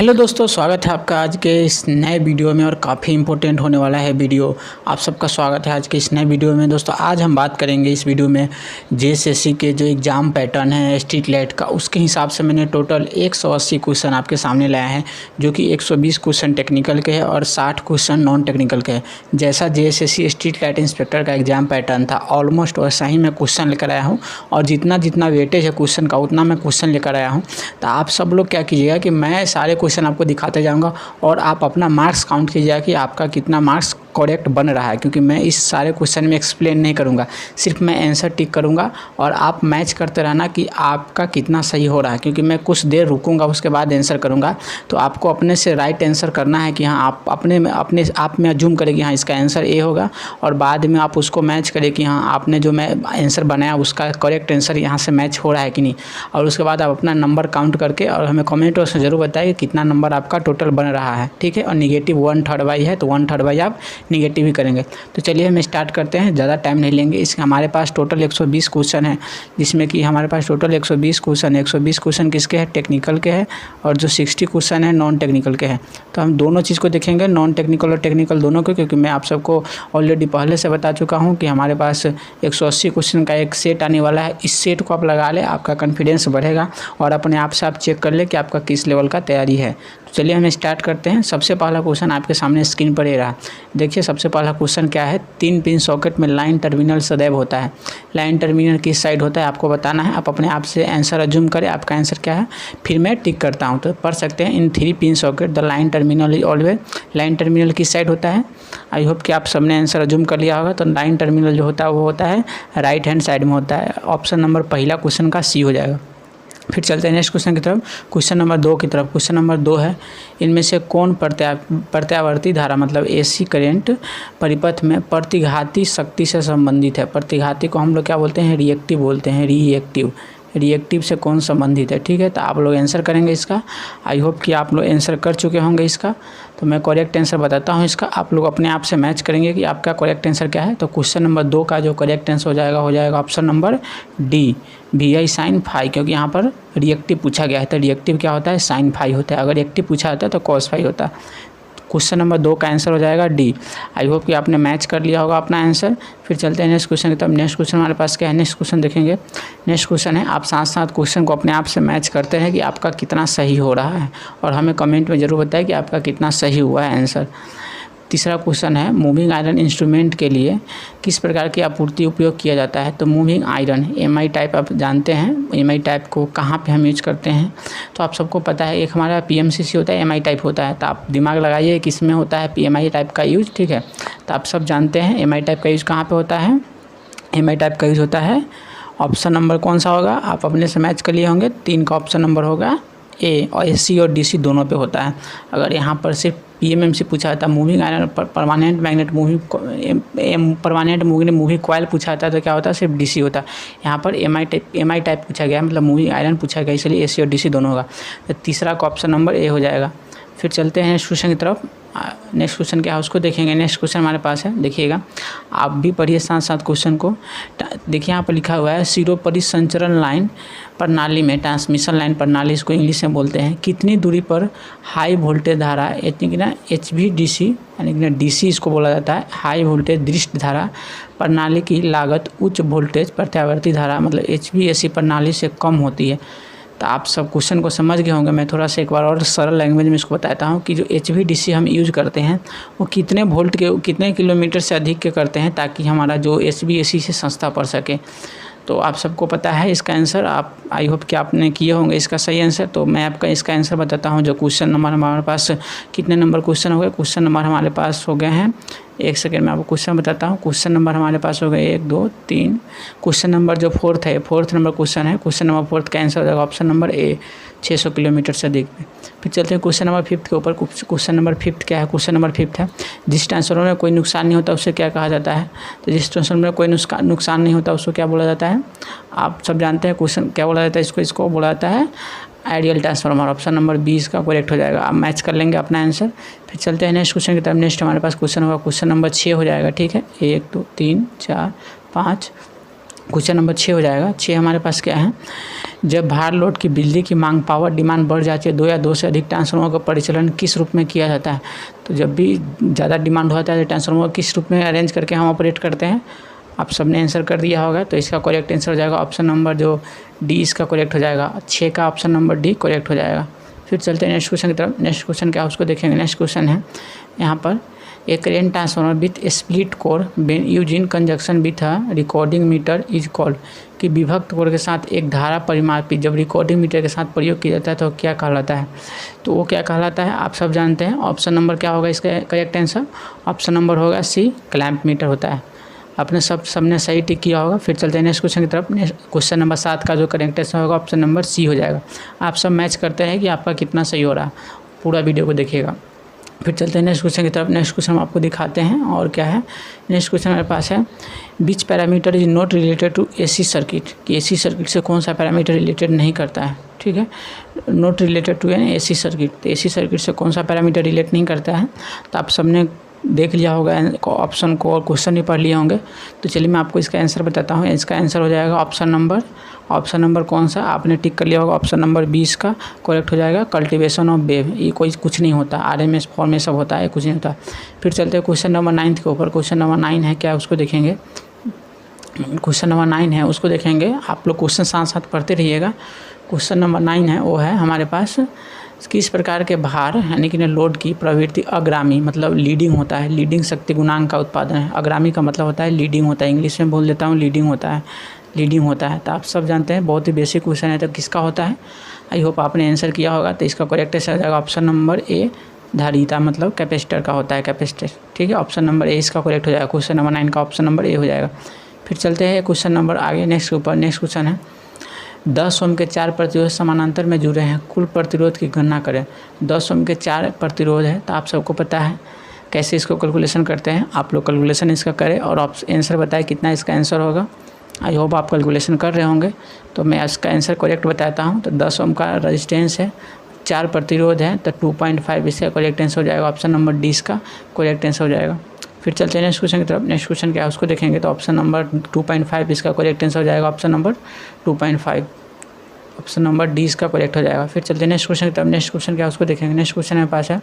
Hello दोस्तों, स्वागत है आपका आज के इस नए वीडियो में और काफ़ी इम्पोर्टेंट होने वाला है वीडियो। आप सबका स्वागत है आज के इस नए वीडियो में। दोस्तों आज हम बात करेंगे इस वीडियो में जेएसएससी के जो एग्ज़ाम पैटर्न है स्ट्रीट लाइट का, उसके हिसाब से मैंने टोटल 180 क्वेश्चन आपके सामने लाया है, जो कि 120 क्वेश्चन टेक्निकल के हैं और 60 क्वेश्चन नॉन टेक्निकल के हैं। जैसा जेएसएससी स्ट्रीट लाइट इंस्पेक्टर का एग्ज़ाम पैटर्न था ऑलमोस्ट वैसा ही मैं क्वेश्चन लेकर आया हूँ, और जितना वेटेज है क्वेश्चन का उतना मैं क्वेश्चन लेकर आया हूँ। तो आप सब लोग क्या कीजिएगा कि मैं सारे क्वेश्चन आपको दिखाते जाऊंगा और आप अपना मार्क्स काउंट कीजिएगा कि आपका कितना मार्क्स करेक्ट बन रहा है, क्योंकि मैं इस सारे क्वेश्चन में एक्सप्लेन नहीं करूंगा, सिर्फ मैं आंसर टिक करूंगा और आप मैच करते रहना कि आपका कितना सही हो रहा है। क्योंकि मैं कुछ देर रुकूंगा उसके बाद आंसर करूंगा, तो आपको अपने से राइट आंसर करना है कि हाँ आप अपने आप में अज्यूम करें कि हाँ इसका आंसर ए होगा, और बाद में आप उसको मैच करें कि हाँ आपने जो मैं आंसर बनाया उसका करेक्ट आंसर यहाँ से मैच हो रहा है कि नहीं। और उसके बाद आप अपना नंबर काउंट करके और हमें कमेंट बॉक्स में ज़रूर बताइए कि कितना नंबर आपका टोटल बन रहा है, ठीक है। और निगेटिव 1/3 बाई है तो 1/3 बाई आप निगेटिव ही करेंगे। तो चलिए हम स्टार्ट करते हैं, ज़्यादा टाइम नहीं लेंगे। इसके हमारे पास टोटल 120 क्वेश्चन है, जिसमें कि हमारे पास टोटल 120 क्वेश्चन किसके हैं, टेक्निकल के हैं, और जो 60 क्वेश्चन है नॉन टेक्निकल के हैं। तो हम दोनों चीज़ को देखेंगे, नॉन टेक्निकल और टेक्निकल दोनों को, क्योंकि मैं आप सबको ऑलरेडी पहले से बता चुका हूँ कि हमारे पास 180 क्वेश्चन का एक सेट आने वाला है। इस सेट को आप लगा लें, आपका कॉन्फिडेंस बढ़ेगा और अपने आप से आप चेक कर ले कि आपका किस लेवल का तैयारी है। तो चलिए हम स्टार्ट करते हैं। सबसे पहला क्वेश्चन आपके सामने स्क्रीन पर ये रहा। देखिए सबसे पहला क्वेश्चन क्या है, 3 पिन सॉकेट में लाइन टर्मिनल सदैव होता है। लाइन टर्मिनल किस साइड होता है आपको बताना है। आप अपने आप से आंसर अज्यूम करें आपका आंसर क्या है, फिर मैं टिक करता हूँ। तो पढ़ सकते हैं, इन 3 pin socket the line terminal is always. Line terminal किस साइड होता है। आई होप कि आप सबने आंसर अज्यूम कर लिया होगा। तो लाइन टर्मिनल जो होता है वो होता है राइट हैंड साइड में होता है। ऑप्शन नंबर पहला क्वेश्चन का सी हो जाएगा। फिर चलते हैं नेक्स्ट क्वेश्चन की तरफ, क्वेश्चन नंबर 2 की तरफ। क्वेश्चन नंबर 2 है, इनमें से कौन प्रत्यावर्ती धारा मतलब एसी करंट परिपथ में प्रतिघाती शक्ति से संबंधित है। प्रतिघाती को हम लोग क्या बोलते हैं, रिएक्टिव बोलते हैं, रिएक्टिव से कौन संबंधित है, ठीक है। तो आप लोग आंसर करेंगे इसका। आई होप कि आप लोग आंसर कर चुके होंगे इसका। तो मैं करेक्ट आंसर बताता हूँ इसका, आप लोग अपने आप से मैच करेंगे कि आपका करेक्ट आंसर क्या है। तो क्वेश्चन नंबर 2 का जो करेक्ट आंसर हो जाएगा option number D, VI sin phi, क्योंकि यहाँ पर रिएक्टिव पूछा गया है। तो रिएक्टिव क्या होता है, साइन फाई होता है। अगर रिएक्टिव पूछा होता है तो कॉस फाई होता है। क्वेश्चन नंबर 2 का आंसर हो जाएगा डी। आई होप कि आपने मैच कर लिया होगा अपना आंसर। फिर चलते हैं नेक्स्ट क्वेश्चन की तरफ। नेक्स्ट क्वेश्चन हमारे पास क्या है, नेक्स्ट क्वेश्चन देखेंगे। नेक्स्ट क्वेश्चन है, आप साथ साथ क्वेश्चन को अपने आप से मैच करते हैं कि आपका कितना सही हो रहा है, और हमें कमेंट में ज़रूर बताएं कि आपका कितना सही हुआ है आंसर। तीसरा क्वेश्चन है, मूविंग आयरन इंस्ट्रूमेंट के लिए किस प्रकार की आपूर्ति उपयोग किया जाता है। तो मूविंग आयरन MI टाइप आप जानते हैं, MI टाइप को कहाँ पे हम यूज करते हैं। तो आप सबको पता है, एक हमारा PMCC होता है, MI टाइप होता है। तो आप दिमाग लगाइए किस में होता है MI टाइप का यूज, ठीक है। तो आप सब जानते हैं MI टाइप का यूज कहाँ पर होता है। MI टाइप का यूज होता है, ऑप्शन नंबर कौन सा होगा, आप अपने से मैच कर लिए होंगे। 3 का ऑप्शन नंबर होगा ए, और AC और DC दोनों पे होता है। अगर यहाँ पर सिर्फ PMMC पूछा था, moving iron permanent magnet moving coil पूछा था तो क्या होता है, सिर्फ DC होता है। यहाँ पर MI टाइप पूछा गया, मतलब मूविंग आयरन पूछा गया, इसलिए AC और DC दोनों होगा। तो तीसरा का ऑप्शन नंबर ए हो जाएगा। फिर चलते हैं नेक्स्ट क्वेश्चन की तरफ। नेक्स्ट क्वेश्चन क्या है उसको देखेंगे। नेक्स्ट क्वेश्चन हमारे पास है, देखिएगा आप भी पढ़िए साथ साथ क्वेश्चन को। देखिए यहाँ पर लिखा हुआ है, सिरो परिसंचरण लाइन प्रणाली में, ट्रांसमिशन लाइन प्रणाली इसको इंग्लिश में बोलते हैं, कितनी दूरी पर हाई वोल्टेज धारा यानी कि ना HVDC यानी कि ना DC इसको बोला जाता है, हाई वोल्टेज दृष्ट धारा प्रणाली की लागत उच्च वोल्टेज प्रत्यावर्ती धारा मतलब HVAC प्रणाली से कम होती है। तो आप सब क्वेश्चन को समझ गए होंगे। मैं थोड़ा सा एक बार और सरल लैंग्वेज में इसको बताता हूँ कि जो HVDC हम यूज़ करते हैं वो कितने वोल्ट के कितने किलोमीटर से अधिक के करते हैं, ताकि हमारा जो HVAC से सस्ता पड़ सके। तो आप सबको पता है इसका आंसर, आप आई होप कि आपने किए होंगे इसका सही आंसर। तो मैं आपका इसका आंसर बताता हूँ। जो क्वेश्चन नंबर हमारे पास कितने नंबर क्वेश्चन हो गए, क्वेश्चन नंबर हमारे पास हो गए हैं, एक सेकेंड में आपको क्वेश्चन बताता हूँ। क्वेश्चन नंबर हमारे पास हो गए 1 2 3। क्वेश्चन नंबर जो 4th है, 4th नंबर क्वेश्चन है, क्वेश्चन नंबर 4th का आंसर हो जाएगा ऑप्शन नंबर ए, 600 किलोमीटर से अधिक में। फिर चलते हैं क्वेश्चन नंबर 5th के ऊपर। क्वेश्चन नंबर 5th क्या है, क्वेश्चन नंबर 5th है, जिस ट्रांसफार्मर में कोई नुकसान नहीं होता उसे क्या कहा जाता है। तो जिस ट्रांसफार्मर में कोई नुकसान नहीं होता उसको क्या बोला जाता है, आप सब जानते हैं क्वेश्चन क्या बोला जाता है, इसको बोला जाता है आइडियल ट्रांसफार्मर। ऑप्शन नंबर 20 का करेक्ट हो जाएगा। आप मैच कर लेंगे अपना आंसर। फिर चलते हैं नेक्स्ट क्वेश्चन की तरफ। नेक्स्ट हमारे पास क्वेश्चन होगा, क्वेश्चन नंबर 6 हो जाएगा, ठीक है। 1 2 3 4 5 क्वेश्चन नंबर 6 हो जाएगा। 6 हमारे पास क्या है, जब भार लोड की बिजली की मांग पावर डिमांड बढ़ जाती है, 2 या 2 से अधिक ट्रांसफार्मर का परिचालन किस रूप में किया जाता है। तो जब भी ज़्यादा डिमांड होता है तो ट्रांसफार्मर किस रूप में अरेंज करके हम ऑपरेट करते हैं। आप सबने आंसर कर दिया होगा, तो इसका करेक्ट आंसर हो जाएगा ऑप्शन नंबर जो डी, इसका करेक्ट हो जाएगा। 6 का ऑप्शन नंबर डी करेक्ट हो जाएगा। फिर चलते हैं नेक्स्ट क्वेश्चन की तरफ। नेक्स्ट क्वेश्चन क्या है उसको देखेंगे। नेक्स्ट क्वेश्चन है यहाँ पर, एक current transformer with split core when used in conjunction with a recording meter is called, कि विभक्त कोर के साथ एक धारा परिमापी जब रिकॉर्डिंग मीटर के साथ प्रयोग किया जाता है तो क्या कहलाता है। तो वो क्या कहलाता है आप सब जानते हैं। ऑप्शन नंबर क्या होगा इसका करेक्ट आंसर, ऑप्शन नंबर होगा सी, क्लैंप मीटर होता है। आपने सबने सही टिक किया होगा। फिर चलते हैं नेक्स्ट क्वेश्चन की तरफ। क्वेश्चन नंबर 7 का जो करेक्ट आंसर होगा ऑप्शन नंबर सी हो जाएगा। आप सब मैच करते हैं कि आपका कितना सही हो रहा है, पूरा वीडियो को देखिएगा। फिर चलते हैं नेक्स्ट क्वेश्चन की तरफ। नेक्स्ट क्वेश्चन हम आपको दिखाते हैं और क्या है। नेक्स्ट क्वेश्चन हमारे पास है, which parameter is not related to AC circuit, कि एसी सर्किट से कौन सा पैरामीटर रिलेटेड नहीं करता है। ठीक है, not related to an AC circuit, तो एसी सर्किट से कौन सा पैरामीटर रिलेट नहीं करता है। तो आप सबने देख लिया होगा ऑप्शन को और क्वेश्चन भी पढ़ लिए होंगे। तो चलिए मैं आपको इसका आंसर बताता हूँ। इसका आंसर हो जाएगा ऑप्शन नंबर कौन सा आपने टिक कर लिया होगा, ऑप्शन नंबर 20 का करेक्ट हो जाएगा, कल्टीवेशन ऑफ वेव। ये कोई कुछ नहीं होता, आरएमएस फॉर्म में सब होता है, कुछ नहीं होता। फिर चलते हैं क्वेश्चन नंबर 9 के ऊपर। क्वेश्चन नंबर 9 है क्या उसको देखेंगे। क्वेश्चन नंबर 9 है उसको देखेंगे। आप लोग क्वेश्चन साथ साथ पढ़ते रहिएगा। क्वेश्चन नंबर 9 है वो है हमारे पास, किस प्रकार के भार यानी कि लोड की प्रवृत्ति अग्रामी मतलब लीडिंग होता है, लीडिंग शक्ति गुणांक का उत्पादन है। अग्रामी का मतलब होता है लीडिंग होता है, इंग्लिश में बोल देता हूँ लीडिंग होता है। तो आप सब जानते हैं, बहुत ही बेसिक क्वेश्चन है। तो किसका होता है, आई होप आपने आंसर किया होगा। तो इसका करेक्ट आंसर हो जाएगा ऑप्शन नंबर ए, धारिता मतलब कैपेसिटर का होता है, कैपेसिटर। ठीक है, ऑप्शन नंबर ए इसका करेक्ट हो जाएगा। क्वेश्चन नंबर 9 का ऑप्शन नंबर ए हो जाएगा। फिर चलते हैं क्वेश्चन नंबर आगे नेक्स्ट के ऊपर। नेक्स्ट क्वेश्चन है, 10 ओम के 4 प्रतिरोध समानांतर में जुड़े हैं, कुल प्रतिरोध की गणना करें। 10 ओम के 4 प्रतिरोध है, तो आप सबको पता है कैसे इसको कैलकुलेशन करते हैं। आप लोग कैलकुलेशन इसका करें और आप आंसर बताएं कितना इसका आंसर होगा। आई होप आप कैलकुलेशन कर रहे होंगे। तो मैं इसका आंसर करेक्ट बताता हूँ। तो 10 ओम का रेजिस्टेंस है, 4 प्रतिरोध है, तो 2.5 इसका करेक्ट आंसर हो जाएगा। ऑप्शन नंबर डी इसका करेक्ट आंसर हो जाएगा। फिर चलते हैं नेक्स्ट क्वेश्चन की तरफ। नेक्स्ट क्वेश्चन क्या है उसको देखेंगे। तो ऑप्शन नंबर 2.5 इसका करेक्ट आंसर हो जाएगा। Option number 2.5, option number D इसका करेक्ट हो जाएगा। फिर चलते हैं नेक्स्ट क्वेश्चन की तरफ। नेक्स्ट क्वेश्चन क्या है उसको देखेंगे। नेक्स्ट क्वेश्चन मेरे पास है,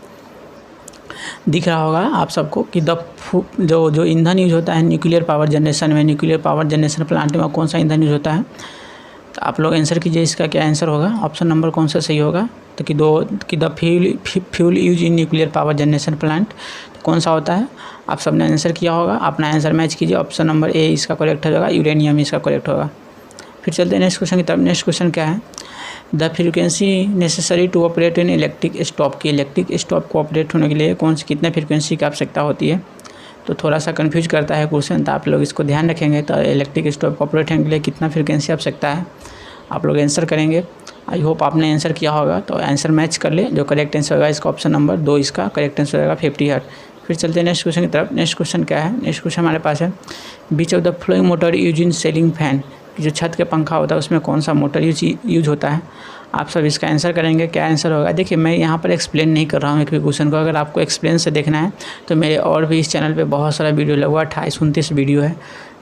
दिख रहा होगा आप सबको कि जो ईंधन यूज होता है न्यूक्लियर पावर जनरेशन में, न्यूक्लियर पावर जनरेशन प्लांट में कौन सा ईंधन यूज होता है। तो आप लोग आंसर कीजिए इसका क्या आंसर होगा, ऑप्शन नंबर कौन सा सही होगा। तो कि the fuel use in nuclear power generation plant कौन सा होता है। आप सबने आंसर किया होगा, अपना आंसर मैच कीजिए। ऑप्शन नंबर ए इसका करेक्ट हो जाएगा, यूरेनियम इसका करेक्ट होगा। फिर चलते हैं नेक्स्ट क्वेश्चन की तरफ। नेक्स्ट क्वेश्चन क्या है, the frequency necessary to operate in electric stop, की इलेक्ट्रिक स्टॉप को ऑपरेट होने के लिए कौन सी कितने फ्रीक्वेंसी की आवश्यकता होती है। तो थोड़ा सा कन्फ्यूज करता है क्वेश्चन, तो आप लोग इसको ध्यान रखेंगे। तो इलेक्ट्रिक स्टॉप को ऑपरेट होने के लिए कितना फ्रीक्वेंसी आवश्यकता है, आप लोग आंसर करेंगे। आई होप आपने आंसर किया होगा, तो आंसर मैच कर ले। जो करेक्ट आंसर होगा इसका ऑप्शन नंबर 2 इसका करेक्ट आंसर होगा 50 हर्ट्ज। फिर चलते हैं नेक्स्ट क्वेश्चन की तरफ। नेक्स्ट क्वेश्चन क्या है। नेक्स्ट क्वेश्चन हमारे पास है, which of the following motor use in ceiling fan, जो छत के पंखा होता है उसमें कौन सा मोटर यूज होता है। आप सब इसका आंसर करेंगे, क्या आंसर होगा। देखिए मैं यहाँ पर एक्सप्लेन नहीं कर रहा हूँ एक भी क्वेश्चन को। अगर आपको एक्सप्लेन से देखना है तो मेरे और भी इस चैनल पे बहुत सारा वीडियो लगभग 28-29 वीडियो है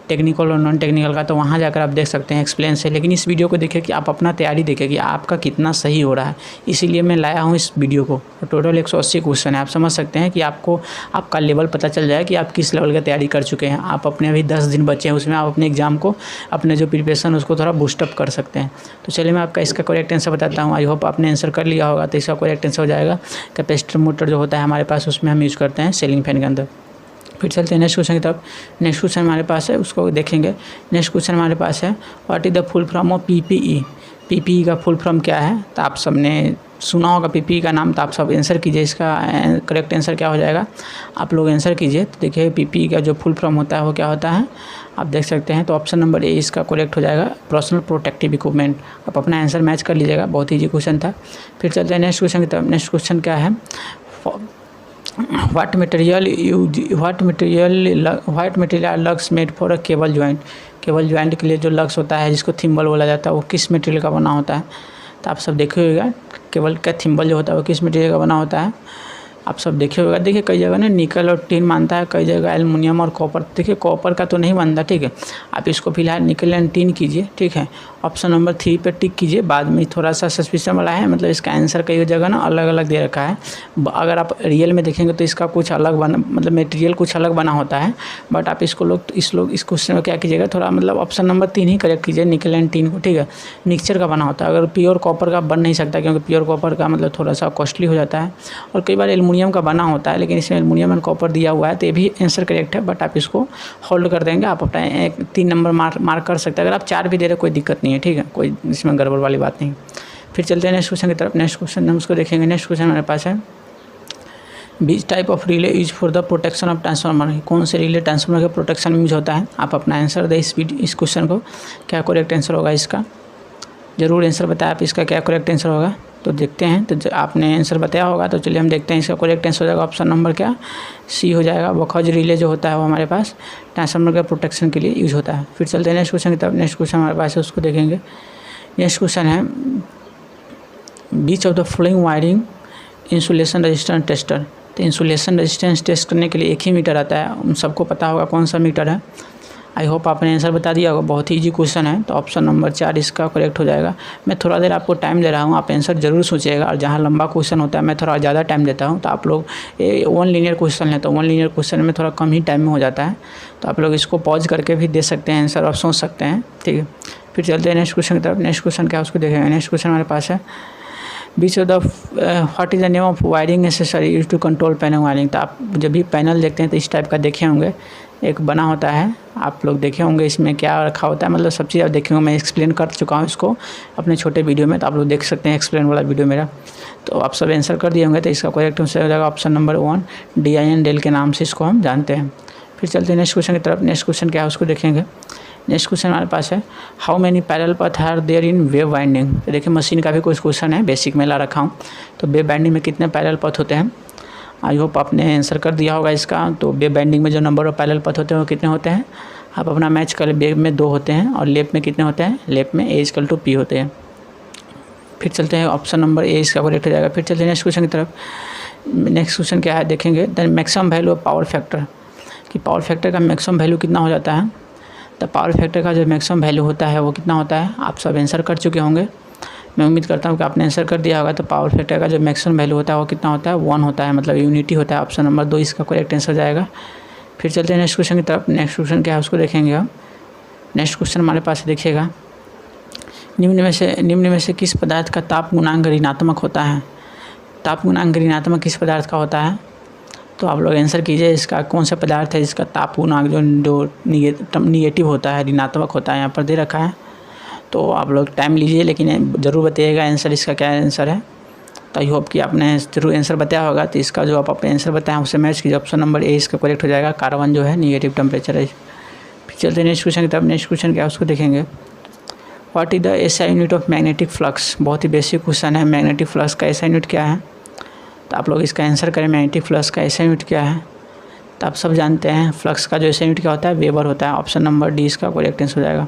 टेक्निकल और नॉन टेक्निकल का, तो वहाँ जाकर आप देख सकते हैं एक्सप्लेन से। लेकिन इस वीडियो को देखिए कि आप अपना तैयारी देखिए कि आपका कितना सही हो रहा है, इसीलिए मैं लाया हूँ इस वीडियो को। टोटल 180 क्वेश्चन है, आप समझ सकते हैं कि आपको आपका लेवल पता चल जाए कि आप किस लेवल की तैयारी कर चुके हैं। आप अपने अभी 10 दिन बचे हैं, उसमें आप अपने एग्जाम को अपने जो प्रिपरेशन उसको थोड़ा बूस्टअप कर सकते हैं। तो चलिए मैं आपका इसका करेक्ट आंसर बताता हूँ। आई होप आपने आंसर कर लिया होगा। तो इसका करेक्ट आंसर हो जाएगा कैपेसिटर मोटर जो होता है हमारे पास, उसमें हम यूज़ करते हैं सीलिंग फैन के अंदर। फिर चलते हैं नेक्स्ट क्वेश्चन की तरफ। नेक्स्ट क्वेश्चन हमारे पास है उसको देखेंगे। नेक्स्ट क्वेश्चन हमारे पास है, what is the full form of PPE. PPE का फुल फॉर्म क्या है। तो आप सबने सुना होगा पीपीई का नाम, तो आप सब आंसर कीजिए। इसका करेक्ट आंसर क्या हो जाएगा, आप लोग आंसर कीजिए। तो देखिए पीपीई का जो फुल फॉर्म होता है वो क्या होता है, आप देख सकते हैं। तो ऑप्शन नंबर ए इसका करेक्ट हो जाएगा, पर्सनल प्रोटेक्टिव इक्विपमेंट। आप अपना आंसर मैच कर लीजिएगा, बहुत ईजी क्वेश्चन था। फिर चलते हैं नेक्स्ट क्वेश्चन की तरफ। नेक्स्ट क्वेश्चन क्या है, what material lugs made for a cable joint. Cable joint के लिए जो लग्स होता है जिसको थिम्बल बोला जाता है वो किस मटेरियल का बना होता है। तो आप सब देखिएगा केबल का थिम्बल जो होता है वो किस मटेरियल का बना होता है। आप सब देखे होगा। देखिए कई जगह ना निकल और टिन मानता है, कई जगह एल्युमिनियम और कॉपर। देखिए कॉपर का तो नहीं बनता, ठीक है। आप इसको फिलहाल निकल एंड टिन कीजिए, ठीक है। ऑप्शन नंबर 3 पे टिक कीजिए। बाद में थोड़ा सा सस्पिशन वाला है, मतलब इसका आंसर कई जगह ना अलग अलग दे रखा है। अगर आप रियल में देखेंगे तो इसका कुछ अलग बना, मतलब मटेरियल कुछ अलग बना होता है। बट आप इसको इस क्वेश्चन में क्या कीजिएगा, थोड़ा मतलब ऑप्शन नंबर 3 ही करेक्ट कीजिए, निकल एंड टिन को, ठीक है। मिक्सचर का बना होता है। अगर प्योर कॉपर का बन नहीं सकता, क्योंकि प्योर कॉपर का मतलब थोड़ा सा कॉस्टली हो जाता है। और कई बार एल्युमिनियम का बना होता है, लेकिन इसमें एल्युमिनियम एंड कॉपर दिया हुआ है, तो ये भी आंसर करेक्ट है। बट आप इसको होल्ड कर देंगे, आप अपना 3 नंबर मार्क कर सकते हैं। अगर आप 4 भी दे रहे कोई दिक्कत नहीं है, ठीक है, कोई इसमें गड़बड़ वाली बात नहीं। फिर चलते हैं नेक्स्ट क्वेश्चन की तरफ। नेक्स्ट क्वेश्चन हम उसको देखेंगे। नेक्स्ट क्वेश्चन हमारे पास है, which type of relay use for the protection of transformer. कौन से रिले ट्रांसफार्मर के प्रोटेक्शन में यूज होता है? आप अपना आंसर दें इस क्वेश्चन को। क्या करेक्ट आंसर होगा इसका? ज़रूर आंसर बताएं आप इसका क्या करेक्ट आंसर होगा। तो देखते हैं, तो आपने आंसर बताया होगा, तो चलिए हम देखते हैं इसका करेक्ट आंसर हो जाएगा ऑप्शन नंबर क्या, सी हो जाएगा। बखौज रिले जो होता है वो हमारे पास ट्रांसफार्मर के प्रोटेक्शन के लिए यूज होता है। फिर चलते हैं नेक्स्ट क्वेश्चन की तरफ। नेक्स्ट क्वेश्चन हमारे पास है, उसको देखेंगे। नेक्स्ट क्वेश्चन है, which of the following wiring insulation resistance tester. तो इंसुलेशन रेजिस्टेंस टेस्ट करने के लिए एक ही मीटर आता है, उन सबको पता होगा कौन सा मीटर है। आई होप आपने आंसर बता दिया होगा, बहुत ही इजी क्वेश्चन है। तो ऑप्शन नंबर 4 इसका करेक्ट हो जाएगा। मैं थोड़ा देर आपको टाइम दे रहा हूँ, आप आंसर जरूर सोचिएगा। और जहाँ लंबा क्वेश्चन होता है मैं थोड़ा ज़्यादा टाइम देता हूँ, तो आप लोग 1 लीनियर क्वेश्चन है तो 1 लीनियर क्वेश्चन में थोड़ा कम ही टाइम में हो जाता है। तो आप लोग इसको पॉज करके भी दे सकते हैं आंसर और सोच सकते हैं, ठीक है। फिर चलते हैं नेक्स्ट क्वेश्चन की तरफ। नेक्स्ट क्वेश्चन क्या है उसको देखेंगे। नेक्स्ट क्वेश्चन हमारे पास है, which of the what is the name of wiring necessary use to control panel wiring. तो आप जब भी पैनल देखते हैं तो इस टाइप का देखे होंगे, एक बना होता है, आप लोग देखे होंगे। इसमें क्या रखा होता है, मतलब सब चीज़ आप देखे होंगे। मैं एक्सप्लेन कर चुका हूँ इसको अपने छोटे वीडियो में, तो आप लोग देख सकते हैं एक्सप्लेन वाला वीडियो मेरा। तो आप सब आंसर कर दिए होंगे, तो इसका करेक्ट आंसर हो जाएगा ऑप्शन नंबर 1, DIN डेल के नाम से इसको हम जानते हैं। फिर चलते हैं नेक्स्ट क्वेश्चन की तरफ। नेक्स्ट क्वेश्चन क्या है उसको देखेंगे। नेक्स्ट क्वेश्चन हमारे पास है, how many parallel path are there in wave binding. तो देखिए मशीन का भी कुछ क्वेश्चन है, बेसिक में ला रखा हूँ। तो वेव बाइंडिंग में कितने पैरेलल पाथ होते हैं? आई होप आपने आंसर कर दिया होगा इसका। तो वेव बाइंडिंग में जो नंबर ऑफ पैरेलल पाथ होते हैं वो कितने होते हैं? आप अपना मैच कर, वेव में 2 होते हैं और लेफ्ट में कितने होते हैं? लेफ्ट में A=P होते हैं। फिर चलते हैं ऑप्शन नंबर A इसका करेक्ट हो जाएगा। फिर चलते हैं नेक्स्ट क्वेश्चन की तरफ। नेक्स्ट क्वेश्चन क्या है देखेंगे, the maximum value of power factor. कि पावर फैक्टर का मैक्सिमम वैल्यू कितना हो जाता है? तो पावर फैक्टर का जो मैक्सिमम वैल्यू होता है वो कितना होता है? आप सब आंसर कर चुके होंगे, मैं उम्मीद करता हूँ कि आपने आंसर कर दिया होगा। तो पावर फैक्टर का जो मैक्सिमम वैल्यू होता है वो कितना होता है? 1 होता है, मतलब यूनिटी होता है। ऑप्शन नंबर 2 इसका करेक्ट आंसर हो जाएगा। फिर चलते हैं नेक्स्ट क्वेश्चन की तरफ। नेक्स्ट क्वेश्चन क्या है उसको देखेंगे हम। नेक्स्ट क्वेश्चन हमारे पास देखिएगा, निम्न में से किस पदार्थ का ताप गुणांक ऋणात्मक होता है? ताप गुणांक ऋणात्मक किस पदार्थ का होता है? तो आप लोग आंसर कीजिए, इसका कौन सा पदार्थ है जिसका ताप गुणांक जो निगेटिव होता है, ऋणात्मक होता है, यहाँ पर दे रखा है। तो आप लोग टाइम लीजिए, लेकिन ज़रूर बताइएगा आंसर इसका क्या आंसर है। तो आई होप कि आपने ज़रूर आंसर बताया होगा। तो इसका जो आप अपने आंसर बताएं उससे मैच कीजिए। ऑप्शन नंबर A इसका करेक्ट हो जाएगा। कार्बन जो है निगेटिव टेम्परेचर है। फिर चलते हैं नेक्स्ट क्वेश्चन की तरफ। नेक्स्ट क्वेश्चन क्या है उसको देखेंगे, what is the SI unit of magnetic flux. बहुत ही बेसिक क्वेश्चन है, मैग्नेटिक फ्लक्स का SI यूनिट क्या है? तो आप लोग इसका आंसर करें, मैग्नेटिक फ्लक्स का SI यूनिट क्या है? तो आप सब जानते हैं फ्लक्स का जो SI यूनिट क्या होता है? वेबर होता है। ऑप्शन नंबर D इसका करेक्ट आंसर हो जाएगा।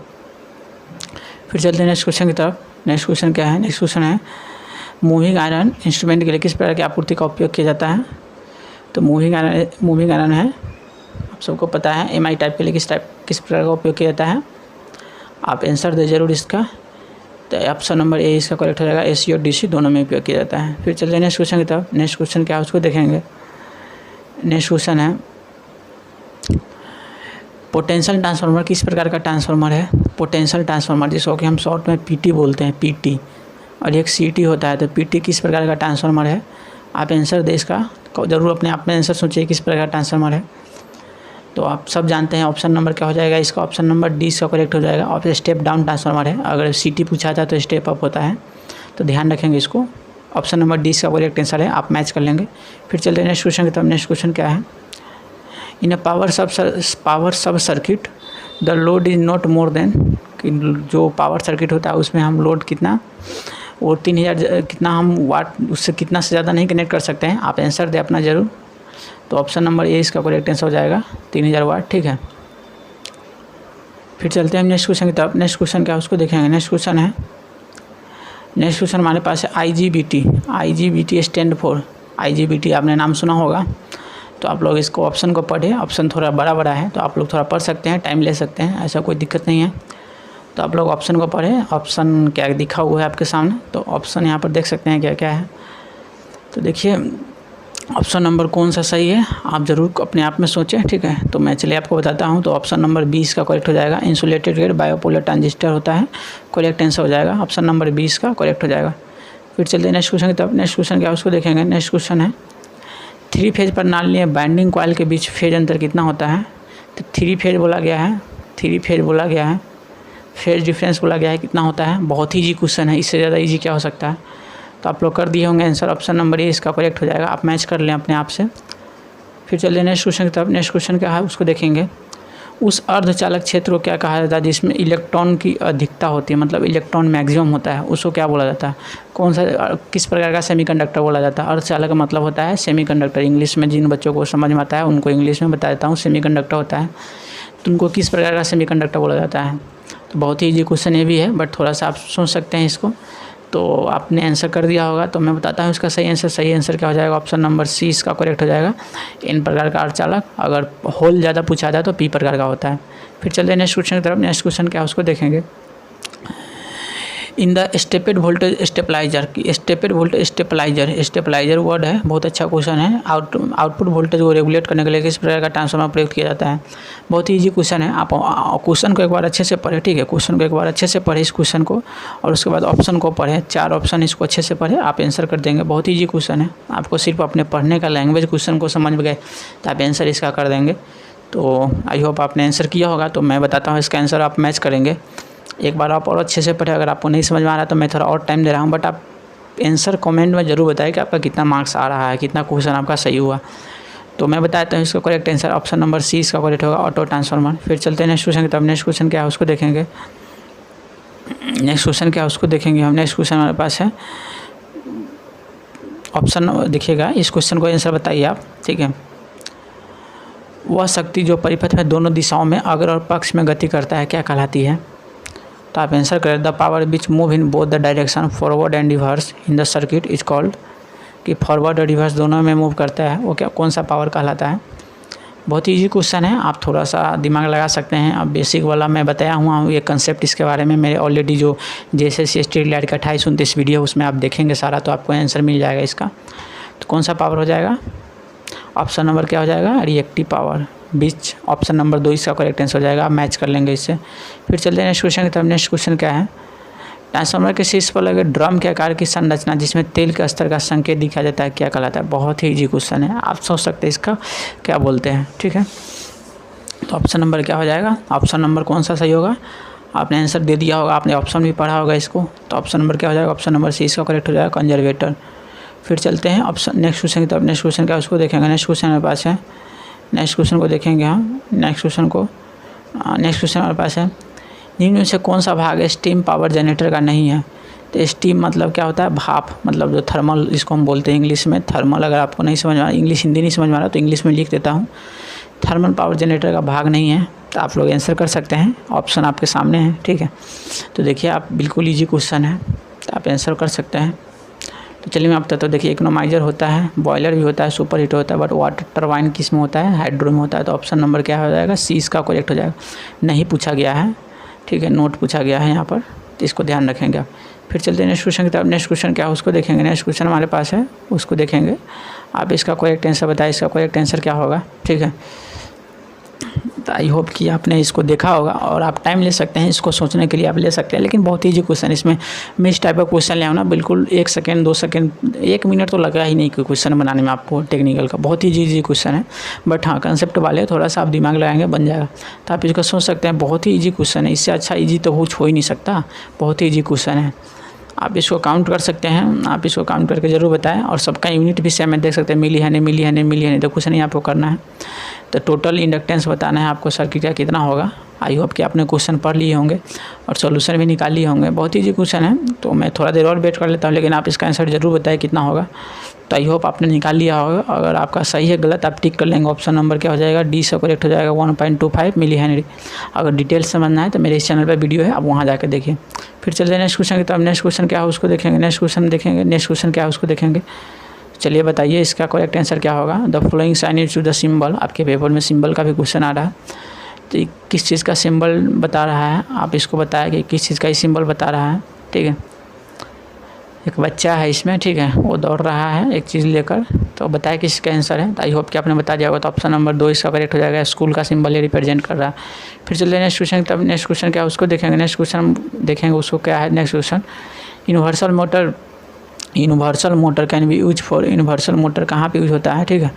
फिर चलते हैं नेक्स्ट क्वेश्चन की तरफ। नेक्स्ट क्वेश्चन क्या है? नेक्स्ट क्वेश्चन है, मूविंग आयरन इंस्ट्रूमेंट के लिए किस प्रकार की आपूर्ति का उपयोग किया जाता है? तो मूविंग आयरन है, आप सबको पता है। MI टाइप के लिए किस प्रकार का उपयोग किया जाता है? आप आंसर दे जरूर इसका। तो ऑप्शन नंबर A इसका करेक्ट हो जाएगा। AC और DC दोनों में उपयोग किया जाता है। फिर चलते हैं नेक्स्ट क्वेश्चन की तरफ। नेक्स्ट क्वेश्चन क्या है उसको देखेंगे। नेक्स्ट क्वेश्चन है, पोटेंशियल ट्रांसफार्मर किस प्रकार का ट्रांसफार्मर है? पोटेंशियल ट्रांसफार्मर जिसको कि हम शॉर्ट में PT बोलते हैं, PT, और एक CT होता है। तो PT किस प्रकार का ट्रांसफार्मर है? आप आंसर दें इसका, ज़रूर अपने आप में आंसर सोचिए किस प्रकार का ट्रांसफार्मर है। तो आप सब जानते हैं ऑप्शन नंबर क्या हो जाएगा इसका? ऑप्शन नंबर D इसका करेक्ट हो जाएगा। और स्टेप डाउन ट्रांसफार्मर है। अगर CT पूछा था तो स्टेप अप होता है, तो ध्यान रखेंगे इसको। ऑप्शन नंबर D इसका करेक्ट आंसर है, आप मैच कर लेंगे। फिर चलते हैं नेक्स्ट क्वेश्चन की तरफ। नेक्स्ट क्वेश्चन क्या है, इन अ पावर सब circuit the load is not more than. कि जो पावर सर्किट होता है उसमें हम लोड कितना, वो 3000 कितना हम वाट, उससे कितना से ज़्यादा नहीं कनेक्ट कर सकते हैं। आप आंसर दें अपना ज़रूर। तो ऑप्शन नंबर A इसका करेक्ट आंसर हो जाएगा, 3000 वाट, ठीक है। फिर चलते हैं हम नेक्स्ट क्वेश्चन की तरफ। नेक्स्ट क्वेश्चन क्या है उसको देखेंगे। नेक्स्ट क्वेश्चन हमारे पास है IGBT। IGBT stand for, IGBT आपने नाम सुना होगा। तो आप लोग इसको ऑप्शन को पढ़े, ऑप्शन थोड़ा बड़ा है तो आप लोग थोड़ा पढ़ सकते हैं, टाइम ले सकते हैं, ऐसा कोई दिक्कत नहीं है। तो आप लोग ऑप्शन को पढ़े, ऑप्शन क्या दिखा हुआ है आपके सामने, तो ऑप्शन यहाँ पर देख सकते हैं क्या क्या है। तो देखिए ऑप्शन नंबर कौन सा सही है आप ज़रूर अपने आप में सोचें, ठीक है। तो मैं चलिए आपको बताता हूँ। तो ऑप्शन नंबर 20 का करेक्ट हो जाएगा। इंसुलेटेड गेट बायोपोलर ट्रांजिस्टर होता है, करेक्ट आंसर हो जाएगा ऑप्शन नंबर 20 का करेक्ट हो जाएगा। फिर चलते हैं नेक्स्ट क्वेश्चन की तरफ। नेक्स्ट क्वेश्चन क्या है उसको देखेंगे। नेक्स्ट क्वेश्चन है 3 फेज प्रणाली में बाइंडिंग कॉइल के बीच फेज अंतर कितना होता है। तो 3 फेज बोला गया है, 3 फेज बोला गया है, फेज डिफरेंस बोला गया है, कितना होता है। बहुत ही ईजी क्वेश्चन है, इससे ज़्यादा ईजी क्या हो सकता है। तो आप लोग कर दिए होंगे आंसर, ऑप्शन नंबर ए इसका करेक्ट हो जाएगा। आप मैच कर लें अपने आप से। फिर चलिए नेक्स्ट क्वेश्चन की तरफ। नेक्स्ट क्वेश्चन क्या है उसको देखेंगे। उस अर्धचालक क्षेत्र को क्या कहा जाता है जिसमें इलेक्ट्रॉन की अधिकता होती है, मतलब इलेक्ट्रॉन मैक्सिमम होता है, उसको क्या बोला जाता है। कौन सा किस प्रकार का सेमीकंडक्टर बोला जाता है। अर्धचालक का मतलब होता है सेमीकंडक्टर। इंग्लिश में जिन बच्चों को समझ में आता है उनको इंग्लिश में बता देता हूँ, सेमीकंडक्टर होता है। तो उनको किस प्रकार का सेमीकंडक्टर बोला जाता है। तो बहुत ही ईजी क्वेश्चन ये भी है, बट थोड़ा सा आप सोच सकते हैं इसको। तो आपने आंसर कर दिया होगा, तो मैं बताता हूँ इसका सही आंसर। सही आंसर क्या हो जाएगा, ऑप्शन नंबर सी इसका करेक्ट हो जाएगा। इन प्रकार का अर्धचालक, अगर होल ज़्यादा पूछा जाए तो पी प्रकार का होता है। फिर चलते हैं नेक्स्ट क्वेश्चन की तरफ। नेक्स्ट क्वेश्चन क्या है उसको देखेंगे। इन द स्टेपेड वोल्टेज स्टेबलाइजर की स्टेपेड वोल्टेज स्टेबलाइजर वर्ड है, बहुत अच्छा क्वेश्चन है। आउटपुट वोल्टेज को रेगुलेट करने के लिए किस प्रकार का ट्रांसफार्मर प्रयोग किया जाता है। बहुत ही ईजी क्वेश्चन है। आप क्वेश्चन को एक बार अच्छे से पढ़ें, ठीक है। क्वेश्चन को एक बार अच्छे से पढ़ें इस क्वेश्चन को, और उसके बाद ऑप्शन को पढ़ें, 4 ऑप्शन इसको अच्छे से पढ़ें, आप आंसर कर देंगे। बहुत ईजी क्वेश्चन है। आपको सिर्फ अपने पढ़ने का लैंग्वेज क्वेश्चन को समझ में गए तो आप आंसर इसका कर देंगे। तो आई होप आपने आंसर किया होगा। तो मैं बताता हूँ इसका आंसर, आप मैच करेंगे। एक बार आप और अच्छे से पढ़ें। अगर आपको नहीं समझ में आ रहा है तो मैं थोड़ा और टाइम दे रहा हूँ, बट आप आंसर कमेंट में ज़रूर बताएं कि आपका कितना मार्क्स आ रहा है, कितना क्वेश्चन आपका सही हुआ। तो मैं बताता हूँ इसका correct answer, option number C इसका करेक्ट होगा, ऑटो ट्रांसफार्मर। फिर चलते हैं नेक्स्ट क्वेश्चन की तरफ। नेक्स्ट क्वेश्चन क्या है उसको देखेंगे। नेक्स्ट क्वेश्चन क्या है उसको देखेंगे हम। नेक्स्ट क्वेश्चन हमारे पास है, ऑप्शन देखिएगा, इस क्वेश्चन को आंसर बताइए आप, ठीक है। वह शक्ति जो परिपथ में दोनों दिशाओं में अग्र और पक्ष में गति करता है क्या कहलाती है। तो आप आंसर करें। The power which move in both the direction forward and reverse in the circuit is called, कि फॉरवर्ड और रिवर्स दोनों में मूव करता है वो क्या, कौन सा पावर कहलाता है। बहुत ईजी क्वेश्चन है, आप थोड़ा सा दिमाग लगा सकते हैं। अब बेसिक वाला मैं बताया हुआ हूँ ये कंसेप्ट, इसके बारे में मेरे ऑलरेडी जो JSS स्ट्रीट लाइट का 28-29 वीडियो उसमें आप देखेंगे सारा, तो आपको आंसर मिल जाएगा इसका। तो कौन सा पावर हो जाएगा, ऑप्शन नंबर क्या हो जाएगा, रिएक्टिव पावर। बीच ऑप्शन नंबर 2 इसका करेक्ट आंसर हो जाएगा। आप मैच कर लेंगे इससे। फिर चलते हैं नेक्स्ट क्वेश्चन की तरफ। नेक्स्ट क्वेश्चन क्या है। ट्रांसफार्मर के शीर्ष पर लगे ड्रम के आकार की संरचना जिसमें तेल के स्तर का संकेत दिखाया जाता है क्या कहलाता है। बहुत ही ईजी क्वेश्चन है, आप सोच सकते हैं इसका क्या बोलते हैं, ठीक है। तो ऑप्शन नंबर क्या हो जाएगा, ऑप्शन नंबर कौन सा सही होगा। आपने आंसर दे दिया होगा, आपने ऑप्शन भी पढ़ा होगा इसको। तो ऑप्शन नंबर क्या हो जाएगा, ऑप्शन नंबर सी इसका करेक्ट हो जाएगा, कंजर्वेटर। फिर चलते हैं ऑप्शन नेक्स्ट क्वेश्चन की तरफ। नेक्स्ट क्वेश्चन क्या उसको देखेंगे। नेक्स्ट क्वेश्चन हमारे पास है, नेक्स्ट क्वेश्चन को देखेंगे हम। नेक्स्ट क्वेश्चन हमारे पास है, निम्न में से कौन सा भाग स्टीम पावर जनरेटर का नहीं है। तो स्टीम मतलब क्या होता है, भाप, मतलब जो थर्मल इसको हम बोलते हैं इंग्लिश में, थर्मल। अगर आपको नहीं समझ में आ, इंग्लिश हिंदी नहीं समझ में आ रहा तो इंग्लिश में लिख देता हूँ। थर्मल पावर जनरेटर का भाग नहीं है। तो आप लोग आंसर कर सकते हैं, ऑप्शन आपके सामने है, ठीक है। तो देखिए आप बिल्कुल ईजी क्वेश्चन है, तो आप आंसर कर सकते हैं। तो चलिए मैं आप बताता हूँ। देखिए इकोनोमाइजर होता है, बॉयलर भी होता है, सुपर हीटर होता है, बट वाटर टरबाइन किस में होता है, हाइड्रो में होता है। तो ऑप्शन नंबर क्या हो जाएगा, सी इसका करेक्ट हो जाएगा। नहीं पूछा गया है, ठीक है, नोट पूछा गया है यहाँ पर, तो इसको ध्यान रखेंगे आप। फिर चलते हैं नेक्स्ट क्वेश्चन की तरफ। नेक्स्ट क्वेश्चन क्या है उसको देखेंगे। नेक्स्ट क्वेश्चन हमारे पास है, उसको देखेंगे। आप इसका करेक्ट आंसर बताएं, इसका करेक्ट आंसर क्या होगा, ठीक है। तो आई होप कि आपने इसको देखा होगा, और आप टाइम ले सकते हैं इसको सोचने के लिए, आप ले सकते हैं। लेकिन बहुत ईजी क्वेश्चन, इसमें मैं इस टाइप का क्वेश्चन ले आऊँ ना, बिल्कुल 1 सेकंड 2 सेकंड 1 मिनट तो लगा ही नहीं कोई क्वेश्चन बनाने में आपको टेक्निकल का। बहुत ईजी क्वेश्चन है, बट हाँ कंसेप्ट वाले थोड़ा सा आप दिमाग लगाएंगे बन जाएगा। तो आप इसको सोच सकते हैं, बहुत ही ईजी क्वेश्चन है, इससे अच्छा ईजी तो कुछ हो ही नहीं सकता। बहुत ही ईजी क्वेश्चन है, आप इसको काउंट कर सकते हैं। आप इसको काउंट करके ज़रूर बताएं, और सबका यूनिट भी सेम है, देख सकते हैं, मिली है नहीं, तो कुछ नहीं आपको करना है। तो टोटल इंडक्टेंस बताना है आपको सर्किट का कितना होगा। आई होप कि आपने क्वेश्चन पढ़ लिए होंगे और सॉल्यूशन भी निकाल लिए होंगे। बहुत ईजी क्वेश्चन है, तो मैं थोड़ा देर और वेट कर लेता हूँ, लेकिन आप इसका आंसर ज़रूर बताएं कितना होगा। तो आई होप आपने निकाल लिया होगा। अगर आपका सही है गलत आप टिक कर लेंगे। ऑप्शन नंबर क्या हो जाएगा, डी से करेक्ट हो जाएगा, 1.25 मिली हेनरी। अगर डिटेल समझना है तो मेरे इस चैनल पर वीडियो है, आप वहाँ जाकर देखिए। फिर चलते हैं नेक्स्ट क्वेश्चन की तरफ। नेक्स्ट क्वेश्चन क्या है उसको देखेंगे। नेक्स्ट क्वेश्चन क्या है उसको देखेंगे। चलिए बताइए इसका करेक्ट आंसर क्या होगा। The following sign is to the symbol, आपके पेपर में सिंबल का भी क्वेश्चन आ रहा है, तो किस चीज़ का सिंबल बता रहा है, आप इसको बताएं कि किस चीज़ का ये सिंबल बता रहा है। ठीक है, एक बच्चा है इसमें, ठीक है, वो दौड़ रहा है एक चीज़ लेकर, तो बताए किस का आंसर है। तो आई होप कि आपने बता दिया होगा। तो ऑप्शन नंबर 2 इसका करेक्ट हो जाएगा। स्कूल का सिंबल ये रिप्रेजेंट कर रहा है। फिर चलिए नेक्स्ट क्वेश्चन, तब नेक्स्ट क्वेश्चन क्या है उसको देखेंगे। नेक्स्ट क्वेश्चन देखेंगे उसको क्या है। Next question, universal motor can be use for, universal motor कहाँ पे यूज होता है। ठीक है,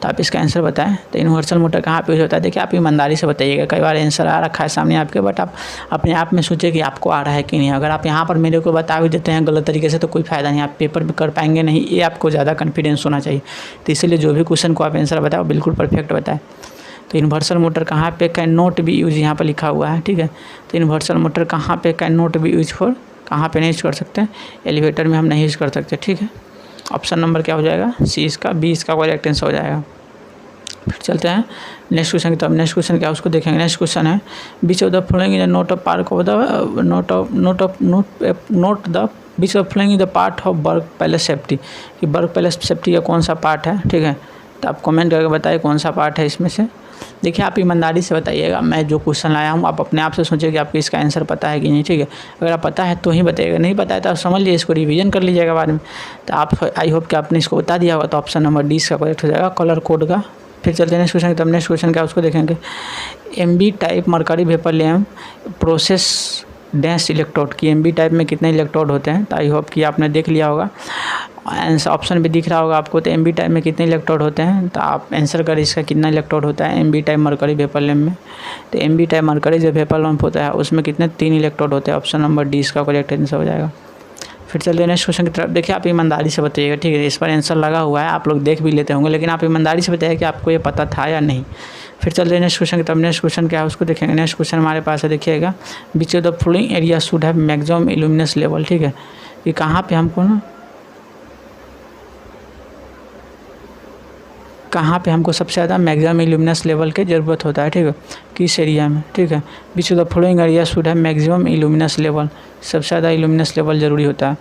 तो आप इसका आंसर बताएं। तो यूनिवर्सल मोटर कहाँ पे यूज होता है, देखिए आप ईमानदारी से बताइएगा। कई बार आंसर आ रखा है सामने आपके, बट आप अपने आप में सोचिए कि आपको आ रहा है कि नहीं। अगर आप यहाँ पर मेरे को बता भी देते हैं गलत तरीके से तो कोई फ़ायदा नहीं, आप पेपर में कर पाएंगे नहीं। ये आपको ज़्यादा कॉन्फिडेंस होना चाहिए। तो इसलिए जो भी क्वेश्चन को आप आंसर बताओ बिल्कुल परफेक्ट बताएं। तो यूनिवर्सल मोटर कहाँ पे कैन नॉट बी यूज, यहाँ पर लिखा हुआ है। ठीक है, तो यूनिवर्सल मोटर कहाँ पे can not be use for, कहाँ पे नहीं यूज कर सकते, एलिवेटर में हम नहीं यूज कर सकते। ठीक है, ऑप्शन नंबर क्या हो जाएगा, सी इसका, बी इसका करेक्ट आंसर हो जाएगा। फिर चलते हैं नेक्स्ट क्वेश्चन की तरफ। नेक्स्ट क्वेश्चन क्या उसको देखेंगे। नेक्स्ट क्वेश्चन है, which of the following in note of park of the note the which of following in the part of burg palace safety, कि बर्ग पैलेस सेफ्टी का कौन सा पार्ट है। ठीक है, तो आप कमेंट करके बताइए कौन सा पार्ट है इसमें से। देखिए आप ईमानदारी से बताइएगा, मैं जो क्वेश्चन लाया हूँ आप अपने आप से सोचिए कि आपको इसका आंसर पता है कि नहीं। ठीक है, अगर आप पता है तो ही बताइएगा, नहीं पता है तो आप समझ लीजिए, इसको रिवीजन कर लीजिएगा बाद में। तो आप आई होप कि आपने इसको बता दिया होगा। तो ऑप्शन नंबर डी इसका करेक्ट हो जाएगा, कलर कोड का। फिर चलते हैं नेक्स्ट क्वेश्चन की तरफ। नेक्स्ट क्वेश्चन क्या उसको देखेंगे। MB type mercury vapour lamp process dash electrode, की एमबी टाइप में कितने इलेक्ट्रोड होते हैं। तो आई होप कि आपने देख लिया होगा, आंसर ऑप्शन भी दिख रहा होगा आपको। तो एमबी टाइप में कितने इलेक्ट्रोड होते हैं, तो आप आंसर करें इसका कितना इलेक्ट्रोड होता है MB type mercury vapour lamp में। तो एमबी टाइप मरकरी जो वेपर लैम्प होता है उसमें कितने 3 इलेक्ट्रोड होते हैं। ऑप्शन नंबर डी इसका करेक्ट आंसर हो जाएगा। फिर चलिए नेक्स्ट क्वेश्चन की तरफ। देखिए आप ईमानदारी से बताइएगा। ठीक है, इस पर आंसर लगा हुआ है, आप लोग देख भी लेते होंगे, लेकिन आप ईमानदारी से बताइए कि आपको ये पता था या नहीं। फिर चलते हैं नेक्स्ट क्वेश्चन की तरफ। नेक्स्ट क्वेश्चन क्या है उसको देखेंगे। नेक्स्ट क्वेश्चन हमारे पास है, देखिएगा, which of the following area should have maximum illuminance level. ठीक है, ये कहाँ पे हमको ना, कहाँ पे हमको सबसे ज़्यादा मैक्सिमम इल्यूमिनेंस लेवल की ज़रूरत होता है। ठीक है, किस एरिया में। ठीक है, which of the following area should have maximum illuminance level, सबसे ज़्यादा इल्यूमिनेंस लेवल ज़रूरी होता है।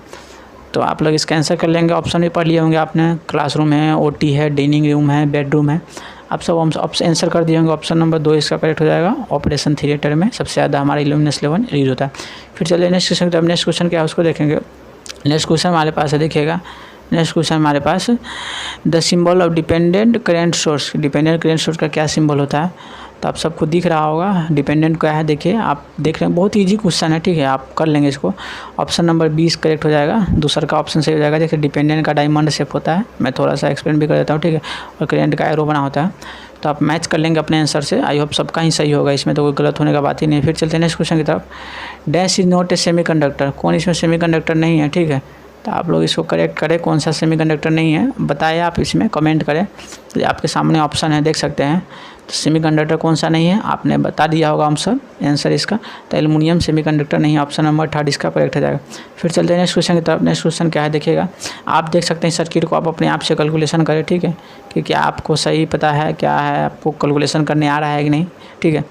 तो आप लोग इसका आंसर कर लेंगे। ऑप्शन भी पढ़ लिए होंगे आपने, क्लासरूम है, ओटी है, डाइनिंग रूम है, बेडरूम है, आप सब ऑप्शन आंसर कर दिए होंगे। ऑप्शन नंबर 2 इसका करेक्ट हो जाएगा। ऑपरेशन थिएटर में सबसे ज़्यादा हमारा इल्यूमिनेंस लेवल यूज होता है। फिर चलिए नेक्स्ट क्वेश्चन की तरफ। नेक्स्ट क्वेश्चन क्या है उसको देखेंगे। नेक्स्ट क्वेश्चन हमारे पास है, देखिएगा, नेक्स्ट क्वेश्चन हमारे पास, the symbol of dependent current source, dependent current source का क्या सिंबल होता है। तो आप सबको दिख रहा होगा डिपेंडेंट क्या है, देखिए आप देख रहे हैं, बहुत इजी क्वेश्चन है। ठीक है, आप कर लेंगे इसको। ऑप्शन नंबर 20 करेक्ट हो जाएगा, दूसरा का ऑप्शन सही हो जाएगा। देखिए डिपेंडेंट का डायमंड शेप होता है, मैं थोड़ा सा एक्सप्लेन भी कर देता हूँ। ठीक है, और करेंट का एरो बना होता है। तो आप मैच कर लेंगे अपने आंसर से। आई होप सबका ही सही होगा, इसमें तो कोई गलत होने का बात ही नहीं है। फिर चलते हैं नेक्स्ट क्वेश्चन की तरफ। Dash is not a semiconductor, कौन इसमें सेमीकंडक्टर नहीं है। ठीक है, तो आप लोग इसको करेक्ट करें, कौन सा सेमीकंडक्टर नहीं है बताएं, आप इसमें कमेंट करें। तो आपके सामने ऑप्शन है, देख सकते हैं। तो सेमीकंडक्टर कौन सा नहीं है, आपने बता दिया होगा आंसर इसका। तो एल्युमिनियम सेमीकंडक्टर नहीं है, ऑप्शन नंबर 3 इसका करेक्ट हो जाएगा। फिर चलते हैं नेक्स्ट क्वेश्चन की तरफ। नेक्स्ट क्वेश्चन क्या है, देखिएगा, आप देख सकते हैं सर्किट को, आप अपने आप से कैलकुलेशन करें। ठीक है, कि क्या आपको सही पता है, क्या है, आपको कैलकुलेशन करने आ रहा है कि नहीं। ठीक है,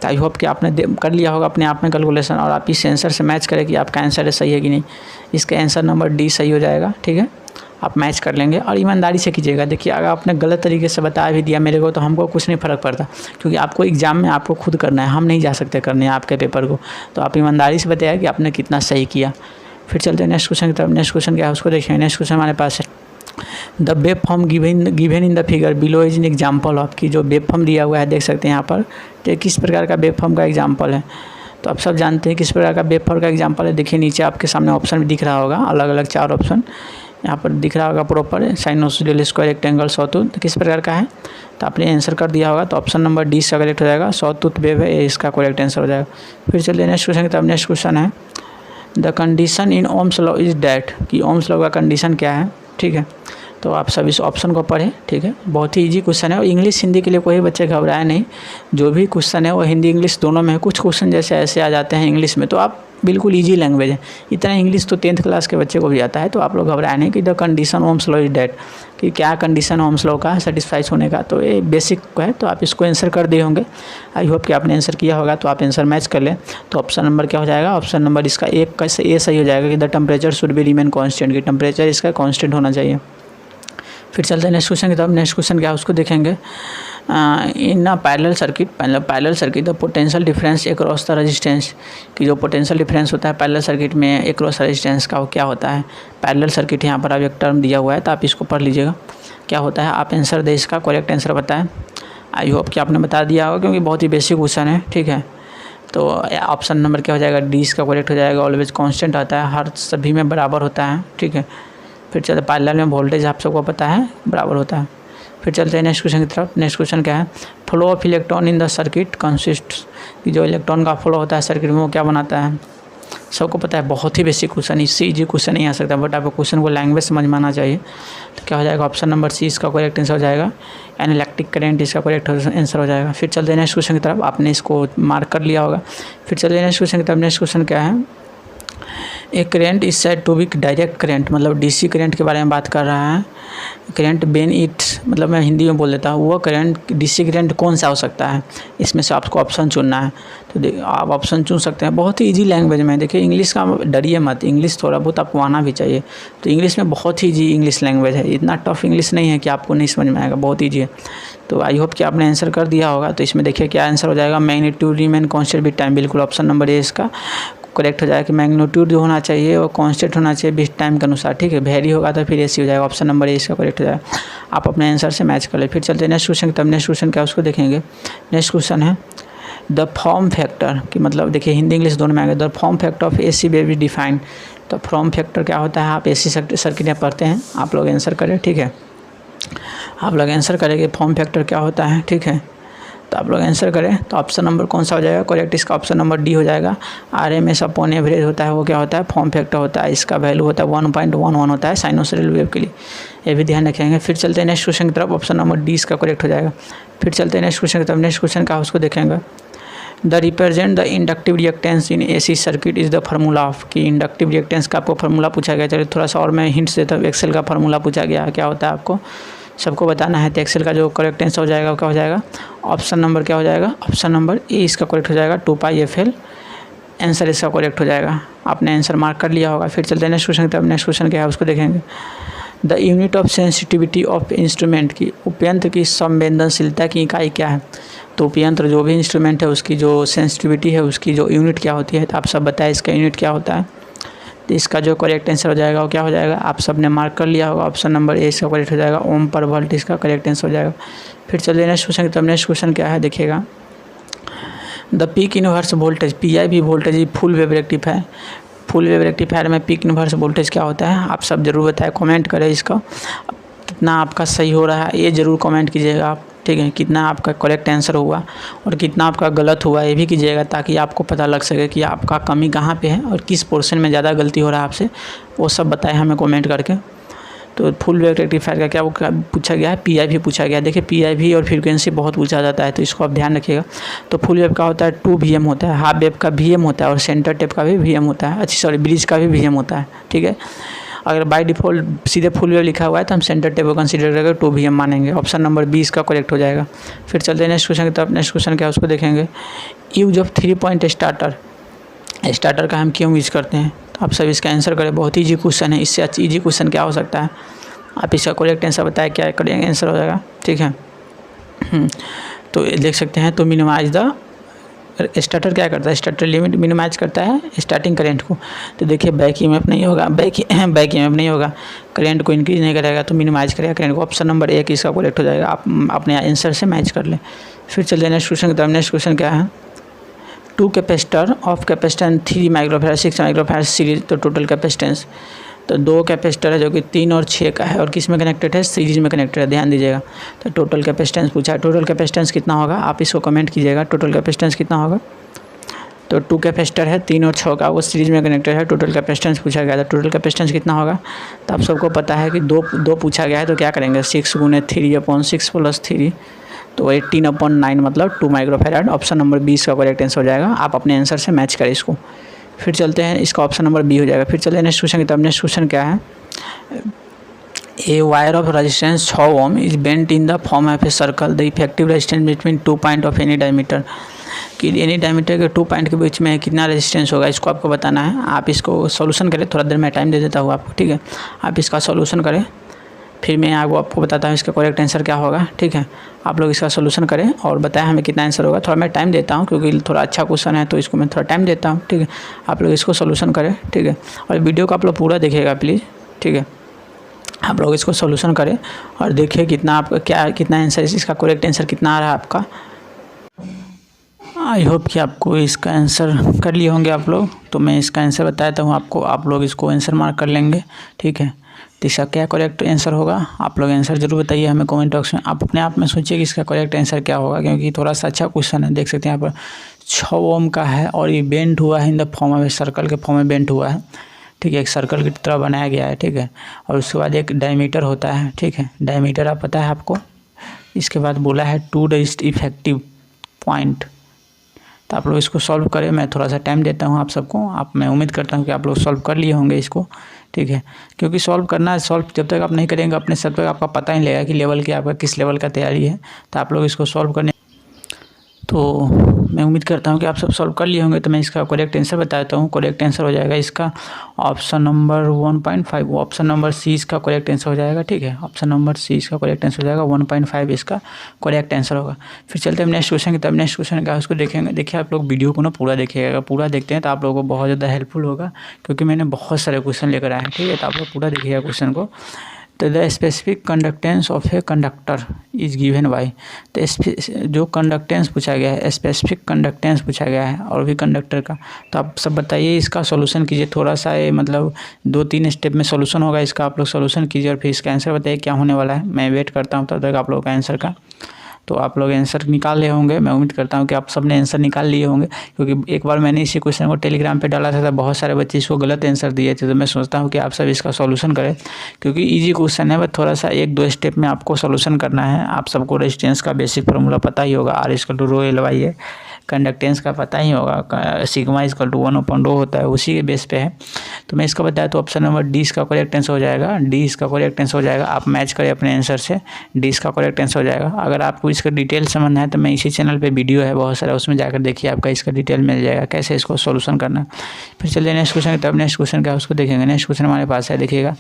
तो आई होप कि आपने कर लिया होगा अपने आप में कैलकुलेशन, और आप इस आंसर से मैच करें कि आपका आंसर सही है कि नहीं। इसका आंसर नंबर डी सही हो जाएगा। ठीक है, आप मैच कर लेंगे और ईमानदारी से कीजिएगा। देखिए अगर आपने गलत तरीके से बता भी दिया मेरे को तो हमको कुछ नहीं फ़र्क पड़ता, क्योंकि आपको एग्ज़ाम में आपको खुद करना है, हम नहीं जा सकते करने आपके पेपर को। तो आप ईमानदारी से बताइए कि आपने कितना सही किया। फिर चलते हैं नेक्स्ट क्वेश्चन की तरफ। नेक्स्ट क्वेश्चन क्या है उसको देखेंगे। नेक्स्ट क्वेश्चन हमारे पास है, the web form given in the figure below is an example of, की जो वेब फॉर्म दिया हुआ है देख सकते हैं यहाँ पर, तो किस प्रकार का वेब फॉर्म का एग्जाम्पल है। तो आप सब जानते हैं किस प्रकार का वेब फॉर्म का एग्जाम्पल है। देखिए नीचे आपके सामने ऑप्शन भी दिख रहा होगा, अलग अलग 4 ऑप्शन यहाँ पर दिख रहा होगा proper, sinusoidal, square, rectangle, sawtooth, तो किस प्रकार का है। तो आपने आंसर कर दिया होगा। तो ऑप्शन नंबर डी इसका करेक्ट हो जाएगा, सॉटूथ वेब है, इसका करेक्ट आंसर हो जाएगा। फिर चलिए नेक्स्ट क्वेश्चन की तरफ। नेक्स्ट क्वेश्चन है, the condition in Ohm's law is that, कि ओम्स लॉ का कंडीशन क्या है। ठीक है, तो आप सब इस ऑप्शन को पढ़ें। ठीक है, बहुत ही इजी क्वेश्चन है, और इंग्लिश हिंदी के लिए कोई बच्चे घबराए नहीं, जो भी क्वेश्चन है वो हिंदी इंग्लिश दोनों में है। कुछ क्वेश्चन जैसे ऐसे आ जाते हैं इंग्लिश में, तो आप बिल्कुल इजी लैंग्वेज है, इतना इंग्लिश तो 10th क्लास के बच्चे को भी आता है। तो आप लोग घबराए नहीं कि the condition Ohm's law is that, कि क्या कंडीशन ओम्स लॉ का सेटिस्फाइज होने का। तो ये बेसिक है, तो आप इसको आंसर कर दिए होंगे। आई होप कि आपने आंसर किया होगा, तो आप आंसर मैच कर लें। तो ऑप्शन नंबर क्या हो जाएगा, ऑप्शन नंबर इसका ए सही हो जाएगा, कि the temperature should be remain constant, कि टेम्परेचर इसका कॉन्स्टेंट होना चाहिए। फिर चलते हैं नेक्स्ट क्वेश्चन की तरफ। नेक्स्ट क्वेश्चन क्या है उसको देखेंगे। In parallel circuit the potential difference across the resistance, कि जो पोटेंशियल डिफरेंस होता है पैरेलल सर्किट में अक्रॉस रेजिस्टेंस का वो क्या होता है। पैरेलल सर्किट यहाँ पर अब एक टर्म दिया हुआ है तो आप इसको पढ़ लीजिएगा क्या होता है। आप आंसर दे, इसका करेक्ट आंसर बताएं। आई होप कि आपने बता दिया होगा क्योंकि बहुत ही बेसिक क्वेश्चन है, ठीक है। तो ऑप्शन नंबर क्या हो जाएगा, डी इसका करेक्ट हो जाएगा। ऑलवेज कांस्टेंट आता है, हर सभी में बराबर होता है, ठीक है। फिर चलते पैरेलल में वोल्टेज आप सबको पता है बराबर होता है। फिर चलते हैं नेक्स्ट क्वेश्चन की तरफ। नेक्स्ट क्वेश्चन क्या है, flow of electron in the circuit consist, कि जो इलेक्ट्रॉन का फ्लो होता है सर्किट में वो क्या बनाता है। सबको पता है, बहुत ही बेसिक क्वेश्चन, इससे ईजी क्वेश्चन नहीं आ सकता, बट आपको क्वेश्चन को लैंग्वेज समझ में आना चाहिए। तो क्या हो जाएगा, ऑप्शन नंबर सी इसका करेक्ट आंसर हो जाएगा। एन इलेक्ट्रिक करंट इसका करेक्ट आंसर हो जाएगा। फिर चलते हैं नेक्स्ट क्वेश्चन की तरफ, आपने इसको मार्क कर लिया होगा। फिर चलते हैं नेक्स्ट क्वेश्चन की तरफ। नेक्स्ट क्वेश्चन क्या है, एक current is said to be direct current, मतलब डीसी करंट के बारे में बात कर रहा है। करंट बेन इट, मतलब मैं हिंदी में बोल देता हूँ, वो करंट डीसी करंट कौन सा हो सकता है। इसमें से आपको ऑप्शन चुनना है, तो आप ऑप्शन चुन सकते हैं। बहुत ही इजी लैंग्वेज में, देखिए इंग्लिश का डरिए मत, इंग्लिश थोड़ा बहुत आपको आना भी चाहिए। तो इंग्लिश में बहुत ही ईजी इंग्लिश लैंग्वेज है, इतना टफ इंग्लिश नहीं है कि आपको नहीं समझ में आएगा, बहुत ईजी है। तो आई होप कि आपने आंसर कर दिया होगा। तो इसमें देखिए क्या आंसर हो जाएगा, magnitude remain constant with time, बिल्कुल ऑप्शन नंबर ए इसका करेक्ट हो जाएगा कि मैग्नीट्यूड जो होना चाहिए वो कांस्टेंट होना चाहिए विद टाइम के अनुसार, ठीक है। वेरी होगा तो फिर ऐसी हो जाएगा, ऑप्शन नंबर ए इसका करेक्ट हो जाएगा। आप अपने आंसर से मैच कर ले। फिर चलते हैं नेक्स्ट क्वेश्चन, तब नेक्स्ट क्वेश्चन क्या उसको देखेंगे। नेक्स्ट क्वेश्चन है द फॉर्म फैक्टर, कि मतलब देखिए हिंदी इंग्लिश दोनों में आएगा। The form factor of AC wave is defined, तो फॉर्म फैक्टर क्या होता है, आप एसी सर्किट में पढ़ते हैं, आप लोग आंसर करें, ठीक है। आप लोग आंसर करेंगे फॉर्म फैक्टर क्या होता है, ठीक है। तो आप लोग आंसर करें, तो ऑप्शन नंबर कौन सा हो जाएगा करेक्ट, इसका ऑप्शन नंबर डी हो जाएगा। RMS अपॉन एवरेज होता है, वो क्या होता है, फॉर्म फैक्टर होता है। इसका वैल्यू होता है 1.11 होता है साइनोसॉइडल वेव के लिए, ये भी ध्यान रखेंगे। फिर चलते हैं नेक्स्ट क्वेश्चन की तरफ, ऑप्शन नंबर डी इसका करेक्ट हो जाएगा। फिर चलते हैं नेक्स्ट क्वेश्चन की तरफ। नेक्स्ट क्वेश्चन का उसको देखेंगे, the represent the inductive reactance in AC circuit is the formula of, कि इंडक्टिव रिएक्टेंस का आपको फार्मूला पूछा गया। चलिए थोड़ा सा और मैं हिंट्स देता हूँ। एक्सेल का फार्मूला पूछा गया, क्या होता है आपको सबको बताना है। तो एक्सेल का जो करेक्ट आंसर हो जाएगा क्या हो जाएगा, ऑप्शन नंबर क्या हो जाएगा, ऑप्शन नंबर ए इसका करेक्ट हो जाएगा। 2πfl आंसर इसका करेक्ट हो जाएगा। आपने आंसर मार्क कर लिया होगा। फिर चलते हैं नेक्स्ट क्वेश्चन की तरफ। नेक्स्ट क्वेश्चन क्या है उसको देखेंगे। The unit of sensitivity of instrument, की उपयंत्र की संवेदनशीलता की इकाई क्या है। तो उपयंत्र जो भी इंस्ट्रूमेंट है उसकी जो सेंसिटिविटी है उसकी जो यूनिट क्या होती है, तो आप सब बताएं इसका यूनिट क्या होता है। तो इसका जो करेक्ट आंसर हो जाएगा वो क्या हो जाएगा, आप सब ने मार्क कर लिया होगा। ऑप्शन नंबर ए इसका करेक्ट हो जाएगा, ओम पर वोल्ट इसका करेक्ट आंसर हो जाएगा। फिर चलिए नेक्स्ट क्वेश्चन की तरफ। नेक्स्ट क्वेश्चन क्या है देखिएगा, the peak inverse voltage, PIV voltage full wave rectifier. Full wave rectifier में पीक इनवर्स वोल्टेज क्या होता है, आप सब जरूर बताएं, कमेंट करें इसका कितना आपका सही हो रहा है, ये ज़रूर कमेंट कीजिएगा आप, ठीक है। कितना आपका करेक्ट आंसर हुआ और कितना आपका गलत हुआ ये भी कीजिएगा, ताकि आपको पता लग सके कि आपका कमी कहाँ पे है और किस पोर्शन में ज़्यादा गलती हो रहा है आपसे, वो सब बताएं हमें कमेंट करके। तो फुल वेव रेक्टिफायर का क्या वो पूछा गया है, PIV पूछा गया है। देखिए PIV और फ्रीक्वेंसी बहुत पूछा जाता है, तो इसको आप ध्यान रखिएगा। तो फुल वेव का होता है 2 VM होता है, हाफ वेव का VM होता है और सेंटर टेप का भी VM होता है, ब्रिज का भी VM होता है, ठीक है। अगर बाय डिफ़ॉल्ट सीधे फुल वेव लिखा हुआ है तो हम सेंटर टेप को कंसीडर करके 2 VM मानेंगे। ऑप्शन नंबर बी इसका करेक्ट हो जाएगा। फिर चलते हैं नेक्स्ट क्वेश्चन की तरफ। नेक्स्ट क्वेश्चन क्या है उसको देखेंगे। यूज ऑफ 3 पॉइंट स्टार्टर का हम क्यों यूज़ करते हैं, तो आप सब इसका आंसर करें। बहुत ईजी क्वेश्चन है, इससे अच्छा ईजी क्वेश्चन क्या हो सकता है। आप इसका करेक्ट आंसर बताएं, क्या करेंगे आंसर हो जाएगा, ठीक है। तो देख सकते हैं, तो मिनिमाइज द स्टार्टर क्या करता है, स्टार्टर लिमिट मिनिमाइज करता है स्टार्टिंग करंट को। तो देखिए बैक ईएमएफ नहीं होगा, बैक ईएमएफ नहीं होगा, करंट को इंक्रीज नहीं करेगा तो मिनिमाइज करेगा करंट को। ऑप्शन नंबर ए इसका करेक्ट हो जाएगा। आप अपने आंसर से मैच कर लें। फिर चलिए नेक्स्ट क्वेश्चन की तरफ। नेक्स्ट क्वेश्चन क्या है, 2 capacitor of capacitance 3 microfarad 6 microfarad series, तो टोटल कैपेसिटेंस, तो 2 कैपेसिटर है जो कि 3 और 6 का है और किस में कनेक्टेड है, सीरीज में कनेक्टेड है, ध्यान दीजिएगा। तो टोटल कैपेसिटेंस पूछा है, टोटल कैपेसिटेंस कितना होगा आप इसको कमेंट कीजिएगा, टोटल कैपेसिटेंस कितना होगा। तो 2 कैपेसिटर है 3 और 6 का, वो सीरीज में कनेक्टेड है, टोटल कैपेसिटेंस पूछा गया था, टोटल कैपेसिटेंस कितना होगा। तो आप सबको पता है कि दो पूछा गया है, तो क्या करेंगे 6 × 3/6 + 3, तो 18/9 मतलब 2 माइक्रोफैराड। ऑप्शन नंबर 20 का करेक्ट आंसर हो जाएगा। आप अपने आंसर से मैच करें इसको। फिर चलते हैं, इसका ऑप्शन नंबर बी हो जाएगा। फिर चलते हैं नेक्स्ट क्वेश्चन की तरफ। नेक्स्ट क्वेश्चन क्या है, a wire of resistance 6 ohm is bent in the form of a circle, the effective resistance between 2 point of any diameter, कि एनी डायमीटर के 2 पॉइंट के बीच में कितना रेजिस्टेंस होगा, इसको आपको बताना है। आप इसको सॉल्यूशन करें, थोड़ा देर में टाइम दे देता हूँ आपको, ठीक है। आप इसका सॉल्यूशन करें, फिर मैं आपको बताता हूँ इसका करेक्ट आंसर क्या होगा, ठीक है। आप लोग इसका सोल्यूशन करें और बताएं हमें कितना आंसर होगा। थोड़ा मैं टाइम देता हूँ क्योंकि थोड़ा अच्छा क्वेश्चन है तो इसको मैं थोड़ा टाइम देता हूँ, ठीक है। आप लोग इसको सोल्यूशन करें, ठीक है। और वीडियो को आप लोग पूरा देखिएगा प्लीज़, ठीक है। आप लोग इसको सोल्यूशन करें और देखिए कितना आपका कितना आंसर, इसका करेक्ट आंसर कितना आ रहा है आपका। आई होप कि आपको इसका आंसर कर लिए होंगे आप लोग। तो मैं इसका आंसर बताता हूँ आपको, आप लोग इसको आंसर मार्क कर लेंगे, ठीक है। तो इसका क्या करेक्ट आंसर होगा आप लोग आंसर जरूर बताइए हमें कमेंट बॉक्स में। आप अपने आप में सोचिए कि इसका करेक्ट आंसर क्या होगा, क्योंकि थोड़ा सा अच्छा क्वेश्चन है। देख सकते हैं यहाँ पर 6 ओम का है और ये बेंट हुआ है in the form of circle के फॉर्म में बेंट हुआ है, ठीक है। एक सर्कल की तरह बनाया गया है, ठीक है। और उसके बाद एक डायमीटर होता है, ठीक है। डायमीटर आप पता है आपको। इसके बाद बोला है 2 द इफेक्टिव पॉइंट। तो आप लोग इसको सॉल्व करें, मैं थोड़ा सा टाइम देता हूँ आप सबको। मैं उम्मीद करता हूँ कि आप लोग सॉल्व कर लिए होंगे इसको, ठीक है। क्योंकि सॉल्व जब तक आप नहीं करेंगे अपने सब तक आपका पता ही नहीं लगेगा कि लेवल की आपका किस लेवल का तैयारी है। तो आप लोग इसको सॉल्व करने, तो मैं उम्मीद करता हूँ कि आप सब सॉल्व कर लिए होंगे। तो मैं इसका करेक्ट आंसर बताता हूँ। करेक्ट आंसर हो जाएगा इसका option number 1.5। Option number C इसका करेक्ट आंसर हो जाएगा, ठीक है। ऑप्शन नंबर सी इसका करेक्ट आंसर हो जाएगा, 1.5 इसका करेक्ट आंसर होगा। फिर चलते हैं नेक्स्ट क्वेश्चन की तरफ। नेक्स्ट क्वेश्चन क्या है उसको देखेंगे। देखिए आप लोग वीडियो को ना पूरा देखिएगा, पूरा देखते हैं तो आप लोगों को बहुत ज़्यादा हेल्पफुल होगा, क्योंकि मैंने बहुत सारे क्वेश्चन लेकर आए हैं, ठीक है। तो आप लोग पूरा देखिएगा क्वेश्चन को। तो the specific conductance of a conductor is given by. तो जो कंडक्टेंस पूछा गया है, स्पेसिफिक कंडक्टेंस पूछा गया है और भी कंडक्टर का। तो आप सब बताइए, इसका सॉल्यूशन कीजिए। थोड़ा सा ये मतलब 2-3 स्टेप में सॉल्यूशन होगा इसका। आप लोग सॉल्यूशन कीजिए और फिर इसका आंसर बताइए क्या होने वाला है। मैं वेट करता हूँ तब तक आप लोगों का आंसर का। तो आप लोग आंसर निकाल रहे होंगे, मैं उम्मीद करता हूँ कि आप सब ने आंसर निकाल लिए होंगे, क्योंकि एक बार मैंने इसी क्वेश्चन को टेलीग्राम पे डाला था तो बहुत सारे बच्चे इसको गलत आंसर दिए थे। तो मैं सोचता हूँ कि आप सब इसका सॉल्यूशन करें, क्योंकि इजी क्वेश्चन है, बस थोड़ा सा 1-2 स्टेप में आपको सॉल्यूशन करना है। आप सबको रेजिस्टेंस का बेसिक फार्मूला पता ही होगा, R=ρ/L/y है। कंडक्टेंस का पता ही होगा, सिग्मा =1/ρ होता है, उसी के बेस पे है। तो मैं इसका बताया तो ऑप्शन नंबर डी इसका करेक्ट आंसर हो जाएगा। डी इसका करेक्ट आंसर हो जाएगा। आप मैच करें अपने आंसर से, डी इसका करेक्ट आंसर हो जाएगा। अगर आपको इसका डिटेल समझना है तो मैं इसी चैनल पे वीडियो है बहुत सारा, उसमें जाकर देखिए, आपका इसका डिटेल मिल जाएगा कैसे इसको सोल्यूशन करना है। फिर चलिए नेक्स्ट क्वेश्चन की तरफ। नेक्स्ट क्वेश्चन क्या है उसको देखेंगे। नेक्स्ट क्वेश्चन हमारे पास है, देखिएगा,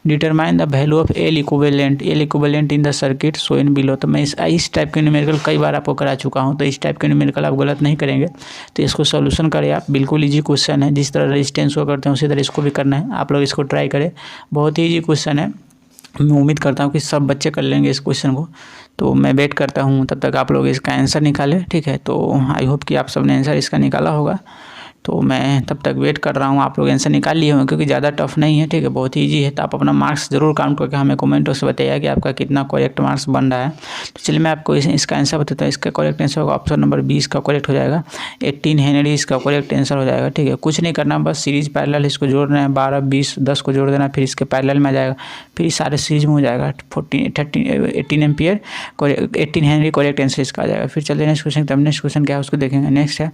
determine the value of L equivalent in the circuit so in below. तो मैं इस टाइप के न्यूमेरिकल कई बार आपको करा चुका हूँ, तो इस टाइप के न्यूमेरिकल आप गलत नहीं करेंगे। तो इसको सोल्यूशन करें आप, बिल्कुल ईजी क्वेश्चन है। जिस तरह रेजिस्टेंस को करते हैं उसी तरह इसको भी करना है। आप लोग इसको ट्राई करें, बहुत ही ईजी क्वेश्चन है। मैं उम्मीद करता हूँ कि सब बच्चे कर लेंगे इस क्वेश्चन को। तो मैं वेट करता हूँ, तब तक आप लोग इसका आंसर निकालें, ठीक है। तो आई होप कि आप सब ने आंसर इसका निकाला होगा। तो मैं तब तक वेट कर रहा हूँ, आप लोग आंसर निकाल लिए होंगे, क्योंकि ज़्यादा टफ नहीं है, ठीक है, बहुत ही ईजी है। तो आप अपना मार्क्स जरूर काउंट करके हमें कमेंट से बताइए कि आपका कितना करेक्ट मार्क्स बन रहा है। तो चलिए मैं आपको इसका आंसर बताता हूँ। इसका करेक्ट आंसर होगा ऑप्शन नंबर 20 का करेक्ट हो जाएगा। 18 हेनरी इसका करेक्ट आंसर हो जाएगा, ठीक है। कुछ नहीं करना, बस सीरीज पैरेलल इसको जोड़ना है, 12, 20, 10 को जोड़ देना, फिर इसके पैरेलल में आ जाएगा, फिर सारे सीरीज में हो जाएगा। 18 एम्पियर 18 हेनरी करेक्ट आंसर इसका आ जाएगा। फिर चलिए नेक्स्ट क्वेश्चन। तब नेक्स्ट क्वेश्चन क्या है उसको देखेंगे। नेक्स्ट है,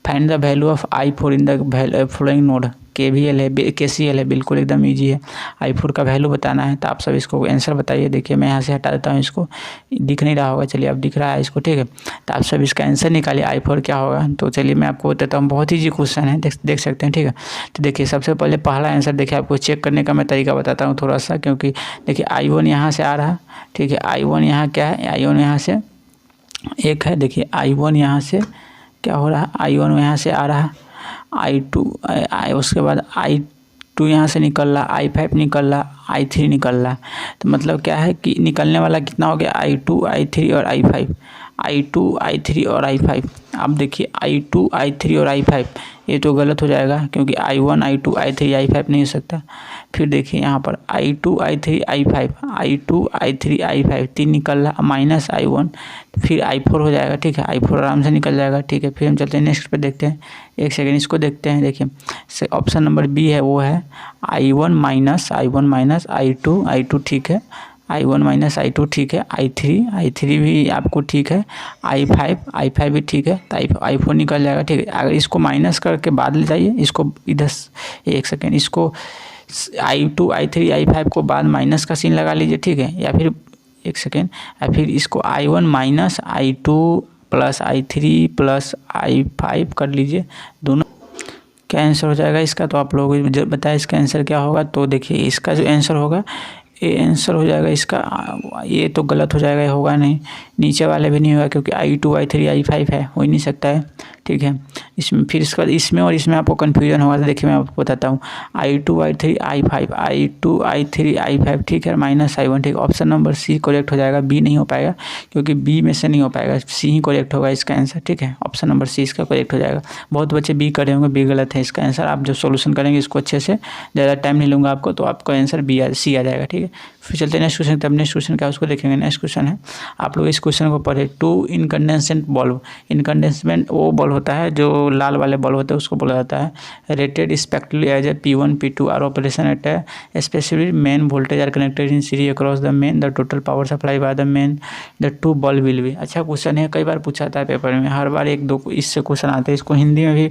find the value of I4 in the following node. KVL है, KCL है, बिल्कुल एकदम इजी है। I4 का वैल्यू बताना है। तो आप सब इसको आंसर बताइए। देखिए मैं यहाँ से हटा देता हूँ, इसको दिख नहीं रहा होगा, चलिए अब दिख रहा है इसको, ठीक है। तो आप सब इसका आंसर निकालिए, I4 क्या होगा। तो चलिए मैं आपको बताता हूँ, बहुत ईजी क्वेश्चन है, देख सकते हैं, ठीक है। तो देखिए सबसे पहले पहला आंसर देखिए, आपको चेक करने का मैं तरीका बताता हूँ थोड़ा सा, क्योंकि देखिए I1 यहाँ से आ रहा है, ठीक है। I1 यहाँ क्या है, I1 यहाँ से एक है, देखिए I1 यहाँ से क्या हो रहा है, I1 यहाँ से आ रहा है, I2 उसके बाद I2 यहाँ से निकल रहा, I5 निकल रहा, I3 निकल रहा। तो मतलब क्या है कि निकलने वाला कितना हो गया, I2, I3 और I5, I2, I3 और I5। अब देखिए I2, I3 और I5 ये तो गलत हो जाएगा, क्योंकि I1, I2, I3, I5 नहीं हो सकता। फिर देखिए यहाँ पर I2, I3, I5, I2, I3, I5 तीन निकल रहा, माइनस I1, फिर I4 हो जाएगा, ठीक है। I4 आराम से निकल जाएगा, ठीक है। फिर हम चलते हैं नेक्स्ट पे, देखते हैं, एक सेकेंड इसको देखते हैं। देखिए ऑप्शन नंबर बी है, वो है I1 माइनस I2, ठीक है। I1 माइनस I2 ठीक है। I3 भी आपको ठीक है। I5 भी ठीक है। तो I4 निकल जाएगा, ठीक है। अगर इसको माइनस करके बाद ले जाइए, इसको इधर एक सेकेंड, इसको I2, I3, I5 को बाद माइनस का सीन लगा लीजिए, ठीक है। या फिर एक सेकेंड, या फिर इसको I1 minus I2 plus I3 plus I5 कर लीजिए, दोनों क्या आंसर हो जाएगा इसका। तो आप लोग बताएं इसका आंसर क्या होगा। तो देखिए इसका जो आंसर होगा ये आंसर हो जाएगा इसका। ये तो गलत हो जाएगा, ये होगा नहीं, नीचे वाले भी नहीं होगा क्योंकि I2 I3 I5 है, हो ही नहीं सकता है। ठीक है, इसमें फिर इसका इसमें और इसमें आपको कन्फ्यूजन होगा तो देखिए मैं आपको बताता हूँ। I2 I3 I5 I2 I3 I5 ठीक है, -I1 ठीक। ऑप्शन नंबर सी करेक्ट हो जाएगा, बी नहीं हो पाएगा क्योंकि बी में से नहीं हो पाएगा, सी ही करेक्ट होगा इसका आंसर। ठीक है, ऑप्शन नंबर सी इसका करेक्ट हो जाएगा। बहुत बच्चे बी करे होंगे, बी गलत है इसका आंसर। आप जब सोल्यूशन करेंगे इसको अच्छे से, ज़्यादा टाइम नहीं लूँगा आपको, तो आपका आंसर सी आ जाएगा। ठीक है, फिर चलते हैं नेक्स्ट क्वेश्चन। तब नेक्स्ट क्वेश्चन क्या उसको देखेंगे। नेक्स्ट क्वेश्चन है, आप लोग इस क्वेश्चन को पढ़े। 2 इनकंडेंसेंट बल्ब, इनकंडेंसमेंट वो बल्ब होता है जो लाल वाले बल्ब होते हैं, उसको बोला जाता है। Rated spectrally as a P1 P2 are operation at a specific main voltage are connected in series across the main, the total power supply by the main, the 2 bulb will be. अच्छा question है, कई बार पूछा था paper में, हर बार 1-2 इससे question आते हैं। इसको हिंदी में भी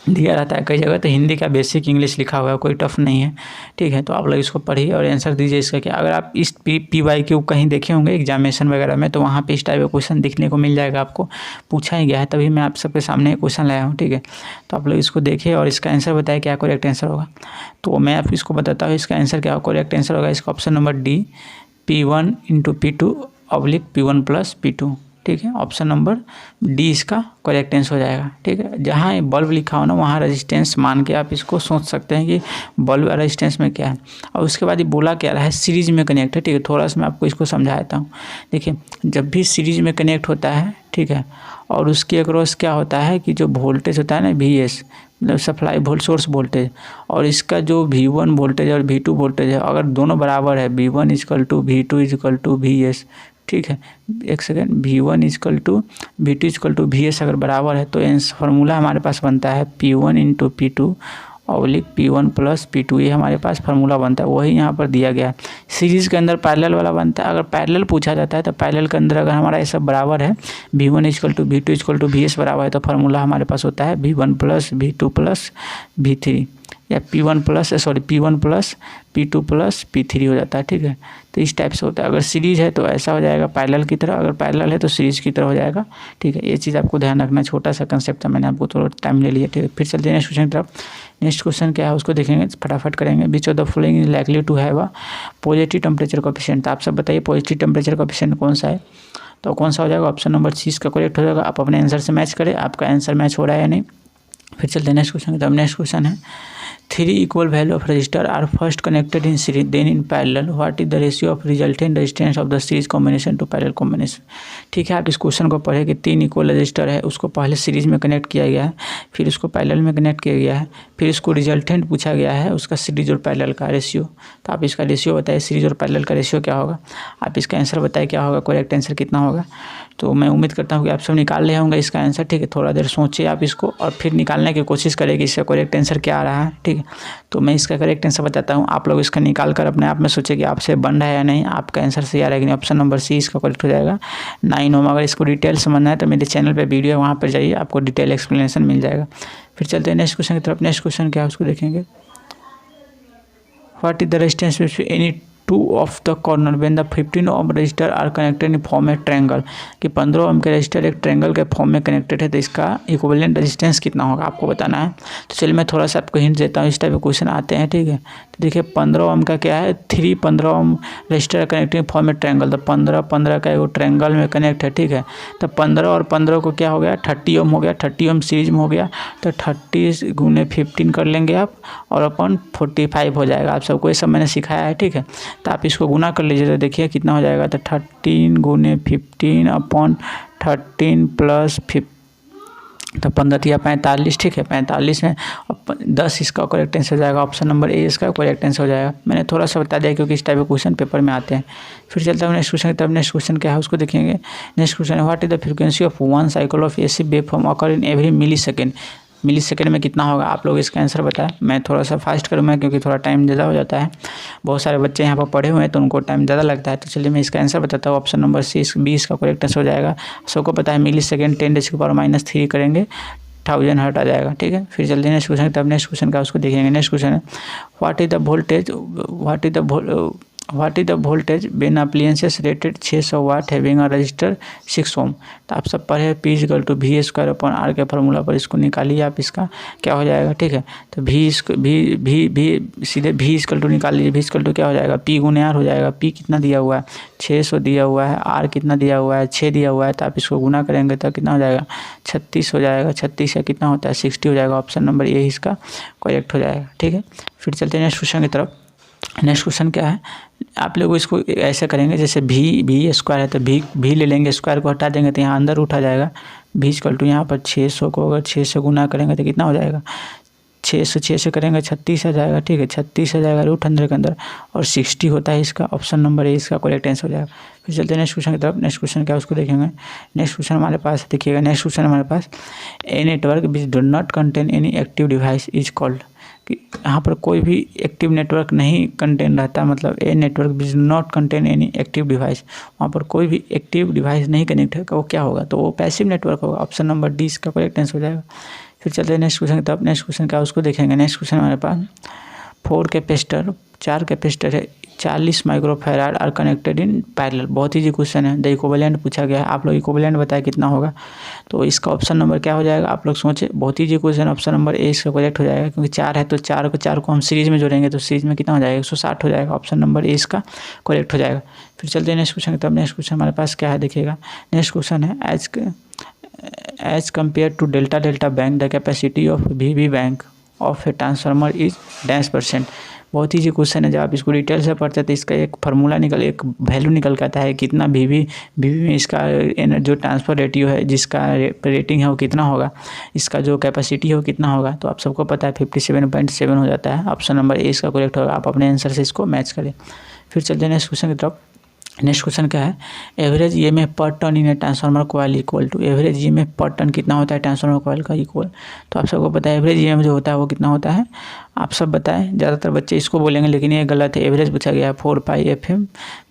दिया रहता है कई जगह, तो हिंदी का बेसिक इंग्लिश लिखा हुआ है, कोई टफ नहीं है। ठीक है, तो आप लोग इसको पढ़िए और आंसर दीजिए इसका। क्या अगर आप इस PYQ कहीं देखे होंगे एग्जामिनेशन वगैरह में, तो वहाँ पे इस टाइप का क्वेश्चन दिखने को मिल जाएगा, आपको पूछा ही गया है, तभी मैं आप सबके सामने क्वेश्चन लाया हूँ। ठीक है, तो आप लोग इसको देखिए और इसका आंसर बताइए क्या करेक्ट आंसर होगा। तो मैं आप इसको बताता हूँ इसका आंसर क्या करेक्ट आंसर होगा। इसका option number D, P1 × P2 / P1 + P2। ठीक है, ऑप्शन नंबर डी इसका करेक्ट आंसर हो जाएगा। ठीक है, जहाँ बल्ब लिखा हो ना वहाँ रेजिस्टेंस मान के आप इसको सोच सकते हैं कि बल्ब रेजिस्टेंस में क्या है। और उसके बाद ये बोला क्या रहा है, सीरीज में कनेक्ट है। ठीक है, थोड़ा सा मैं आपको इसको समझाता हूँ। देखिए, जब भी सीरीज में कनेक्ट होता है, ठीक है, और उसके अक्रॉस क्या होता है कि जो वोल्टेज होता है ना VS, मतलब सप्लाई सोर्स वोल्टेज, और इसका जो V1 वोल्टेज और V2 वोल्टेज है, अगर दोनों बराबर है, V1 = V2 = VS, ठीक है, एक सेकेंड, V1 = V2 = VS अगर बराबर है, तो फार्मूला हमारे पास बनता है P1 × P2 / P1 + P2। ये हमारे पास फार्मूला बनता है, वही यहाँ पर दिया गया है। सीरीज़ के अंदर पैरेलल वाला बनता है। अगर पैरेलल पूछा जाता है तो पैरेलल के अंदर अगर हमारा ये सब बराबर है, V1 = V2 = VS बराबर है, तो फार्मूला हमारे पास होता है V1 + V2 + V3, या P1 + P2 + P3 हो जाता है। ठीक है, तो इस टाइप से होता है। अगर सीरीज़ है तो ऐसा हो जाएगा पैरेलल की तरह, अगर पैरेलल है तो सीरीज़ की तरह हो जाएगा। ठीक है, ये चीज़ आपको ध्यान रखना, छोटा सा कंसेप्ट था, मैंने आपको थोड़ा टाइम ले लिया। ठीक है, फिर चलते हैं नेक्स्ट क्वेश्चन की तरफ। नेक्स्ट क्वेश्चन क्या है उसको देखेंगे, फटाफट करेंगे। Which of the following is likely to have a positive temperature coefficient. आप सब बताइए पॉजिटिव टेम्परेचर कोएफिशिएंट कौन सा है, तो कौन सा हो जाएगा। ऑप्शन नंबर सी इसका करेक्ट हो जाएगा। आप अपने आंसर से मैच करें, आपका आंसर मैच हो रहा है या नहीं। फिर चलते हैं नेक्स्ट क्वेश्चन की तरफ। नेक्स्ट क्वेश्चन है, 3 equal value of register are first connected in series then in parallel, what is the ratio of resultant resistance of the series combination to parallel combination. ठीक है, आप इस क्वेश्चन को पढ़े कि 3 इक्वल रजिस्टर है, उसको पहले सीरीज में कनेक्ट किया गया है, फिर उसको पैरेलल में कनेक्ट किया गया है, फिर इसको रिजल्टेंट पूछा गया है उसका सीरीज और पैरेलल का रेशियो। तो आप इसका रेशियो बताइए, सीरीज और पैरेलल का रेशियो क्या होगा। आप इसका आंसर बताइए क्या होगा, करेक्ट आंसर कितना होगा। तो मैं उम्मीद करता हूँ कि आप सब निकाल रहे होंगे इसका आंसर। ठीक है, थोड़ा देर सोचिए आप इसको और फिर निकालने की कोशिश करें कि इसका करेक्ट आंसर क्या आ रहा है। ठीक है, तो मैं इसका करेक्ट आंसर बताता हूँ, आप लोग इसका निकाल कर अपने आप में सोचिए कि आपसे बन रहा है या नहीं, आपका आंसर सही आ रहा है कि नहीं। ऑप्शन नंबर सी इसका करेक्ट हो जाएगा 9 ओम। अगर इसको डिटेल समझना है तो मेरे चैनल पे वीडियो है, वहाँ पर जाइए, आपको डिटेल एक्सप्लेनेशन मिल जाएगा। फिर चलते हैं नेक्स्ट क्वेश्चन की तरफ। नेक्स्ट क्वेश्चन क्या है उसको देखेंगे। What is the resistance between any 2 of the corner when the 15 ohm register are connected in form a triangle, कि 15 ओम के रजिस्टर एक ट्रायंगल के फॉर्म में कनेक्टेड है, तो इसका इक्विवेलेंट रेजिस्टेंस कितना होगा आपको बताना है। तो चलिए मैं थोड़ा सा आपको हिंट देता हूँ, इस टाइप के क्वेश्चन आते हैं। ठीक है, तो देखिए 15 ओम का क्या है, 3 15 ओम रजिस्टर कनेक्टेड फॉर्म में ट्रायंगल, तो 15 का एक ट्रायंगल में कनेक्ट है। ठीक है, तो 15 और 15 को क्या हो गया, 30 ओम हो गया, 30 ओम सीरीज में हो गया, तो 30 × 15 कर लेंगे आप, और अपन 45 हो जाएगा। आप सबको ये सब मैंने सिखाया है। ठीक है, तो आप इसको गुना कर लीजिए, तो देखिए कितना हो जाएगा, तो 13 × 15 / 13 + 5, तो 15 या 45। ठीक है, 45 में 10 इसका करेक्ट आंसर हो जाएगा। ऑप्शन नंबर ए इसका करेक्ट आंसर हो जाएगा। मैंने थोड़ा सा बता दिया क्योंकि इस टाइप के क्वेश्चन पेपर में आते हैं। फिर चलता हूँ नेक्स्ट क्वेश्चन की तरफ। नेक्स्ट क्वेश्चन क्या है उसको देखेंगे। नेक्स्ट क्वेश्चन है, what is the frequency of 1 cycle of AC waveform occur in every millisecond. Millisecond में कितना होगा, आप लोग इसका आंसर बताएं। मैं थोड़ा सा फास्ट करूँगा क्योंकि थोड़ा टाइम ज़्यादा हो जाता है, बहुत सारे बच्चे यहाँ पर पढ़े हुए हैं तो उनको टाइम ज़्यादा लगता है। तो चलिए मैं इसका आंसर बताता हूँ। ऑप्शन नंबर सी 20 का करेक्ट आंसर हो जाएगा। सबको पता है मिलीसेकंड 10⁻³ करेंगे 1000 हर्ट आ जाएगा। ठीक है, फिर जल्दी नेक्स्ट क्वेश्चन, तब नेक्स्ट क्वेश्चन का उसको देखेंगे। नेक्स्ट क्वेश्चन है, what is the what is the voltage when appliances rated 600 watt having a register 6 ohm. तो आप सब पढ़े P equal to V square upon R के फार्मूला पर इसको निकालिए आप, इसका क्या हो जाएगा, ठीक है। तो भी सीधे V इक्वल टू निकाल लीजिए, V इक्वल टू क्या हो जाएगा, P गुने R हो जाएगा। P कितना दिया हुआ है 600 दिया हुआ है, R कितना दिया हुआ है 6 दिया हुआ है, तो आप इसको गुना करेंगे तो कितना हो जाएगा 36 हो जाएगा। 36 से कितना होता है 60 हो जाएगा। ऑप्शन नंबर ए इसका करेक्ट हो जाएगा, ठीक है। फिर चलते हैं नेक्स्ट क्वेश्चन की तरफ। नेक्स्ट क्वेश्चन क्या है, आप लोग इसको ऐसे करेंगे जैसे भी स्क्वायर है तो भी ले लेंगे, स्क्वायर को हटा देंगे तो यहाँ अंदर उठा जाएगा। भी इक्वल टू यहाँ पर 600 को अगर 6 से गुना करेंगे तो कितना हो जाएगा 6 से करेंगे 36 आ जाएगा, ठीक है। 36 आ जाएगा रूट अंदर के अंदर और 60 होता है इसका। ऑप्शन नंबर ए इसका करेक्ट आंसर हो जाएगा। फिर चलते हैं नेक्स्ट क्वेश्चन की तरफ। नेक्स्ट क्वेश्चन क्या है उसको देखेंगे। नेक्स्ट क्वेश्चन हमारे पास देखिएगा, नेक्स्ट क्वेश्चन हमारे पास a network which do not contain any active device is called. कि यहाँ पर कोई भी एक्टिव नेटवर्क नहीं कंटेन रहता, मतलब a network which do not contain any active device, वहाँ पर कोई भी एक्टिव डिवाइस नहीं कनेक्ट है, वो क्या होगा, तो वो पैसिव नेटवर्क होगा। ऑप्शन नंबर डी इसका करेक्ट आंसर हो जाएगा। फिर चलते हैं नेक्स्ट क्वेश्चन की तरफ। नेक्स्ट क्वेश्चन क्या है उसको देखेंगे। नेक्स्ट क्वेश्चन हमारे पास 4 कैपेसिटर है 40 microfarad are connected in parallel. बहुत ही क्वेश्चन है, द इक्विवेलेंट पूछा गया है। आप लोग इक्विवेलेंट बताए कितना होगा, तो इसका ऑप्शन नंबर क्या हो जाएगा, आप लोग सोचे। बहुत ही क्वेश्चन, ऑप्शन नंबर ए इसका करेक्ट हो जाएगा, क्योंकि 4 है तो 4 को हम सीरीज में जोड़ेंगे तो सीरीज में कितना हो जाएगा 160 हो जाएगा। ऑप्शन नंबर ए इसका करेक्ट हो जाएगा। फिर चलते हैं नेक्स्ट क्वेश्चन की तरफ। नेक्स्ट क्वेश्चन हमारे पास क्या है देखिएगा। नेक्स्ट क्वेश्चन है as compare to delta bank the capacity of V bank of a transformer is %। बहुत ही क्वेश्चन है, जब आप इसको डिटेल से पढ़ते हैं तो इसका एक फार्मूला एक वैल्यू निकल के आता है कितना वी में इसका जो ट्रांसफर रेटियो है, जिसका रेटिंग है वो कितना होगा, इसका जो कैपेसिटी है वो कितना होगा। तो आप सबको पता है 57.7 हो जाता है। ऑप्शन नंबर ए इसका करेक्ट होगा। आप अपने आंसर से इसको मैच करें। फिर चलते हैं नेक्स्ट क्वेश्चन की तरफ। नेक्स्ट क्वेश्चन क्या है, average EMF per turn in a transformer coil equal to. Average EMF per turn कितना होता है ट्रांसफार्मर कॉइल का इक्वल। तो आप सबको पता है एवरेज ईएमएफ जो होता है वो कितना होता है, आप सब बताएं। ज़्यादातर बच्चे इसको बोलेंगे लेकिन ये गलत है। एवरेज पूछा गया है 4 पाई FM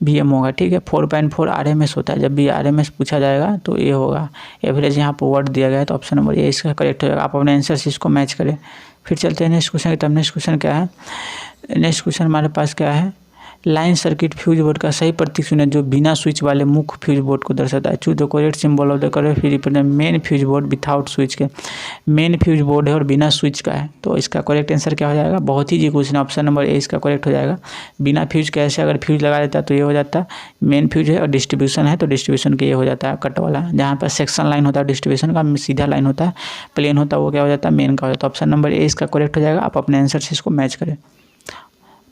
VM होगा, ठीक है। 4.4 RMS होता है। जब भी RMS पूछा जाएगा तो ये होगा एवरेज, यहाँ पर वर्ड दिया गया है तो ऑप्शन नंबर ये इसका करेक्ट हो जाएगा। आप अपने आंसर से इसको मैच करें। फिर चलते हैं नेक्स्ट क्वेश्चन की तरफ। नेक्स्ट क्वेश्चन क्या है, नेक्स्ट क्वेश्चन हमारे पास क्या है, लाइन सर्किट फ्यूज बोर्ड का सही प्रतीक चुनें जो बिना स्विच वाले मुख्य फ्यूज बोर्ड को दर्शाता है। Choose the correct symbol of the correct represent main fuse board without switch के। मेन फ्यूज बोर्ड है और बिना स्विच का है, तो इसका करेक्ट आंसर क्या हो जाएगा। बहुत ही क्वेश्चन, ऑप्शन नंबर ए इसका करेक्ट हो जाएगा। बिना फ्यूज के ऐसे अगर फ्यूज लगा देता तो ये हो जाता मेन फ्यूज है, और डिस्ट्रीब्यूशन है तो डिस्ट्रीब्यूशन के ये हो जाता है कट वाला। जहाँ पर सेक्शन लाइन होता है डिस्ट्रीब्यूशन का, सीधा लाइन होता है, प्लेन होता है, वो क्या हो जाता है मेन का हो जाता है। ऑप्शन नंबर ए इसका करेक्ट हो जाएगा। आप अपने आंसर से इसको मैच करें।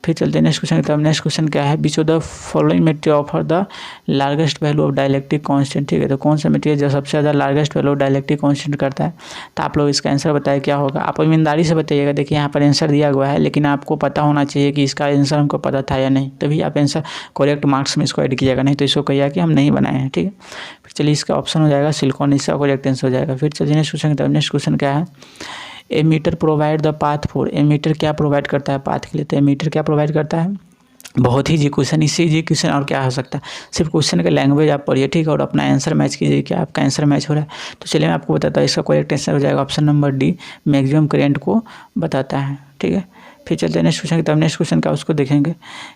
फिर चलते हैं नेक्स्ट क्वेश्चन की तरफ। नेक्स्ट क्वेश्चन क्या है, विच of the following material offer the largest value of dielectric constant. ठीक है, तो कौन सा मटेरियल जो सबसे ज़्यादा largest value of dielectric constant करता है। तो आप लोग इसका आंसर बताइए क्या होगा। आप ईमानदारी से बताइएगा। देखिए यहाँ पर आंसर दिया हुआ है, लेकिन आपको पता होना चाहिए कि इसका आंसर हमको पता था या नहीं, तभी आप आंसर करेक्ट मार्क्स में इसको ऐड कीजिएगा, नहीं तो इसको कहिए कि हम नहीं बनाए हैं। ठीक है, फिर चलिए इसका ऑप्शन हो जाएगा सिलिकॉन, इसका करेक्ट आंसर हो जाएगा। फिर चलिए नेक्स्ट क्वेश्चन की तरफ। नेक्स्ट क्वेश्चन क्या है, ammeter provide the path for. Ammeter क्या प्रोवाइड करता है पाथ के लिए, तो एमीटर क्या प्रोवाइड करता है। बहुत ही जी क्वेश्चन, इससे जी क्वेश्चन और क्या हो सकता है। सिर्फ क्वेश्चन का लैंग्वेज आप पढ़िए, ठीक है, और अपना आंसर मैच कीजिए कि आपका आंसर मैच हो रहा है। तो चलिए मैं आपको बताता हूँ, इसका करेक्ट आंसर हो जाएगा option number D, maximum current को बताता है। ठीक है, फिर चलते हैं नेक्स्ट क्वेश्चन की तरफ। नेक्स्ट क्वेश्चन का उसको देखेंगे,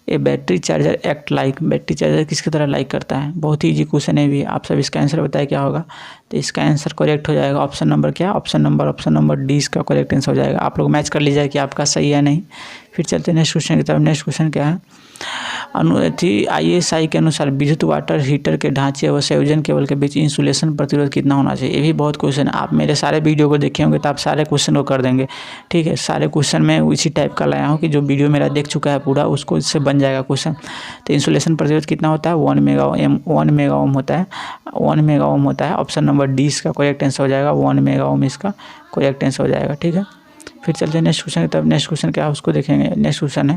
a battery charger act like. Battery charger किसकी तरह लाइक करता है। बहुत ही इजी क्वेश्चन है भी। आप सब इसका आंसर बताए क्या होगा। तो इसका आंसर करेक्ट हो जाएगा ऑप्शन नंबर क्या, ऑप्शन नंबर डी इसका करेक्ट आंसर हो जाएगा। आप लोग मैच कर लीजिए कि आपका सही है नहीं। फिर चलते हैं नेक्स्ट क्वेश्चन की तरफ। नेक्स्ट क्वेश्चन क्या है, ISI के अनुसार विद्युत वाटर हीटर के ढांचे व संयोजन केबल के बीच इंसुलेशन प्रतिरोध कितना होना चाहिए। ये भी बहुत क्वेश्चन है। आप मेरे सारे वीडियो को देखे होंगे तो आप सारे क्वेश्चन को कर देंगे। ठीक है, सारे क्वेश्चन मैं इसी टाइप का लाया हूँ कि जो वीडियो मेरा देख चुका है पूरा, उसको इससे बन जाएगा क्वेश्चन। तो इंसुलेशन प्रतिरोध कितना होता है, 1 मेगा ओम होता है। 1 मेगा ओम होता है। ऑप्शन नंबर डी इसका करेक्ट आंसर हो जाएगा। 1 मेगा ओम इसका करेक्ट आंसर हो जाएगा। ठीक है, फिर चलते हैं नेक्स्ट क्वेश्चन की तरफ। नेक्स्ट क्वेश्चन क्या है उसको देखेंगे। नेक्स्ट क्वेश्चन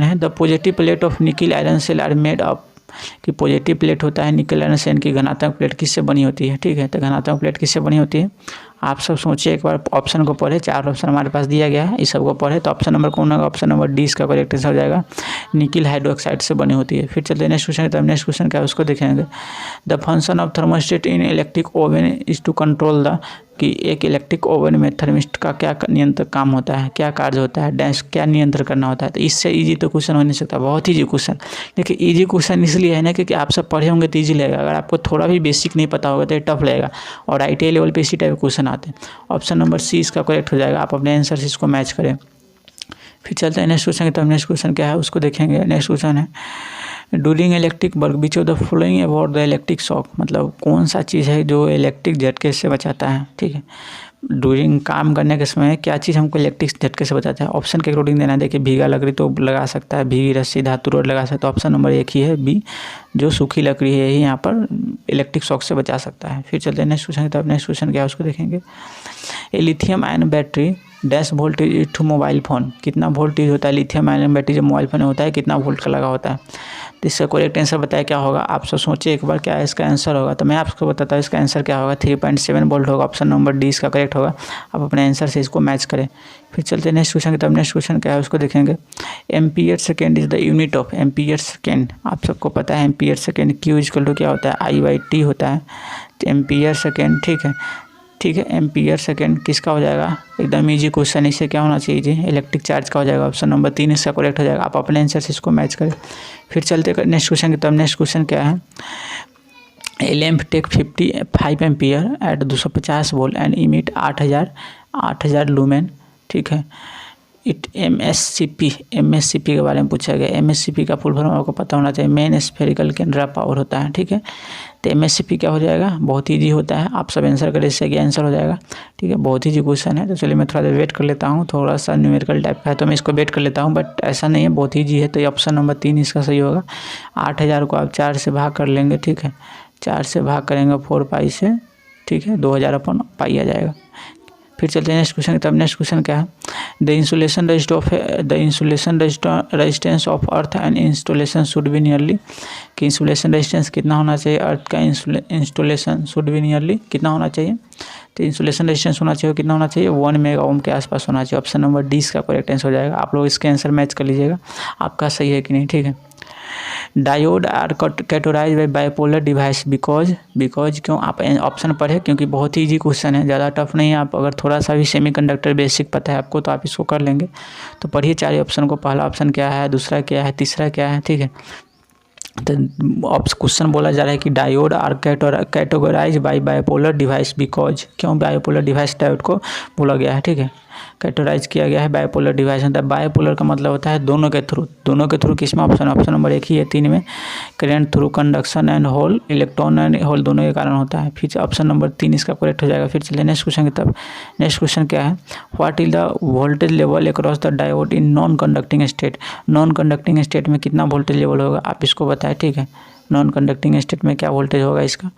है the positive plate of nickel iron cell are made up. कि पॉजिटिव प्लेट होता है निकल आयरन सेल की घनात्मक प्लेट किससे बनी होती है। ठीक है, तो घनात्मक प्लेट किससे बनी होती है, आप सब सोचिए एक बार, ऑप्शन को पढ़े, 4 ऑप्शन हमारे पास दिया गया है, इस सब को पढ़े तो ऑप्शन नंबर कौन होगा, ऑप्शन नंबर डी इसका करेक्ट आंसर हो जाएगा। निकिल हाइड्रोक्साइड से बनी होती है। फिर चलते हैं नेक्स्ट क्वेश्चन, तब नेक्स्ट क्वेश्चन क्या है उसको देखेंगे। The function of thermostat in electric oven is to control the, कि एक इलेक्ट्रिक ओवन में थर्मिस्ट का क्या नियंत्रण काम होता है, क्या कार्य होता है, डैश क्या नियंत्रण करना होता है। तो इससे इजी तो क्वेश्चन हो नहीं सकता, बहुत ईजी क्वेश्चन। देखिए इजी क्वेश्चन इसलिए है ना क्योंकि आप सब पढ़े होंगे तो ईजी लगेगा, अगर आपको थोड़ा भी बेसिक नहीं पता होगा तो ये टफ लगेगा, और ITI लेवल पे इसी टाइप के क्वेश्चन आते हैं। ऑप्शन नंबर सी इसका करेक्ट हो जाएगा, आप अपने आंसर से इसको मैच करें। फिर चलते हैं नेक्स्ट क्वेश्चन, तो नेक्स्ट क्वेश्चन क्या है उसको देखेंगे। नेक्स्ट क्वेश्चन है during electric work which of the following about the electric shock, मतलब कौन सा चीज़ है जो इलेक्ट्रिक झटके से बचाता है। ठीक है, ड्यूरिंग काम करने के समय क्या चीज़ हमको इलेक्ट्रिक झटके से बचाता है। ऑप्शन के अकॉर्डिंग देना है। देखिए भीगा लकड़ी तो लगा सकता है, भीगी रस्सी धातु रॉड लगा सकता है। ऑप्शन नंबर एक ही है बी, जो सूखी लकड़ी है यही यहाँ पर इलेक्ट्रिक शॉक से बचा सकता है। फिर चलते हैं नेक्स्ट क्वेश्चन, तो नेक्स्ट क्वेश्चन क्या है उसको देखेंगे। A lithium ion battery dash voltage to mobile phone, कितना वोल्टेज होता है लिथियम आयन बैटरी जब मोबाइल फ़ोन होता है, कितना वोल्ट का लगा होता है। तो इसका करेक्ट आंसर बताया क्या होगा, आप सब सोचिए एक बार क्या है इसका आंसर होगा। तो मैं आपको बताता हूँ इसका आंसर क्या होगा, 3.7 वोल्ट होगा। ऑप्शन नंबर डी इसका करेक्ट होगा, आप अपने आंसर से इसको मैच करें। फिर चलते हैं नेक्स्ट क्वेश्चन की तरफ। नेक्स्ट क्वेश्चन क्या है उसको देखेंगे। Ampere second is the unit of ampere second, आप सबको पता है ampere second Q equal to क्या होता है, I/T होता है। तो एम्पियर सेकेंड ठीक है, एम्पियर सेकेंड किसका हो जाएगा, एकदम इजी क्वेश्चन, इससे क्या होना चाहिए जी, इलेक्ट्रिक चार्ज का हो जाएगा। ऑप्शन नंबर 3 इसका करेक्ट हो जाएगा, आप अपने आंसर से इसको मैच करें। फिर चलते नेक्स्ट क्वेश्चन की तरफ। नेक्स्ट क्वेश्चन क्या है। A lamp take 55 ampere at 250 volt and emit 8000 lumen. ठीक है, इट MSCP के बारे में पूछा गया। MSCP का फुल फॉर्म आपको पता होना चाहिए, मेन स्फेरिकल कैमरा पावर होता है। ठीक है, तो MSCP क्या हो जाएगा, बहुत ईजी होता है, आप सब आंसर करें इससे क्या आंसर हो जाएगा। ठीक है, बहुत ईजी क्वेश्चन है। तो चलिए मैं थोड़ा देर वेट कर लेता हूँ, थोड़ा सा न्यूमेरिकल टाइप का है तो मैं इसको वेट कर लेता हूँ, बट ऐसा नहीं है, बहुत ईजी है। तो ये ऑप्शन नंबर 3 इसका सही होगा। 8000 को आप 4 से भाग कर लेंगे। ठीक है, 4 से भाग करेंगे 4 पाई से। ठीक है, 2000 अपन पाई आ जाएगा। फिर चलते हैं नेक्स्ट क्वेश्चन की तरफ। नेक्स्ट क्वेश्चन क्या है। The insulation resistance of earth and installation should be nearly, कि इंसुलेशन रेजिस्टेंस कितना होना चाहिए, अर्थ का इंस्टॉलेशन शुड बी नियरली कितना होना चाहिए। तो इंसुलेशन रेजिस्टेंस होना चाहिए कितना होना चाहिए, 1 मेगा ओम के आसपास होना चाहिए। ऑप्शन नंबर डी इसका करेक्ट आंसर हो जाएगा। आप लोग इसके आंसर मैच कर लीजिएगा, आपका सही है कि नहीं। ठीक है, diode are categorize by bipolar device because क्यों, आप ऑप्शन पढ़े क्योंकि बहुत ही ईजी क्वेश्चन है, ज़्यादा टफ नहीं है। आप अगर थोड़ा सा भी सेमीकंडक्टर बेसिक पता है आपको तो आप इसको कर लेंगे। तो पढ़िए 4 ऑप्शन को, पहला ऑप्शन क्या है, दूसरा क्या है, तीसरा क्या है। ठीक है, तो क्वेश्चन बोला जा रहा है कि diode are categorize by bipolar device because, क्यों बाइपोलर डिवाइस डायोड को बोला गया है। ठीक है, कैटेगराइज किया गया है बाइपोलर डिवाइस। बाइपोलर का मतलब होता है दोनों के थ्रू किसमें, ऑप्शन नंबर 1 ही है 3 में, current through conduction and hole, electron and hole दोनों के कारण होता है। फिर ऑप्शन नंबर 3 इसका करेक्ट हो जाएगा। फिर चलिए नेक्स्ट क्वेश्चन की तरफ। नेक्स्ट क्वेश्चन क्या है। What is the voltage level across the diode in non conducting state, non conducting state में कितना वोल्टेज लेवल होगा, आप इसको बताएं। ठीक है, नॉन कंडक्टिंग स्टेट में क्या वोल्टेज होगा इसका,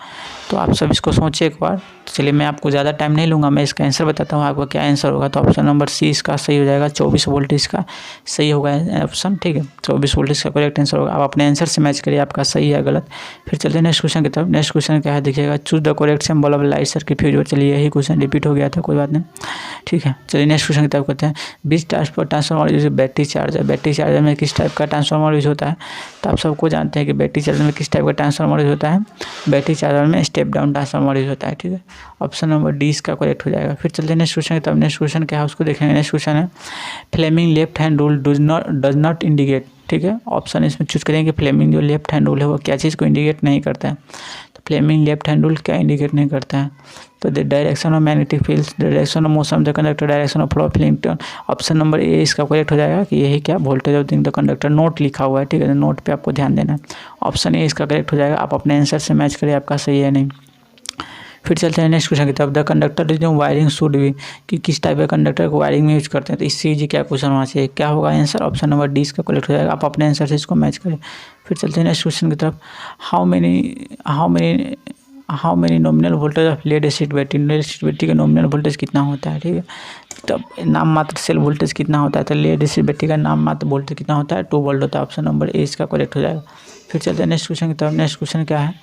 तो आप सब इसको सोचिए एक बार। चलिए मैं आपको ज़्यादा टाइम नहीं लूँगा, मैं इसका आंसर बताता हूँ आपको क्या आंसर होगा। तो ऑप्शन नंबर सी इसका सही हो जाएगा, 24 वोल्ट इसका सही होगा ऑप्शन। ठीक है, 24 वोल्ट इसका करेक्ट आंसर होगा। आप अपने आंसर से मैच करिए आपका सही है गलत। फिर चलते हैं नेक्स्ट क्वेश्चन की तरफ। नेक्स्ट क्वेश्चन क्या है देखिएगा। Choose the correct symbol of light circuit fuse. चलिए यही क्वेश्चन रिपीट हो गया था, कोई बात नहीं। ठीक है, चलिए नेक्स्ट क्वेश्चन की तरफ करते हैं। Which transformer use battery charger, battery charger में किस टाइप का ट्रांसफार्मर यूज होता है। तो आप सबको जानते हैं कि बैटरी चार्जर में किस टाइप का ट्रांसफार्मर यूज होता है, बैटरी चार्जर में स्टेप डाउन ट्रांसफार्मर यूज होता है। ठीक है, ऑप्शन नंबर डी इसका करेक्ट हो जाएगा। फिर चलते हैं नेक्स्ट क्वेश्चन की तरफ। नेक्स्ट क्वेश्चन क्या है उसको देखेंगे। नेक्स्ट क्वेश्चन है Fleming left hand rule does not indicate. ठीक है, ऑप्शन इसमें चूज करेंगे फ्लेमिंग जो लेफ्ट हैंड रूल है वो क्या चीज़ को इंडिकेट नहीं करता है। तो फ्लेमिंग लेफ्ट हैंड रूल क्या इंडिकेट नहीं करता है, तो the direction of magnetic field, direction of motion of the conductor, direction of flow of electron. Option number A इसका करेक्ट हो जाएगा कि यही क्या voltage of the conductor, note लिखा हुआ है। ठीक है, नोट पे आपको ध्यान देना है। ऑप्शन ए इसका करेक्ट हो जाएगा, आप अपने आंसर से मैच करिए आपका सही है नहीं। फिर चलते हैं नेक्स्ट क्वेश्चन की तरफ। द कंडक्टर जो वायरिंग शुड भी, कि किस टाइप का कंडक्टर को वायरिंग में यूज करते हैं। तो इससे जी क्या क्वेश्चन होना चाहिए, क्या होगा आंसर, ऑप्शन नंबर डी इसका करेक्ट हो जाएगा। आप अपने आंसर से इसको मैच करें। फिर चलते हैं नेक्स्ट क्वेश्चन की तरफ। How many how many nominal voltage of lead acid battery, lead acid battery का नॉमिनल वोल्टेज कितना होता है, ठीक है। तब नाम मात्र सेल वोल्टेज कितना होता है, तो लेड एसिड बैटरी का नाम मात्र वोल्टेज कितना होता है, 2 वोल्ट होता है। ऑप्शन नंबर ए इसका करेक्ट हो जाएगा। फिर चलते हैं नेक्स्ट क्वेश्चन की तरफ। नेक्स्ट क्वेश्चन क्या है,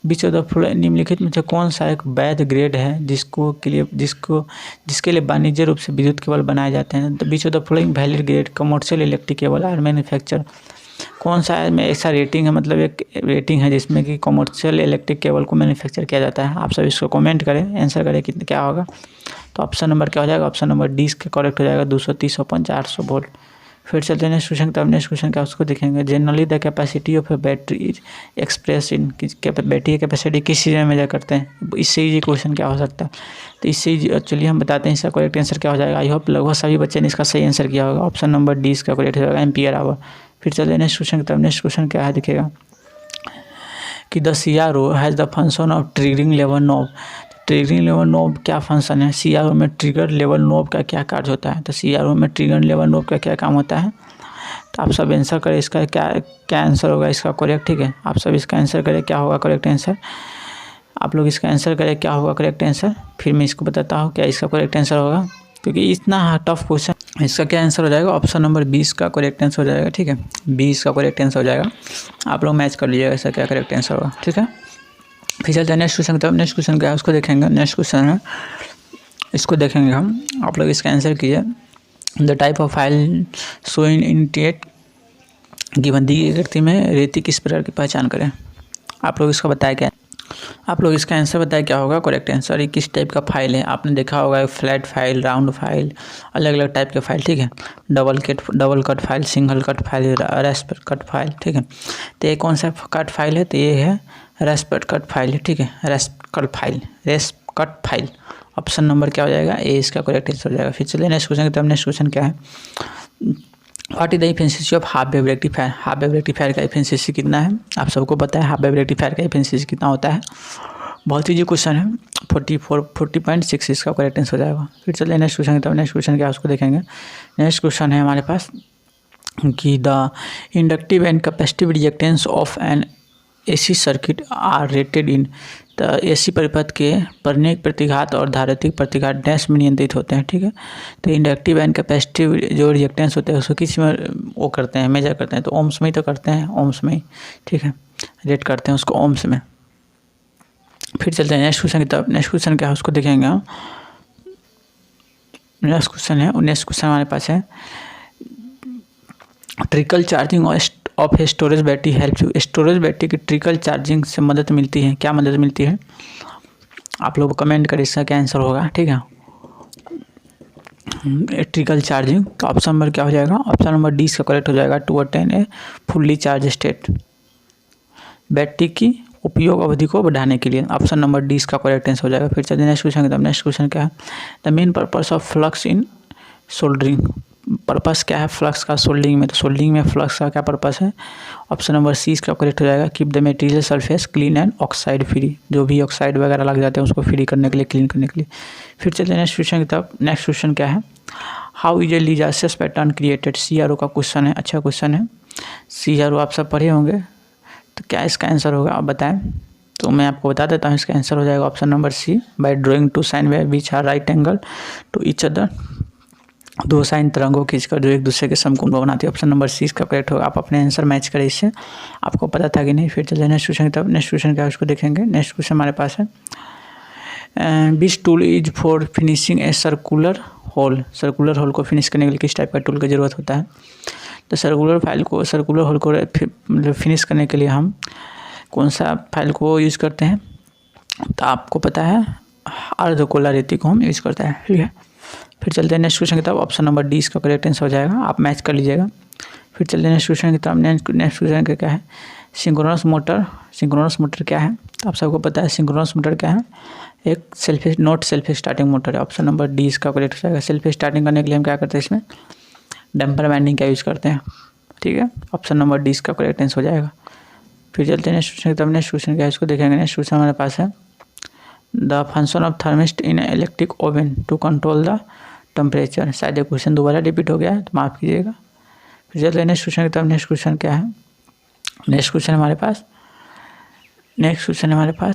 बीच ऑफ द निम्नलिखित में से कौन सा एक वैध ग्रेड है जिसके लिए वाणिज्य रूप से विद्युत केबल बनाए जाते हैं। तो which of the following valid grade commercial electric cable are manufacture, कौन सा है में ऐसा रेटिंग है, मतलब एक रेटिंग है जिसमें कि कमर्शियल इलेक्ट्रिक केबल को मैन्युफैक्चर किया जाता है। आप सब इसको कमेंट करें, आंसर करें कि क्या होगा। तो ऑप्शन नंबर क्या हो जाएगा, ऑप्शन नंबर डी इसका करेक्ट हो जाएगा, 230 ओपन 400 वोल्ट। फिर चलते हैं नेक्स्ट क्वेश्चन। तब नेक्स्ट क्वेश्चन क्या उसको देखेंगे। Generally the capacity of A battery is express in, battery की कैपेसिटी किस चीज़ में मेजर करते हैं। इससे ये क्वेश्चन क्या हो सकता है, तो इससे एक्चुअली हम बताते हैं इसका करेक्ट आंसर क्या हो जाएगा। आई होप लगभग सभी बच्चे ने इसका सही आंसर किया होगा। ऑप्शन नंबर डी इसका करेक्ट हो जाएगा, एम्पियर आवर। फिर चलते हैं नेक्स्ट क्वेश्चन की तरफ। नेक्स्ट क्वेश्चन क्या है दिखेगा कि the CRO has the function of triggering level knob. Triggering level knob क्या फंक्शन है, CRO में ट्रिगर लेवल नॉब का क्या कार्य होता है। तो CRO में ट्रिगर लेवल नॉब का क्या काम होता है। तो आप सब आंसर करें इसका क्या आंसर होगा इसका करेक्ट, ठीक है। आप सब इसका आंसर करें क्या होगा करेक्ट आंसर, आप लोग इसका आंसर करें क्या होगा करेक्ट आंसर। फिर मैं इसको बताता हूँ क्या इसका करेक्ट आंसर होगा, क्योंकि इतना टफ क्वेश्चन। इसका क्या आंसर हो जाएगा, ऑप्शन नंबर 20 का करेक्ट आंसर हो जाएगा, ठीक है। 20 का करेक्ट आंसर हो जाएगा। आप लोग मैच कर लीजिएगा इसका क्या करेक्ट आंसर होगा, ठीक है। फिर चलते हैं नेक्स्ट क्वेश्चन की तरफ। नेक्स्ट क्वेश्चन क्या है उसको देखेंगे। नेक्स्ट क्वेश्चन है, इसको देखेंगे हम। आप लोग इसका आंसर कीजिए। The type of file showing in that given दी गई आकृति में रेती किस प्रकार की पहचान करें। आप लोग इसका बताया क्या, आप लोग इसका आंसर बताएं क्या होगा करेक्ट आंसर। ये किस टाइप का फाइल है, आपने देखा होगा फ्लैट फाइल, राउंड फाइल, अलग अलग टाइप के फाइल, ठीक है। Double cut file, single cut file, rasp cut file, ठीक है। तो ये कौन सा कट फाइल है, तो ये है रेस्प कट फाइल, ठीक है। रेस्प कट फाइल। ऑप्शन नंबर क्या हो जाएगा, ए इसका करेक्ट आंसर हो जाएगा। फिर चलिए नेक्स्ट क्वेश्चन की तरफ। नेक्स्ट क्वेश्चन क्या है, what is the efficiency of half wave rectifier. Half wave rectifier का एफिशिएंसी कितना है, आप सबको पता है हाफ वेव रेक्टिफायर का एफिशिएंसी कितना होता है। बहुत ईजी क्वेश्चन है, 40.6 इसका करेक्ट आंसर हो जाएगा। फिर चलिए नेक्स्ट क्वेश्चन की तरफ। नेक्स्ट क्वेश्चन क्या है उसको देखेंगे। नेक्स्ट क्वेश्चन है हमारे पास कि the inductive and capacitive reactance of an AC circuit are rated in. तो AC परिपथ के परिणय प्रतिघात और धारित्रिक प्रतिघात डैश में नियंत्रित होते हैं, ठीक है। तो इंडक्टिव एंड कैपेसिटिव जो रिएक्टेंस होते हैं उसको किस में वो करते हैं, मेजर करते हैं, तो ओम्स में ही तो करते हैं, ओम्स में ही, ठीक है। रेट करते हैं उसको ओम्स में। फिर चलते हैं नेक्स्ट क्वेश्चन की तरफ। नेक्स्ट क्वेश्चन क्या है उसको देखेंगे हम। नेक्स्ट क्वेश्चन है, नेक्स्ट क्वेश्चन हमारे पास है trickle charging of storage battery help you. Storage battery की ट्रिकल चार्जिंग से मदद मिलती है, क्या मदद मिलती है, आप लोग कमेंट करें इसका क्या आंसर होगा, ठीक है। ट्रिकल चार्जिंग, तो ऑप्शन नंबर क्या हो जाएगा, ऑप्शन नंबर डी इसका करेक्ट हो जाएगा, to attain a fully charge state. Battery की उपयोग अवधि को बढ़ाने के लिए, ऑप्शन नंबर डी इसका करेक्ट आंसर हो जाएगा। फिर चलिए नेक्स्ट क्वेश्चन की तरफ। नेक्स्ट क्वेश्चन क्या है, the main purpose of flux in soldering. Purpose क्या है फ्लक्स का सोल्डिंग में, तो सोल्डिंग में फ्लक्स का क्या पर्पस है, ऑप्शन नंबर सी इसका करेक्ट हो जाएगा, keep the material surface clean and oxide free. जो भी ऑक्साइड वगैरह लग जाते हैं उसको फ्री करने के लिए, क्लीन करने के लिए। फिर चलिए नेक्स्ट क्वेश्चन की तरफ। नेक्स्ट क्वेश्चन क्या है, how is a Lissajous pattern created. CRO का क्वेश्चन है, अच्छा क्वेश्चन है। CRO आप सब पढ़े होंगे, तो क्या इसका आंसर होगा आप बताएं। तो मैं आपको बता देता हूँ, इसका आंसर हो जाएगा option number C, by drawing two sine wave which are right angle to each other. दो साइन तरंगों खींचकर जो एक दूसरे के समकोण बनाती है। ऑप्शन नंबर सी इसका करेक्ट होगा। आप अपने आंसर मैच करें इससे, आपको पता था कि नहीं। फिर चलिए नेक्स्ट क्वेश्चन की तरफ। नेक्स्ट क्वेश्चन क्या है उसको देखेंगे। नेक्स्ट क्वेश्चन हमारे पास है which tool is for finishing a circular hole. Circular hole को फिनिश करने के लिए किस टाइप का टूल की ज़रूरत होता है। तो सर्कुलर होल को मतलब फिनिश करने के लिए हम कौन सा फाइल को यूज़ करते हैं, तो आपको पता है अर्धगोला रेती को हम यूज़ करते हैं, ठीक है। फिर चलते हैं नेक्स्ट क्वेश्चन की तरफ। ऑप्शन नंबर डी इसका करेक्ट आंसर हो जाएगा, आप मैच कर लीजिएगा। फिर चलते हैं नेक्स्ट क्वेश्चन की तरफ। नेक्स्ट क्वेश्चन क्या है, सिंक्रोनस मोटर। सिंक्रोनस मोटर क्या है, तो आप सबको पता है सिंक्रोनस मोटर क्या है, एक सेल्फ स्टार्टिंग मोटर है। ऑप्शन नंबर डी इसका करेक्ट हो जाएगा। सेल्फ स्टार्टिंग करने के लिए हम क्या करते हैं, इसमें डैम्पर वाइंडिंग का यूज़ करते हैं, ठीक है। ऑप्शन नंबर डी इसका करेक्ट आंसर हो जाएगा। फिर चलते हैं नेक्स्ट क्वेश्चन की तरफ। नेक्स्ट क्वेश्चन क्या है इसको देखेंगे। नेक्स्ट क्वेश्चन हमारे पास है the function of thermistor in electric oven to control the temperature. शायद ये क्वेश्चन दोबारा रिपीट हो गया है, तो माफ़ कीजिएगा। फिर चलते हैं नेक्स्ट क्वेश्चन की तरफ। नेक्स्ट क्वेश्चन क्या है, नेक्स्ट क्वेश्चन हमारे पास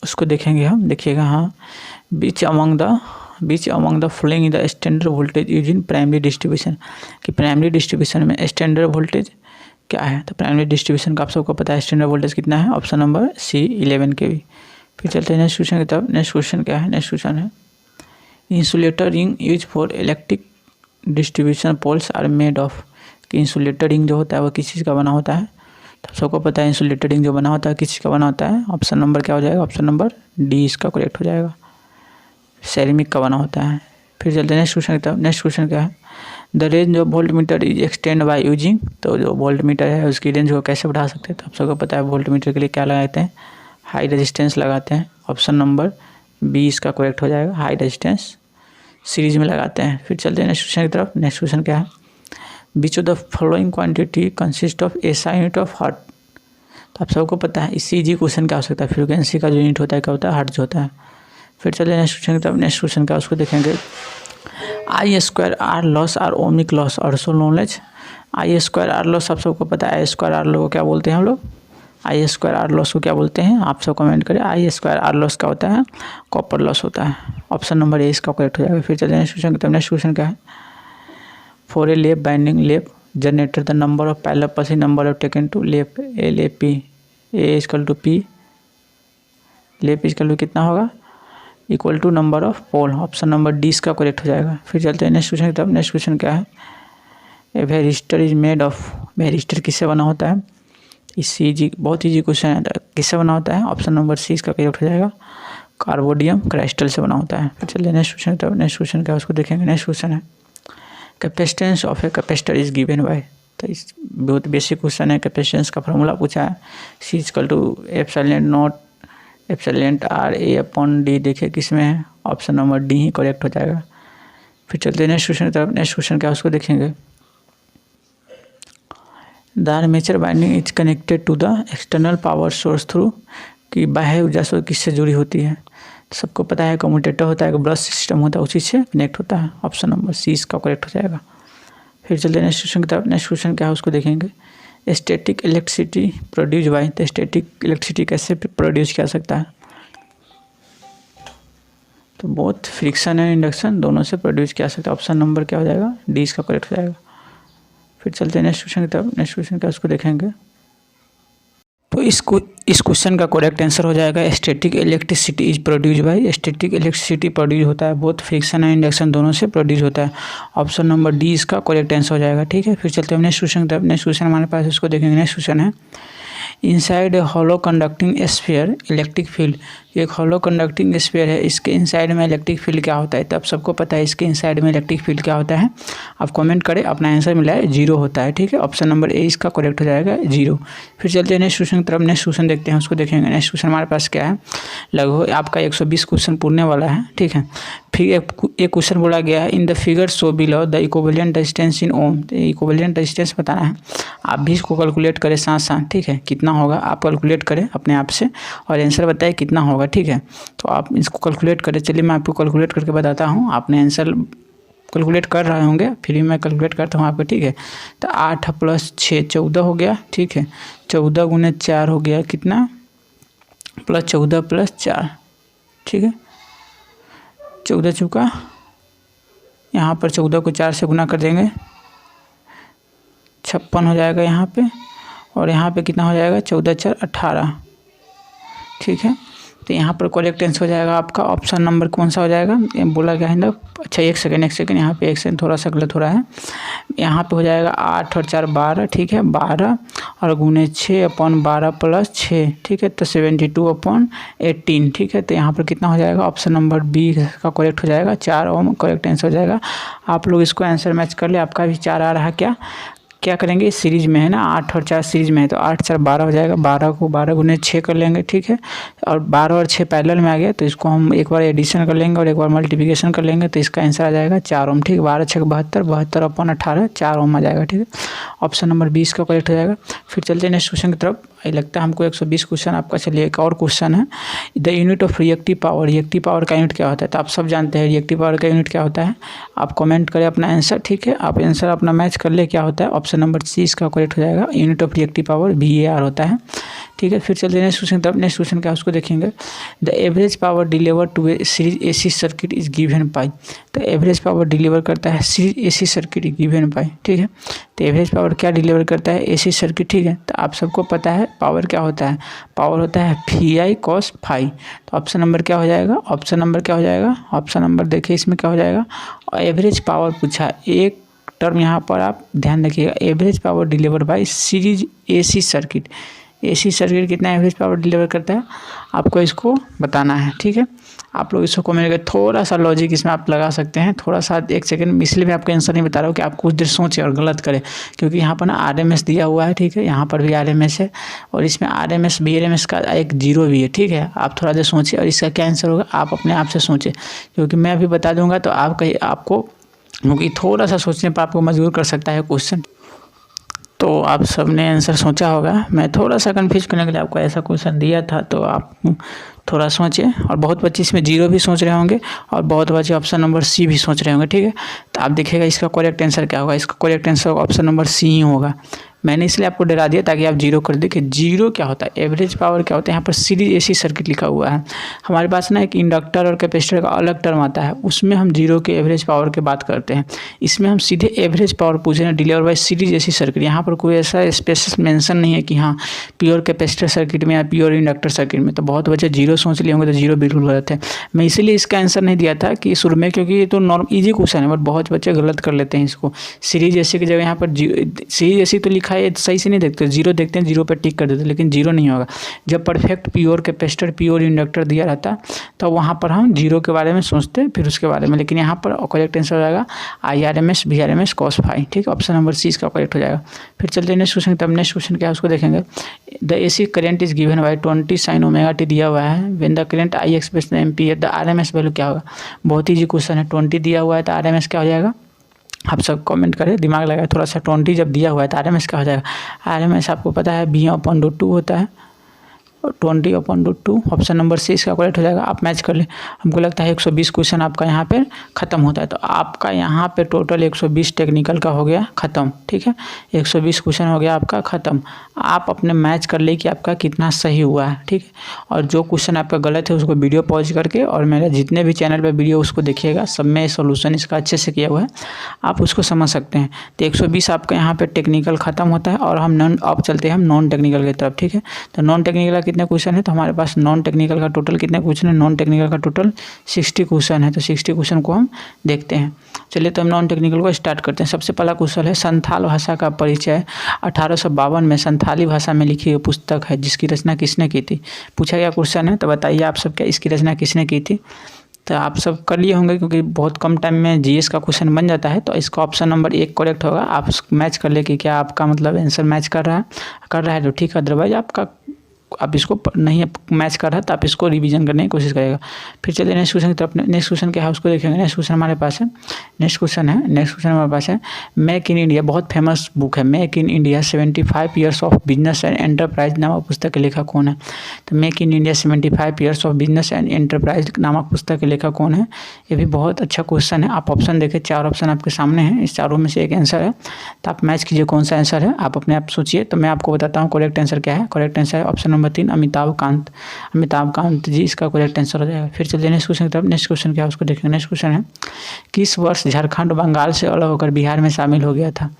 उसको देखेंगे हम। देखिएगा हाँ, which among the following the standard voltage use in primary distribution, कि प्राइमरी डिस्ट्रीब्यूशन में स्टैंडर्ड वोल्टेज क्या है। तो प्राइमरी डिस्ट्रीब्यूशन का आप सबको पता है स्टैंडर्ड वोल्टेज कितना है, ऑप्शन नंबर सी 11 kV। फिर चलते हैं नेक्स्ट क्वेश्चन की तरफ। नेक्स्ट क्वेश्चन क्या है, नेक्स्ट क्वेश्चन है insulator ring use for electric distribution poles are made of, कि इंसुलेटर रिंग जो होता है वो किस चीज़ का बना होता है। तो सबको पता है इंसुलेटर रिंग जो बना होता है किस चीज़ का बना होता है, ऑप्शन नंबर क्या हो जाएगा, ऑप्शन नंबर डी इसका करेक्ट हो जाएगा, सेरेमिक का बना होता है। फिर चलते हैं नेक्स्ट क्वेश्चन की तरफ। नेक्स्ट क्वेश्चन क्या है, the range of volt meter is extend by using, तो जो वोल्ट मीटर है उसकी रेंज को कैसे बढ़ा सकते हैं। तो आप सबको पता है वोल्ट मीटर के लिए क्या लगाते हैं, हाई रेजिस्टेंस लगाते हैं, ऑप्शन नंबर बी इसका करेक्ट हो जाएगा, हाई रेजिस्टेंस सीरीज में लगाते हैं। फिर चलते हैं नेक्स्ट क्वेश्चन की तरफ। नेक्स्ट क्वेश्चन क्या है, which of the following quantity consist of SI unit of hertz. तो आप सबको पता है इसी जी क्वेश्चन क्या हो सकता है, फ्रीक्वेंसी का जो यूनिट होता है क्या होता है, हर्ट्ज होता है। फिर चलिए नेक्स्ट क्वेश्चन की तरफ। नेक्स्ट क्वेश्चन का उसको देखेंगे, I square R loss or ohmic loss also known as. I square R loss आप सबको पता है, आई स्क्वायर आर लॉस को क्या बोलते हैं हम लोग, आई स्क्वायर आर लॉस को क्या बोलते हैं, आप सब कमेंट करें। आई स्क्वायर आर लॉस क्या होता है, कॉपर लॉस होता है, ऑप्शन नंबर ए इसका करेक्ट हो जाएगा। फिर चलिए नेक्स्ट क्वेश्चन की तरफ। नेक्स्ट क्वेश्चन क्या है, for a lap binding lap generator the number of parallel pulse number of taken to lap L A P, A equal to P, lap equal to कितना होगा, equal to number of pole, option number D इसका correct हो जाएगा। फिर चलते हैं next question की तरफ। नेक्स्ट क्वेश्चन क्या है, a varistor is made of, varistor किससे बना होता है, इससे इजी, बहुत ईजी क्वेश्चन है, किससे बना होता है, ऑप्शन नंबर सी इसका करेक्ट हो जाएगा, कार्बोडियम क्राइस्टल से बना होता है। फिर चलिए नेक्स्ट क्वेश्चन की तरफ। नेक्स्ट क्वेश्चन क्या है उसको देखेंगे। नेक्स्ट क्वेश्चन है capacitance of a capacitor is given by, तो इस बहुत बेसिक क्वेश्चन है, कैपेसिटेंस का फॉर्मूला पूछा है, C equal to epsilon naught epsilon R A upon D, देखिए किस में है, ऑप्शन नंबर डी ही करेक्ट हो जाएगा। फिर चलते हैं नेक्स्ट क्वेश्चन की तरफ। नेक्स्ट क्वेश्चन क्या है उसको देखेंगे, the armature binding is connected to the external power source through, कि बाह्य ऊर्जा स्रोत किससे जुड़ी होती है। तो सबको पता है कम्यूटेटर होता है, ब्रश सिस्टम होता है, उसी से कनेक्ट होता है, ऑप्शन नंबर सी इसका करेक्ट हो जाएगा। फिर चलते हैं नेक्स्ट क्वेश्चन की तरफ। नेक्स्ट क्वेश्चन क्या है उसको देखेंगे, स्टैटिक इलेक्ट्रिसिटी प्रोड्यूस बाय, तो स्टैटिक इलेक्ट्रिसिटी कैसे प्रोड्यूस किया सकता है, तो बोथ फ्रिक्शन एंड इंडक्शन दोनों से प्रोड्यूस किया सकता है, ऑप्शन नंबर क्या हो जाएगा, डी इसका करेक्ट हो जाएगा। फिर चलते हैं नेक्स्ट क्वेश्चन की तरफ। नेक्स्ट क्वेश्चन क्या उसको देखेंगे, तो इस क्वेश्चन का करेक्ट आंसर हो जाएगा static electricity is produce by, static electricity produce होता है बोथ फ्रिक्शन एंड इंडक्शन दोनों से प्रोड्यूस होता है, ऑप्शन नंबर डी इसका करेक्ट आंसर हो जाएगा। ठीक है, फिर चलते हैं नेक्स्ट क्वेश्चन की तरफ। नेक्स्ट क्वेश्चन हमारे पास इसको देखेंगे। नेक्स्ट क्वेश्चन है inside a hollow conducting sphere electric field, एक हॉलो कंडक्टिंग स्फीयर है, इसके इनसाइड में इलेक्ट्रिक फील्ड क्या होता है। तो आप सबको पता है इसके इनसाइड में इलेक्ट्रिक फील्ड क्या होता है, आप कमेंट करें, अपना आंसर मिला है, जीरो होता है। ठीक है, ऑप्शन नंबर ए इसका करेक्ट हो जाएगा, जीरो। फिर चलते हैं नेक्स्ट क्वेश्चन की तरफ। नेक्स्ट क्वेश्चन देखते हैं, उसको देखेंगे। नेक्स्ट क्वेश्चन हमारे पास क्या है, लगभग आपका 120 क्वेश्चन पूछने वाला है। ठीक है, फिर एक क्वेश्चन बोला गया है in the figure show below the equivalent resistance in ohm, तो इक्विवेलेंट रेजिस्टेंस बताना है, आप भी इसको कैलकुलेट करें साथ साथ। ठीक है, कितना होगा आप कैलकुलेट करें अपने आप से और आंसर बताएं कितना होगा। ठीक है, तो आप इसको कैलकुलेट करें, चलिए मैं आपको कैलकुलेट करके बताता हूँ, आपने आंसर कैलकुलेट कर रहे होंगे, फिर मैं कैलकुलेट करता हूँ आपको। ठीक है, तो 8 + 6 14 हो गया। ठीक है, 14 × 4 हो गया कितना, +14 + 4। ठीक है, 14 चुका, यहाँ पर 14 को 4 से गुना कर देंगे, 56 हो जाएगा यहाँ पे, और यहाँ पे कितना हो जाएगा, 14 × 4 = 18। ठीक है, तो यहाँ पर करेक्ट आंसर हो जाएगा आपका ऑप्शन नंबर कौन सा हो जाएगा, बोला गया है ना। अच्छा एक सेकंड, यहाँ पे एक सेकंड थोड़ा सा गलत हो रहा है, यहाँ पे हो जाएगा 8 और 4 12। ठीक है, 12 और गुने 6/12 + 6। ठीक है, तो 72/18। ठीक है, तो यहाँ पर कितना हो जाएगा, ऑप्शन नंबर बी का करेक्ट हो जाएगा, 4 ओम करेक्ट आंसर हो जाएगा। आप लोग इसको आंसर मैच कर ले, आपका भी 4 आ रहा है। क्या करेंगे, इस सीरीज में है ना, 8 और 4 सीरीज में है, तो 8 × 4 = 12 हो जाएगा, 12 को 12 × 6 कर लेंगे। ठीक है, और 12 और 6 पैरेलल में आ गया, तो इसको हम एक बार एडिशन कर लेंगे और एक बार मल्टीप्लिकेशन कर लेंगे, तो इसका आंसर आ जाएगा 4 ओम। ठीक है, 12 × 6 = 72, 72/18 4 ओम आ जाएगा। ठीक है, ऑप्शन नंबर 20 का करेक्ट हो जाएगा। फिर चलते हैं नेक्स्ट क्वेश्चन की तरफ। लगता है हमको 120 क्वेश्चन आपका, चलिए एक और क्वेश्चन है, the unit of reactive power, reactive power का यूनिट क्या होता है। तो आप सब जानते हैं रिएक्टिव पावर का यूनिट क्या होता है, आप कमेंट करें अपना आंसर। ठीक है, आप आंसर अपना मैच कर ले क्या होता है, ऑप्शन नंबर सी इसका करेक्ट हो जाएगा, unit of reactive power VAR होता है। ठीक है। फिर चलते हैं नेक्स्ट क्वेश्चन की तरफ। नेक्स्ट क्वेश्चन क्या है उसको देखेंगे। The average power deliver to a series AC circuit is given by. तो एवरेज पावर डिलीवर करता है series AC circuit given by, ठीक है। तो एवरेज पावर क्या डिलीवर करता है, एसी सर्किट, ठीक है। तो आप सबको पता है पावर क्या होता है, पावर होता है VI cos फाई। तो ऑप्शन नंबर क्या हो जाएगा, ऑप्शन नंबर क्या हो जाएगा, ऑप्शन नंबर देखिए इसमें क्या हो जाएगा। एवरेज पावर पूछा, एक टर्म यहाँ पर आप ध्यान रखिएगा, average power deliver bye series AC circuit. AC circuit कितना एवरेज पावर डिलीवर करता है आपको इसको बताना है, ठीक है। आप लोग इसको कमेंट करके थोड़ा सा लॉजिक इसमें आप लगा सकते हैं, थोड़ा सा 1 सेकंड, इसलिए मैं आपको आंसर नहीं बता रहा हूँ कि आप कुछ देर सोचें और गलत करें, क्योंकि यहाँ पर ना RMS दिया हुआ है, ठीक है। यहाँ पर भी RMS है और इसमें RMS VRMS का एक 0 भी है, ठीक है। आप थोड़ा देर सोचें और इसका क्या आंसर होगा आप अपने आप से सोचें, क्योंकि मैं अभी बता दूँगा तो आपको क्योंकि थोड़ा सा सोचने पर आपको मजबूर कर सकता है क्वेश्चन। तो आप सब ने आंसर सोचा होगा, मैं थोड़ा सा कन्फ्यूज करने के लिए आपको ऐसा क्वेश्चन दिया था, तो आप थोड़ा सोचें। और बहुत बच्चे इसमें 0 भी सोच रहे होंगे और बहुत बच्चे ऑप्शन नंबर C भी सोच रहे होंगे, ठीक है। तो आप देखिएगा इसका करेक्ट आंसर क्या होगा, इसका correct answer option number C ही होगा। मैंने इसलिए आपको डरा दिया ताकि आप 0 कर दें कि 0 क्या होता है, एवरेज पावर क्या होता है। यहाँ पर सीरीज एसी सर्किट लिखा हुआ है, हमारे पास ना एक इंडक्टर और कैपेसिटर का अलग टर्म आता है, उसमें हम 0 के एवरेज पावर की बात करते हैं। इसमें हम सीधे एवरेज पावर पूछ रहे हैं deliver bye series AC circuit. यहाँ पर कोई ऐसा स्पेशल मेंशन नहीं है कि हाँ प्योर कैपेसिटर सर्किट में या प्योर इंडक्टर सर्किट में। तो बहुत बच्चे 0 सोच लिए होंगे, तो 0 बिल्कुल गलत है। मैं इसीलिए इसका आंसर नहीं दिया था कि शुरू में, क्योंकि ये तो नॉर्मल ईजी क्वेश्चन है, बट बहुत बच्चे गलत कर लेते हैं इसको। सीरीज एसी की जगह यहाँ पर सीरीज एसी तो लिखा है, सही से नहीं देखते, 0 देखते हैं, 0 पर टिक कर देते हैं, लेकिन 0 नहीं होगा। जब perfect pure capacitor pure inductor दिया रहता तो वहाँ पर हम 0 के बारे में सोचते फिर उसके बारे में, लेकिन यहाँ पर करेक्ट आंसर हो जाएगा IRMS VRMS cos फाई, ठीक है। ऑप्शन नंबर C इसका करेक्ट हो जाएगा। फिर चलते हैं नेक्स्ट क्वेश्चन। तब नेक्स्ट क्वेश्चन क्या है उसको देखेंगे। The AC current is given bye 20 sin ωt दिया हुआ है, when the current I express ampere the RMS value क्या होगा। बहुत ईजी क्वेश्चन है, 20 दिया हुआ है तो RMS क्या हो जाएगा, आप सब कमेंट करें, दिमाग लगाए थोड़ा सा। 20 जब दिया हुआ है तो RMS क्या हो जाएगा, RMS आपको पता है V/√2 होता है, 20/√2। ऑप्शन नंबर C इसका करेक्ट हो जाएगा। आप मैच कर लें। हमको लगता है 120 क्वेश्चन आपका यहाँ पे ख़त्म होता है, तो आपका यहाँ पे टोटल 120 टेक्निकल का हो गया ख़त्म, ठीक है। 120 क्वेश्चन हो गया आपका ख़त्म। आप अपने मैच कर ले कि आपका कितना सही हुआ है, ठीक है। और जो क्वेश्चन आपका गलत है उसको वीडियो पॉज करके और मेरे जितने भी चैनल पर वीडियो उसको देखिएगा, सब में सोल्यूशन इसका अच्छे से किया हुआ है, आप उसको समझ सकते हैं। तो 120 आपका यहाँ पर टेक्निकल ख़त्म होता है और हम अब चलते हैं हम नॉन टेक्निकल की तरफ, ठीक है। तो नॉन टेक्निकल कितने क्वेश्चन है, तो हमारे पास नॉन टेक्निकल का टोटल कितने क्वेश्चन है, नॉन टेक्निकल का टोटल 60 क्वेश्चन है। तो 60 क्वेश्चन को हम देखते हैं। चलिए तो हम नॉन टेक्निकल को स्टार्ट करते हैं। सबसे पहला क्वेश्चन है संथाल भाषा का परिचय 1852 में संथाली भाषा में लिखी हुई पुस्तक है जिसकी रचना किसने की थी। पूछा गया क्वेश्चन है, तो बताइए आप सब क्या इसकी रचना किसने की थी। तो आप सब कर लिए होंगे क्योंकि बहुत कम टाइम में GS का क्वेश्चन बन जाता है। तो इसका ऑप्शन नंबर 1 करेक्ट होगा। आप मैच कर ले कि क्या आपका मतलब आंसर मैच कर रहा है तो ठीक है, अदरवाइज आप इसको नहीं मैच कर रहा है तो आप इसको रिवीजन करने की कोशिश करेगा। फिर चलिए नेक्स्ट क्वेश्चन की तरफ। नेक्स्ट क्वेश्चन क्या है उसको देखेंगे। नेक्स्ट क्वेश्चन हमारे पास है, नेक्स्ट क्वेश्चन हमारे पास है मेक इन इंडिया, बहुत फेमस बुक है make in India 75 years of business and enterprise नामक पुस्तक के लेखक कौन है। तो make in India 75 years of business and enterprise नामक पुस्तक के लेखक कौन है। ये भी बहुत अच्छा क्वेश्चन है। आप ऑप्शन देखें, 4 ऑप्शन आपके सामने हैं, इस चारों में से एक आंसर है, तो आप मैच कीजिए कौन सा आंसर है, आप अपने आप सोचिए। तो मैं आपको बताता हूँ करेक्ट आंसर क्या है। करेक्ट आंसर है ऑप्शन नंबर 3 अमिताभ कांत जी, इसका करेक्ट आंसर हो जाएगा। फिर चलिए नेक्स्ट क्वेश्चन की तरफ। नेक्स्ट क्वेश्चन क्या है उसको देखेंगे। नेक्स्ट क्वेश्चन है किस वर्ष झारखंड बंगाल से अलग होकर बिहार में शामिल हो गया था।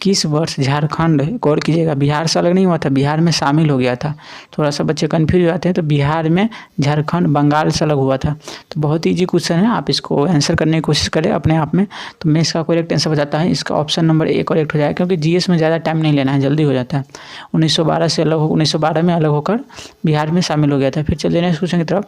किस वर्ष झारखंड, गौर कीजिएगा, बिहार से अलग नहीं हुआ था, बिहार में शामिल हो गया था। थोड़ा सा बच्चे कन्फ्यूज हो जाते हैं, तो बिहार में झारखंड बंगाल से अलग हुआ था। तो बहुत ईजी क्वेश्चन है, आप इसको आंसर करने की कोशिश करें अपने आप में। तो मैं इसका करेक्ट आंसर बताता हूँ, इसका ऑप्शन नंबर 1 करेक्ट हो जाएगा, क्योंकि GS में ज़्यादा टाइम नहीं लेना है, जल्दी हो जाता है। 1912 में अलग होकर बिहार में शामिल हो गया था। फिर चलिए नेक्स्ट क्वेश्चन की तरफ।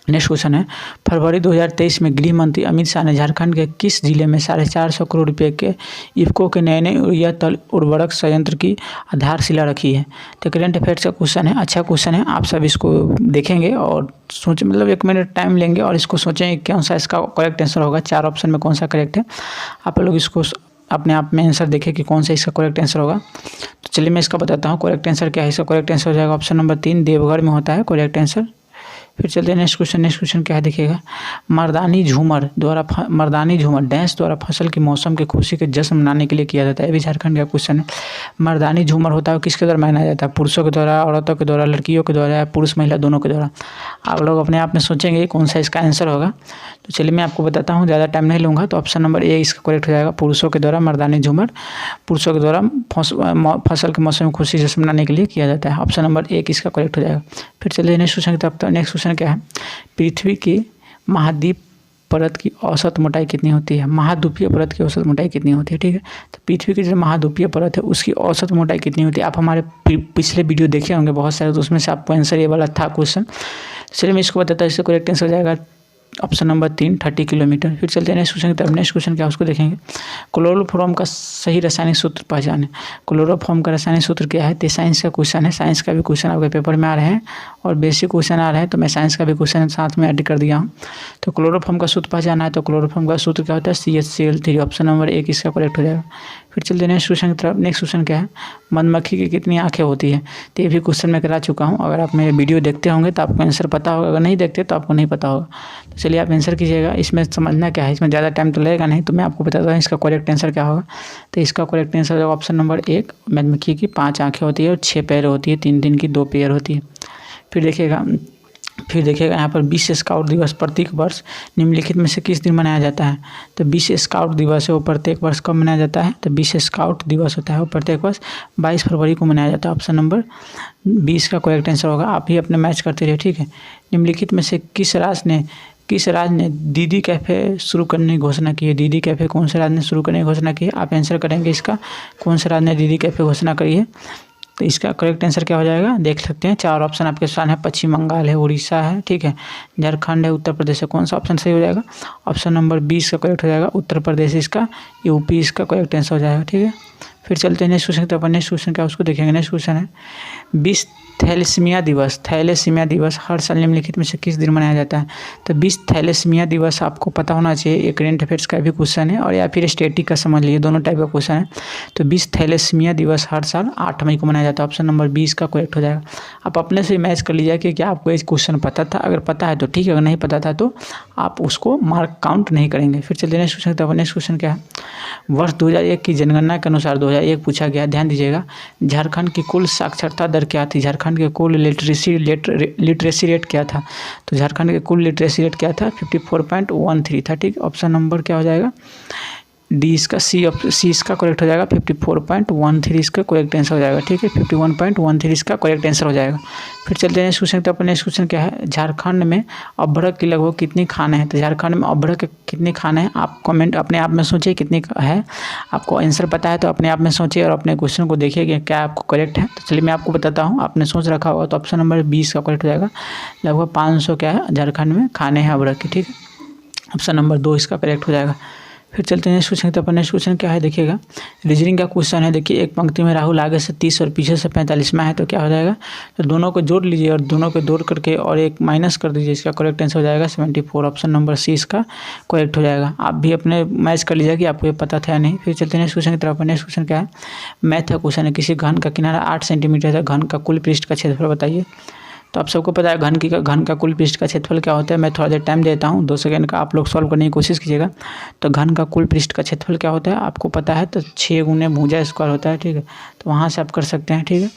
नेक्स्ट क्वेश्चन है फरवरी 2023 में गृह मंत्री अमित शाह ने झारखंड के किस जिले में 450 करोड़ रुपए के इफ्को के नए यूरिया तल उर्वरक संयंत्र की आधारशिला रखी है। तो करंट अफेयर्स का क्वेश्चन है, अच्छा क्वेश्चन है। आप सब इसको देखेंगे और सोच मतलब 1 मिनट टाइम लेंगे और इसको सोचें कौन सा इसका करेक्ट आंसर होगा। 4 ऑप्शन में कौन सा करेक्ट है, आप लोग इसको अपने आप में आंसर देखें कि कौन सा इसका करेक्ट आंसर होगा। तो चलिए मैं इसका बताता हूँ करेक्ट आंसर क्या है। इसका करेक्ट आंसर हो जाएगा ऑप्शन नंबर 3 देवघर में होता है करेक्ट आंसर। फिर चलते हैं नेक्स्ट क्वेश्चन क्या है देखिएगा, मर्दानी झूमर डैश द्वारा फसल के मौसम की खुशी के जश्न मनाने के लिए किया जाता है। ये भी झारखंड का क्वेश्चन है। मर्दानी झूमर होता है किसके द्वारा मनाया जाता है? पुरुषों के द्वारा, औरतों के द्वारा, लड़कियों के द्वारा, पुरुष महिला दोनों के द्वारा। आप लोग अपने आप में सोचेंगे कौन सा इसका आंसर होगा। तो चलिए मैं आपको बताता हूँ, ज़्यादा टाइम नहीं लूँगा। तो ऑप्शन नंबर ए इसका करेक्ट हो जाएगा। पुरुषों के द्वारा मर्दानी झूमर पुरुषों के द्वारा फसल के मौसम में खुशी जश्न मनाने के लिए किया जाता है। ऑप्शन नंबर ए इसका करेक्ट हो जाएगा। फिर चलिए नेक्स्ट क्वेश्चन की तरफ। नेक्स्ट क्वेश्चन क्या है, पृथ्वी की महाद्वीप परत की औसत मोटाई कितनी होती है? महाद्वीपीय परत की औसत मोटाई कितनी होती है? ठीक है, तो पृथ्वी की जो महाद्वीपीय परत है उसकी औसत मोटाई कितनी होती है? आप हमारे पिछले वीडियो देखे होंगे बहुत सारे, तो उसमें से आपको आंसर ये वाला था क्वेश्चन। चलिए मैं इसको बताता हूँ, इससे करेक्ट आंसर हो जाएगा ऑप्शन नंबर 3 30 किलोमीटर। फिर चलते हैं नेक्स्ट क्वेश्चन की तरफ। नेक्स्ट क्वेश्चन क्या है उसको देखेंगे, क्लोरोफॉर्म का सही रासायनिक सूत्र पहचाने। क्लोरोफॉर्म का रासायनिक सूत्र क्या है? तो साइंस का क्वेश्चन है। साइंस का भी क्वेश्चन आपके पेपर में आ रहे हैं और बेसिक क्वेश्चन आ रहे हैं, तो मैं साइंस का भी क्वेश्चन साथ में ऐड कर दिया हूँ। तो क्लोरोफॉर्म का सूत्र पहचाना है, तो क्लोरोफॉर्म का सूत्र क्या होता है? CH3। ऑप्शन नंबर 1 इसका करेक्ट हो जाएगा। फिर चलते हैं नेक्स्ट क्वेश्चन की तरफ। नेक्स्ट क्वेश्चन क्या है, मधुमक्खी की कितनी आंखें होती है? तो ये भी क्वेश्चन मैं करा चुका हूँ। अगर आप मेरे वीडियो देखते होंगे तो आपको आंसर पता होगा, अगर नहीं देखते तो आपको नहीं पता होगा। तो चलिए आप आंसर कीजिएगा। इसमें समझना क्या है, इसमें ज़्यादा टाइम तो लगेगा नहीं, तो मैं आपको बताता हूँ इसका करेक्ट आंसर क्या होगा। तो इसका करेक्ट आंसर होगा ऑप्शन नंबर 1, मधुमक्खी की 5 आँखें होती है और 6 पैर होती है, 3 दिन की 2 पेयर होती है। फिर देखिएगा यहाँ पर विश्व स्काउट दिवस प्रत्येक वर्ष निम्नलिखित में से किस दिन मनाया जाता है? तो विश्व स्काउट दिवस है वो प्रत्येक वर्ष कब मनाया जाता है? तो विश्व स्काउट दिवस होता है वो प्रत्येक वर्ष 22 फरवरी को मनाया जाता है। ऑप्शन नंबर 20 का करेक्ट आंसर होगा। आप ही अपने मैच करते रहिए, ठीक है। निम्नलिखित में से किस राज्य ने दीदी कैफ़े शुरू करने की घोषणा की है? दीदी कैफ़े कौन से राज्य ने शुरू करने की घोषणा की है? आप आंसर करेंगे इसका, कौन से राज्य ने दीदी कैफ़े घोषणा करी है? तो इसका करेक्ट आंसर क्या हो जाएगा, देख सकते हैं। 4 ऑप्शन आपके सामने है, पश्चिम बंगाल है, उड़ीसा है, ठीक है, झारखंड है, उत्तर प्रदेश है। कौन सा ऑप्शन सही हो जाएगा? ऑप्शन नंबर 20 का करेक्ट हो जाएगा, उत्तर प्रदेश इसका, यूपी इसका करेक्ट आंसर हो जाएगा, ठीक है। फिर चलते हैं नेक्स्ट क्वेश्चन की तरफ। नेक्स्ट क्वेश्चन क्या उसको देखेंगे। नेक्स्ट क्वेश्चन है, विश्व थैलेसीमिया दिवस हर साल निम्नलिखित में से किस दिन मनाया जाता है? तो विश्व थैलेसीमिया दिवस आपको पता होना चाहिए। ये करेंट अफेयर्स का भी क्वेश्चन है और या फिर स्टैटिक का समझ लीजिए, दोनों टाइप का क्वेश्चन है। तो विश्व थैलेसीमिया दिवस हर साल 8 मई को मनाया जाता है। ऑप्शन नंबर 20 का करेक्ट हो जाएगा। आप अपने से मैच कर लीजिए कि क्या आपको ये क्वेश्चन पता था। अगर पता है तो ठीक है, अगर नहीं पता था तो आप उसको मार्क काउंट नहीं करेंगे। फिर चलिए नेक्स्ट क्वेश्चन की तरफ। नेक्स्ट क्वेश्चन क्या है, वर्ष 2001 की जनगणना के अनुसार 2001 पूछा गया, ध्यान दीजिएगा, झारखंड की कुल साक्षरता दर क्या थी? झारखंड के कुल लिटरेसी रेट क्या था? तो झारखंड के कुल लिटरेसी रेट क्या था? 54.13 था, ठीक। ऑप्शन नंबर क्या हो जाएगा, डी इसका, सी इसका करेक्ट हो जाएगा। 54.13 इसका करेक्ट आंसर हो जाएगा, ठीक है। 51.13 इसका करेक्ट आंसर हो जाएगा। फिर चलते हैं नेक्स्ट क्वेश्चन की तरफ। नेक्स्ट क्वेश्चन क्या है, झारखंड में अभ्रक की लगभग कितनी खाने हैं? तो झारखंड में अभ्रक कितनी खाने हैं? आप कमेंट अपने आप में सोचिए कितनी है। आपको आंसर पता है तो अपने आप में सोचिए और अपने क्वेश्चन को देखिए कि क्या आपको करेक्ट है। तो चलिए मैं आपको बताता हूँ, आपने सोच रखा होगा। तो ऑप्शन नंबर 20 का करेक्ट हो जाएगा। लगभग 500 क्या है झारखंड में खाने हैं अभ्रक की, ठीक है। ऑप्शन नंबर 2 इसका करेक्ट हो जाएगा। फिर चलते हैं नेक्स्ट क्वेश्चन की तरफ। नेक्स्ट क्वेश्चन क्या है देखिएगा, रीजनिंग का क्वेश्चन है। देखिए एक पंक्ति में राहुल आगे से 30 और पीछे से 45वां है, तो क्या हो जाएगा, तो दोनों को जोड़ लीजिए और दोनों को जोड़ करके और एक माइनस कर दीजिए। इसका करेक्ट आंसर हो जाएगा 74। ऑप्शन नंबर सी इसका करेक्ट हो जाएगा। आप भी अपने मैच कर लीजिए कि आपको ये पता था या नहीं। फिर चलते हैं नेक्स्ट क्वेश्चन की तरफ। नेक्स्ट क्वेश्चन क्या है, मैथ का क्वेश्चन है। किसी घन का किनारा 8 सेंटीमीटर है, घन का कुल पृष्ठ का क्षेत्रफल बताइए। तो आप सबको पता है घन का कुल पृष्ठ का क्षेत्रफल क्या होता है। मैं थोड़ा देर टाइम देता हूँ, 2 सेकंड का, आप लोग सॉल्व करने की कोशिश कीजिएगा। तो घन का कुल पृष्ठ का क्षेत्रफल क्या होता है आपको पता है, तो 6 गुने भुजा स्क्वायर होता है, ठीक है। तो वहाँ से आप कर सकते हैं, ठीक है।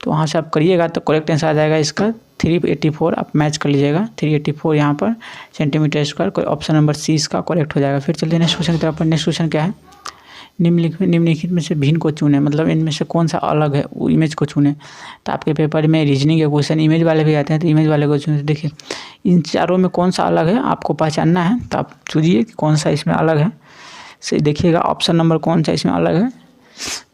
तो वहाँ से आप करिएगा तो करेक्ट आंसर आ जाएगा इसका 384। आप मैच कर लीजिएगा 384 यहाँ पर centimetre square. Option number C इसका करेक्ट हो जाएगा। फिर चलिए नेक्स्ट क्वेश्चन की तरफ। नेक्स्ट क्वेश्चन क्या है, निम्नलिखित में से भिन्न को चुने, मतलब इनमें से कौन सा अलग है वो इमेज को चुने। तो आपके पेपर में रीजनिंग के क्वेश्चन इमेज वाले भी आते हैं, तो इमेज वाले को चुने। देखिए इन चारों में कौन सा अलग है आपको पहचानना है, तो आप चुनिए कि कौन सा इसमें अलग है। सही देखिएगा ऑप्शन नंबर कौन सा इसमें अलग है,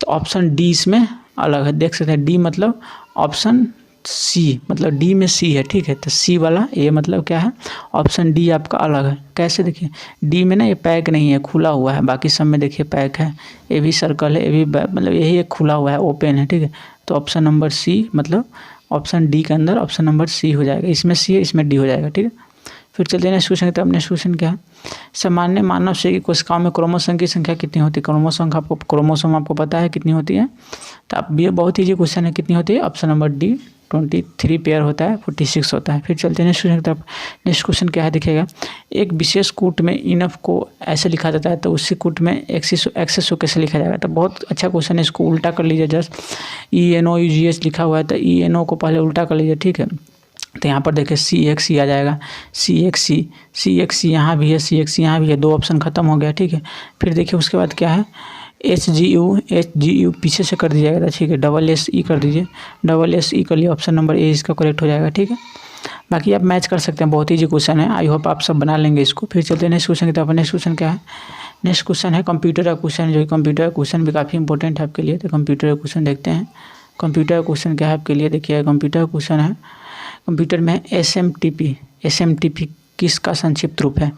तो ऑप्शन डी इसमें अलग है। देख सकते हैं डी मतलब ऑप्शन सी, मतलब डी में सी है, ठीक है। तो सी वाला ये मतलब क्या है, ऑप्शन डी आपका अलग है। कैसे देखिए, डी में ना ये पैक नहीं है, खुला हुआ है, बाकी सब में देखिए पैक है। ये भी सर्कल है, ये भी मतलब यही एक खुला हुआ है, ओपन है, ठीक है। तो ऑप्शन नंबर सी मतलब ऑप्शन डी के अंदर ऑप्शन नंबर सी हो जाएगा। इसमें सी है, इसमें डी हो जाएगा, ठीक है। फिर चलते हैं नेक्स्ट क्वेश्चन की तरफ। नेक्स्ट क्वेश्चन क्या है, सामान्य मानव शरीर की कोशिकाओं में क्रोमोसोम की संख्या कितनी होती है। क्रोमोसोम आपको पता है कितनी होती है, तो अब ये बहुत ईजी क्वेश्चन है, कितनी होती है। ऑप्शन नंबर डी 23 पेयर होता है, 46 होता है। फिर चलते हैं नेक्स्ट क्वेश्चन की तरफ। नेक्स्ट क्वेश्चन क्या है देखिएगा, एक विशेष कूट में इनफ को ऐसे लिखा जाता है, तो उसी कूट में एक्सेस को कैसे लिखा जाएगा। तो बहुत अच्छा क्वेश्चन है, इसको उल्टा कर लीजिए। जस्ट ENOUGH लिखा हुआ है, तो ENO को पहले उल्टा कर लीजिए, ठीक है। तो यहाँ पर देखिए CXC आ जाएगा, CXC यहाँ भी है, CXC यहाँ भी है, 2 ऑप्शन खत्म हो गया, ठीक है। फिर देखिए उसके बाद क्या है, HGU पीछे से कर दीजिएगा, ठीक है। SSE कर दीजिए, SSE कर लिए, ऑप्शन नंबर ए इसका करेक्ट हो जाएगा, ठीक है। बाकी आप मैच कर सकते हैं, बहुत ईजी क्वेश्चन है, आई होप आप सब बना लेंगे इसको। फिर चलते हैं नेक्स्ट क्वेश्चन की तरफ। नेक्स्ट क्वेश्चन क्या है, नेक्स्ट क्वेश्चन है कंप्यूटर का क्वेश्चन, जो कंप्यूटर का क्वेश्चन भी काफ़ी इंपॉर्टेंट है आपके लिए। तो कंप्यूटर का क्वेश्चन देखते हैं, कंप्यूटर का क्वेश्चन क्या है आपके लिए। देखिए कंप्यूटर का क्वेश्चन है, कंप्यूटर में SMTP किसका संक्षिप्त रूप है,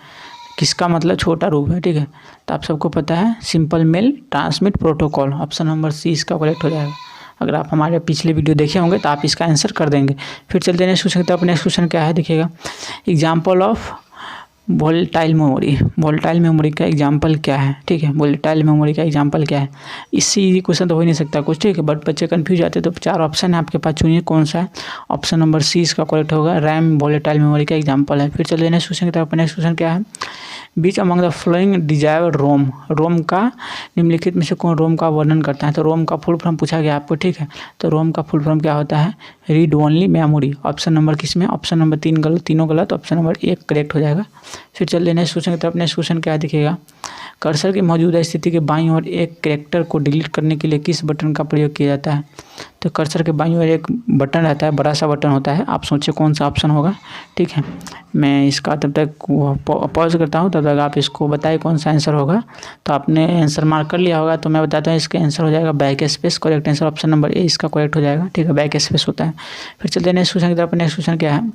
किसका मतलब छोटा रूप है, ठीक है। तो आप सबको पता है simple mail transmit protocol, option number C इसका करेक्ट हो जाएगा। अगर आप हमारे पिछले वीडियो देखे होंगे तो आप इसका आंसर कर देंगे। फिर चलते हैं नेक्स्ट क्वेश्चन की तरफ। नेक्स्ट क्वेश्चन क्या है देखिएगा, एग्जाम्पल ऑफ वोलेटाइल मेमोरी का एग्जाम्पल क्या है, ठीक है। वोलेटाइल मेमोरी का एग्जाम्पल क्या है, इससे ये क्वेश्चन तो हो ही नहीं सकता कुछ, ठीक है। बट बच्चे कंफ्यूज आते हैं, तो 4 ऑप्शन है आपके पास, चुनिए कौन सा है। ऑप्शन नंबर सी इसका करेक्ट होगा, रैम वोलेटाइल मेमोरी का एग्जाम्पल है। फिर चलिए नेक्स्ट क्वेश्चन की तरफ। नेक्स्ट क्वेश्चन क्या है, बीच अमंग द फ्लोइंग डिजायर्ड रोम का निम्नलिखित में से कौन रोम का वर्णन करता है। तो रोम का फुल फॉर्म पूछा गया आपको, ठीक है। तो रोम का फुल फॉर्म क्या होता है, read only memory. Option number किस में, ऑप्शन नंबर 3 गलत, तीनों गलत, ऑप्शन नंबर 1 करेक्ट हो जाएगा। फिर चलिए नेक्स्ट क्वेश्चन की तरफ। नेक्स्ट क्वेश्चन क्या दिखेगा, कर्सर की मौजूदा स्थिति के बाईं ओर एक कैरेक्टर को डिलीट करने के लिए किस बटन का प्रयोग किया जाता है। तो कर्सर के बाईं ओर एक बटन रहता है, बड़ा सा बटन होता है, आप सोचिए कौन सा ऑप्शन होगा, ठीक है। मैं इसका तब तक पॉज करता हूँ, तब तक आप इसको बताइए कौन सा आंसर होगा। तो आपने आंसर मार्क कर लिया होगा, तो मैं बताता हूँ इसका आंसर हो जाएगा back space, correct answer option number A इसका करेक्ट हो जाएगा, ठीक है। बैक स्पेस होता है। फिर चलते हैं नेक्स्ट क्वेश्चन की तरफ। नेक्स्ट क्वेश्चन क्या है,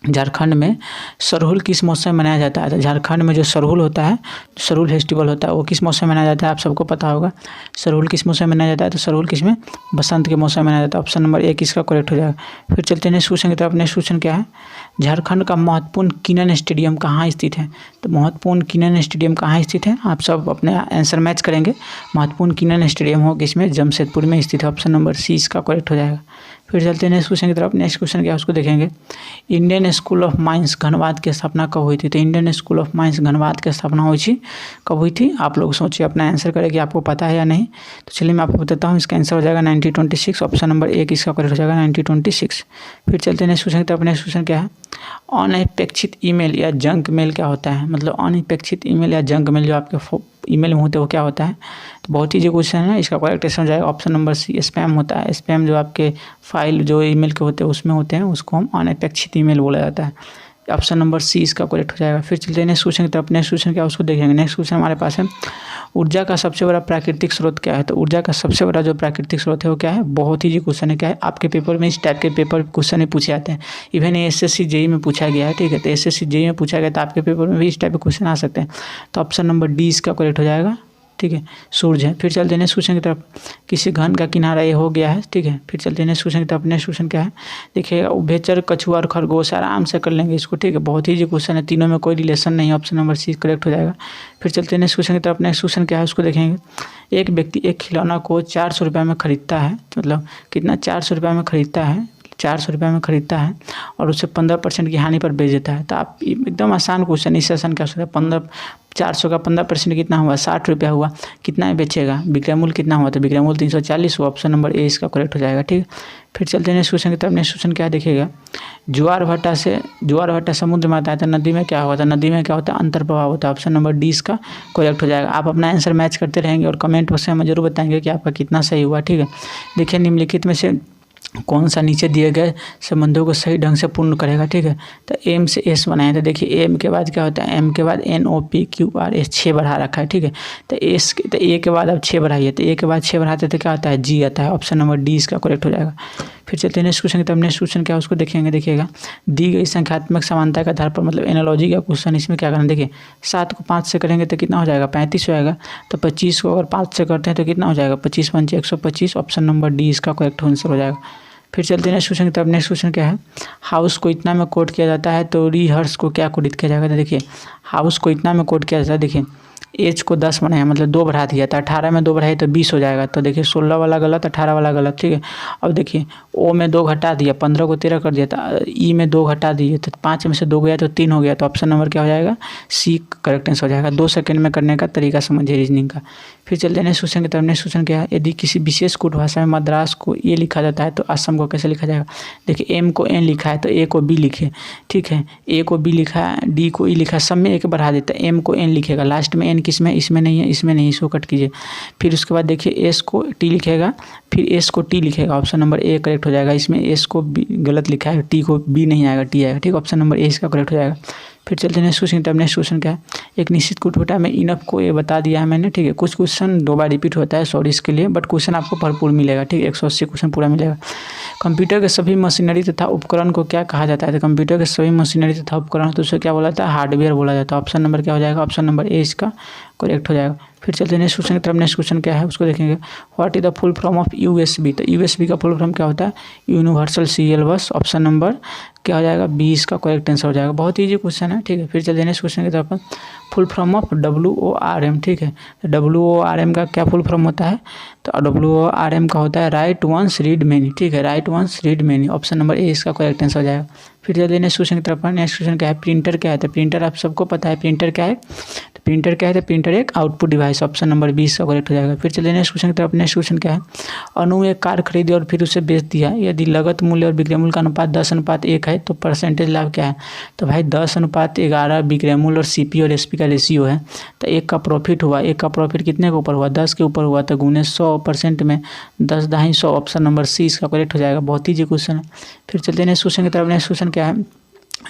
झारखंड में सरहुल किस मौसम में मनाया जाता है। तो झारखंड में जो सरहुल होता है, सरहुल फेस्टिवल होता है, वो किस मौसम में मनाया जाता है, आप सबको पता होगा। सरहुल किस मौसम में मनाया जाता है, तो सरहुल किस में, बसंत के मौसम में मनाया जाता है, ऑप्शन नंबर 1 इसका करेक्ट हो जाएगा। फिर चलते हैं नेक्स्ट क्वेश्चन की तरफ। नेक्स्ट क्वेश्चन क्या है, झारखंड का महत्वपूर्ण किनन स्टेडियम कहाँ स्थित है। तो महत्वपूर्ण किनन स्टेडियम कहाँ स्थित है, आप सब अपने आंसर मैच करेंगे। महत्वपूर्ण किनन स्टेडियम हो किसमें, जमशेदपुर में स्थित है, ऑप्शन नंबर सी इसका करेक्ट हो जाएगा। फिर चलते हैं नेक्स्ट क्वेश्चन की तरफ। नेक्स्ट क्वेश्चन क्या है उसको देखेंगे, इंडियन स्कूल ऑफ माइंस घनवाद की स्थापना कब हुई थी। तो इंडियन स्कूल ऑफ माइंस घनवाद की स्थापना हुई थी, कब हुई थी, आप लोग सोचिए, अपना आंसर करें कि आपको पता है या नहीं। तो चलिए मैं आपको बताता हूँ, इसका आंसर हो जाएगा 1926, ऑप्शन नंबर 1 इसका करेक्ट हो जाएगा 1926। फिर चलते हैं नेक्स्ट क्वेश्चन की तरफ। नेक्स्ट क्वेश्चन क्या है, अनपेक्षित ईमेल या जंक मेल क्या होता है। मतलब अनपेक्षित ईमेल या जंक मेल जो आपके ईमेल में होते हैं वो क्या होता है। तो बहुत ही क्वेश्चन है, इसका करेक्ट आंसर हो जाएगा ऑप्शन नंबर सी, स्पैम होता है। स्पैम जो आपके फाइल जो ईमेल के होते हैं उसमें होते हैं, उसको हम अनपेक्षित ईमेल बोला जाता है, ऑप्शन नंबर सी इसका करेक्ट हो जाएगा। फिर चलते हैं नेक्स्ट क्वेश्चन की तरफ। नेक्स्ट क्वेश्चन क्या उसको देखेंगे। नेक्स्ट क्वेश्चन हमारे पास है, ऊर्जा का सबसे बड़ा प्राकृतिक स्रोत क्या है। तो ऊर्जा का सबसे बड़ा जो प्राकृतिक स्रोत है वो क्या है, बहुत ही क्वेश्चन है, क्या है आपके पेपर में इस टाइप के पेपर क्वेश्चन पूछे जाते हैं। इवन ये SSC JEE में पूछा गया है, ठीक है। तो SSC JEE में पूछा गया, तो आपके पेपर में भी इस टाइप के क्वेश्चन आ सकते हैं। तो ऑप्शन नंबर डी इसका करेक्ट हो जाएगा, ठीक है, सूरज है। फिर चलते हैं नेक्स्ट क्वेश्चन की तरफ, किसी घन का किनारा ये हो गया है, ठीक है। फिर चलते हैं नेक्स्ट क्वेश्चन की तरफ। नेक्स्ट क्वेश्चन क्या है देखिएगा, उभयचर, कछुआ और खरगोश, आराम से कर लेंगे इसको, ठीक है। बहुत ही क्वेश्चन है, तीनों में कोई रिलेशन नहीं, ऑप्शन नंबर सी करेक्ट हो जाएगा। फिर चलते हैं नेक्स्ट क्वेश्चन की तरफ। नेक्स्ट क्वेश्चन क्या है उसको देखेंगे, एक व्यक्ति एक खिलौना को 400 रुपये में खरीदता है, मतलब कितना 400 रुपये में खरीदता है, 400 रुपये में खरीदता है और उसे 15% की हानि पर बेच देता है। तो आप एकदम आसान क्वेश्चन, इस सेशन क्या हो सकता है, 400 का 15% कितना हुआ, 60 रुपया हुआ, कितना में बेचेगा, विक्रय मूल्य कितना हुआ, तो विक्रय मूल्य 340 हुआ, ऑप्शन नंबर ए इसका करेक्ट हो जाएगा, ठीक है। फिर चलते हैं नेक्स्ट क्वेश्चन की तरफ। नेक्स्ट क्वेश्चन क्या देखिएगा, ज्वार भाटा समुद्र में आता है, तो नदी में क्या होता है, नदी में क्या होता है, अंतर प्रभाव होता है, ऑप्शन नंबर डी इसका करेक्ट हो जाएगा। आप अपना आंसर मैच करते रहेंगे और कमेंट बॉक्स में हमें जरूर बताएंगे कि आपका कितना सही हुआ, ठीक है। देखिए निम्नलिखित में से कौन सा नीचे दिए गए संबंधों को सही ढंग से पूर्ण करेगा, ठीक है। तो एम से एस बनाए, तो देखिए एम के बाद क्या होता है, एम के बाद NOPQRS 6 बढ़ा रखा है, ठीक है। तो एस तो ए के बाद अब 6 बढ़ाइए, तो ए के बाद 6 बढ़ाते तो क्या आता है, जी आता है, ऑप्शन नंबर डी इसका करेक्ट हो जाएगा। फिर चलते हैं नेक्स्ट क्वेश्चन की तरफ। नेक्स्ट क्वेश्चन क्या है उसको देखेंगे। देखिएगा, दी गई संख्यात्मक समानता के आधार पर, मतलब एनालॉजी का क्वेश्चन, इसमें क्या करना, देखिए 7 को 5 से करेंगे तो कितना हो जाएगा, 35 हो जाएगा। तो 25 को अगर 5 से करते हैं तो कितना हो जाएगा, 25 × 5 = 125, ऑप्शन नंबर डी इसका करेक्ट आंसर हो जाएगा। फिर चलते हैं नेक्स्ट क्वेश्चन की तरफ। नेक्स्ट क्वेश्चन क्या है, हाउस को इतना में कोड किया जाता है तो रिहर्स को क्या कोडित किया जाएगा। तो देखिए हाउस को इतना में कोड किया जाता है, देखिए एज को 10 बनाया मतलब 2 बढ़ा दिया, तो 18 में 2 बढ़ाए तो 20 हो जाएगा। तो देखिए 16 वाला गलत, 18 वाला गलत, ठीक है। अब देखिए ओ में 2 घटा दिया, 15 को 13 कर दिया, तो ई में 2 घटा दिए तो 5 में से 2 गया तो 3 हो गया। तो ऑप्शन नंबर क्या हो जाएगा, सी करेक्ट आंसर हो जाएगा। 2 सेकंड में करने का तरीका समझिए रीजनिंग का। फिर चलते हैं नेक्स्ट क्वेश्चन की तरफ। नेक्स्ट क्वेश्चन क्या है, यदि किसी विशेष कूट भाषा में मद्रास को ए लिखा जाता है तो असम को कैसे लिखा जाएगा। देखिए एम को एन लिखा है तो ए को बी लिखे, ठीक है। ए को बी लिखा है, डी को ई लिखा है, सब में एक बढ़ा देता है, एम को एन लिखेगा, लास्ट में एन किस में, इसमें नहीं है, इसमें नहीं, इसको कट कीजिए। फिर उसके बाद देखिए एस को टी लिखेगा, फिर एस को टी लिखेगा, ऑप्शन नंबर ए करेक्ट हो जाएगा। इसमें एस को बी गलत लिखा है, टी को बी नहीं आएगा, टी आएगा, ठीक। ऑप्शन नंबर ए इसका करेक्ट हो जाएगा। फिर चलते हैं नेक्स्ट क्वेश्चन। तब नेक्स्ट क्वेश्चन क्या है, एक निश्चित कुटवटा में इनफ को ये बता दिया है मैंने, ठीक है। कुछ क्वेश्चन 2 बार रिपीट होता है, सॉरी इसके लिए, बट क्वेश्चन आपको भरपूर मिलेगा, ठीक है। 180 क्वेश्चन पूरा मिलेगा। कंप्यूटर के सभी मशीनरी तथा उपकरण को क्या कहा जाता है। तो कंप्यूटर के सभी मशीनरी तथा उपकरण तो उसे क्या बोला जाता है, हार्डवेयर बोला जाता है। ऑप्शन नंबर क्या हो जाएगा, ऑप्शन नंबर ए इसका करेक्ट हो जाएगा। फिर चलते हैं नेक्स्ट क्वेश्चन की तरफ। नेक्स्ट क्वेश्चन क्या है उसको देखेंगे, what is the full form of USB. तो यूएसबी का फुल फॉर्म क्या होता है, यूनिवर्सल सीरियल बस। ऑप्शन नंबर क्या हो जाएगा, बी इसका करेक्ट आंसर हो जाएगा। बहुत ईजी क्वेश्चन है, ठीक है। फिर चलते हैं नेक्स्ट क्वेश्चन की तरफ। फुल फॉर्म ऑफ WORM, ठीक है। तो WORM का क्या फुल फॉर्म होता है, तो WORM का होता है राइट वंस रीड मेनी, ठीक है, write once read many. Option number A इसका करेक्ट आंसर हो जाएगा। फिर चलिए नेक्स्ट क्वेश्चन की तरफ। नेक्स्ट क्वेश्चन क्या है, प्रिंटर क्या है। तो प्रिंटर आप सबको पता है प्रिंटर क्या है, तो प्रिंटर क्या है, तो प्रिंटर एक आउटपुट डिवाइस। ऑप्शन नंबर 20 का करेक्ट हो जाएगा। फिर चलिए नेक्स्ट क्वेश्चन की तरफ। नेक्स्ट क्वेश्चन क्या है, अनु एक कार खरीदी और फिर उसे बेच दिया, यदि लागत मूल्य और विक्रय मूल्य का अनुपात 10:1 है तो परसेंटेज लाभ क्या है। तो भाई 10:11 विक्रय मूल्य और CP और SP का रेशियो है, तो एक का प्रॉफिट हुआ, एक का प्रॉफिट कितने के ऊपर हुआ, 10 के ऊपर हुआ, तो गुने 100% में 10 दहाई 100। ऑप्शन नंबर सी इसका करेक्ट हो जाएगा। बहुत ईजी क्वेश्चन है। फिर चलते हैं नेक्स्ट क्वेश्चन की तरफ। नेक्स्ट क्वेश्चन क्या है,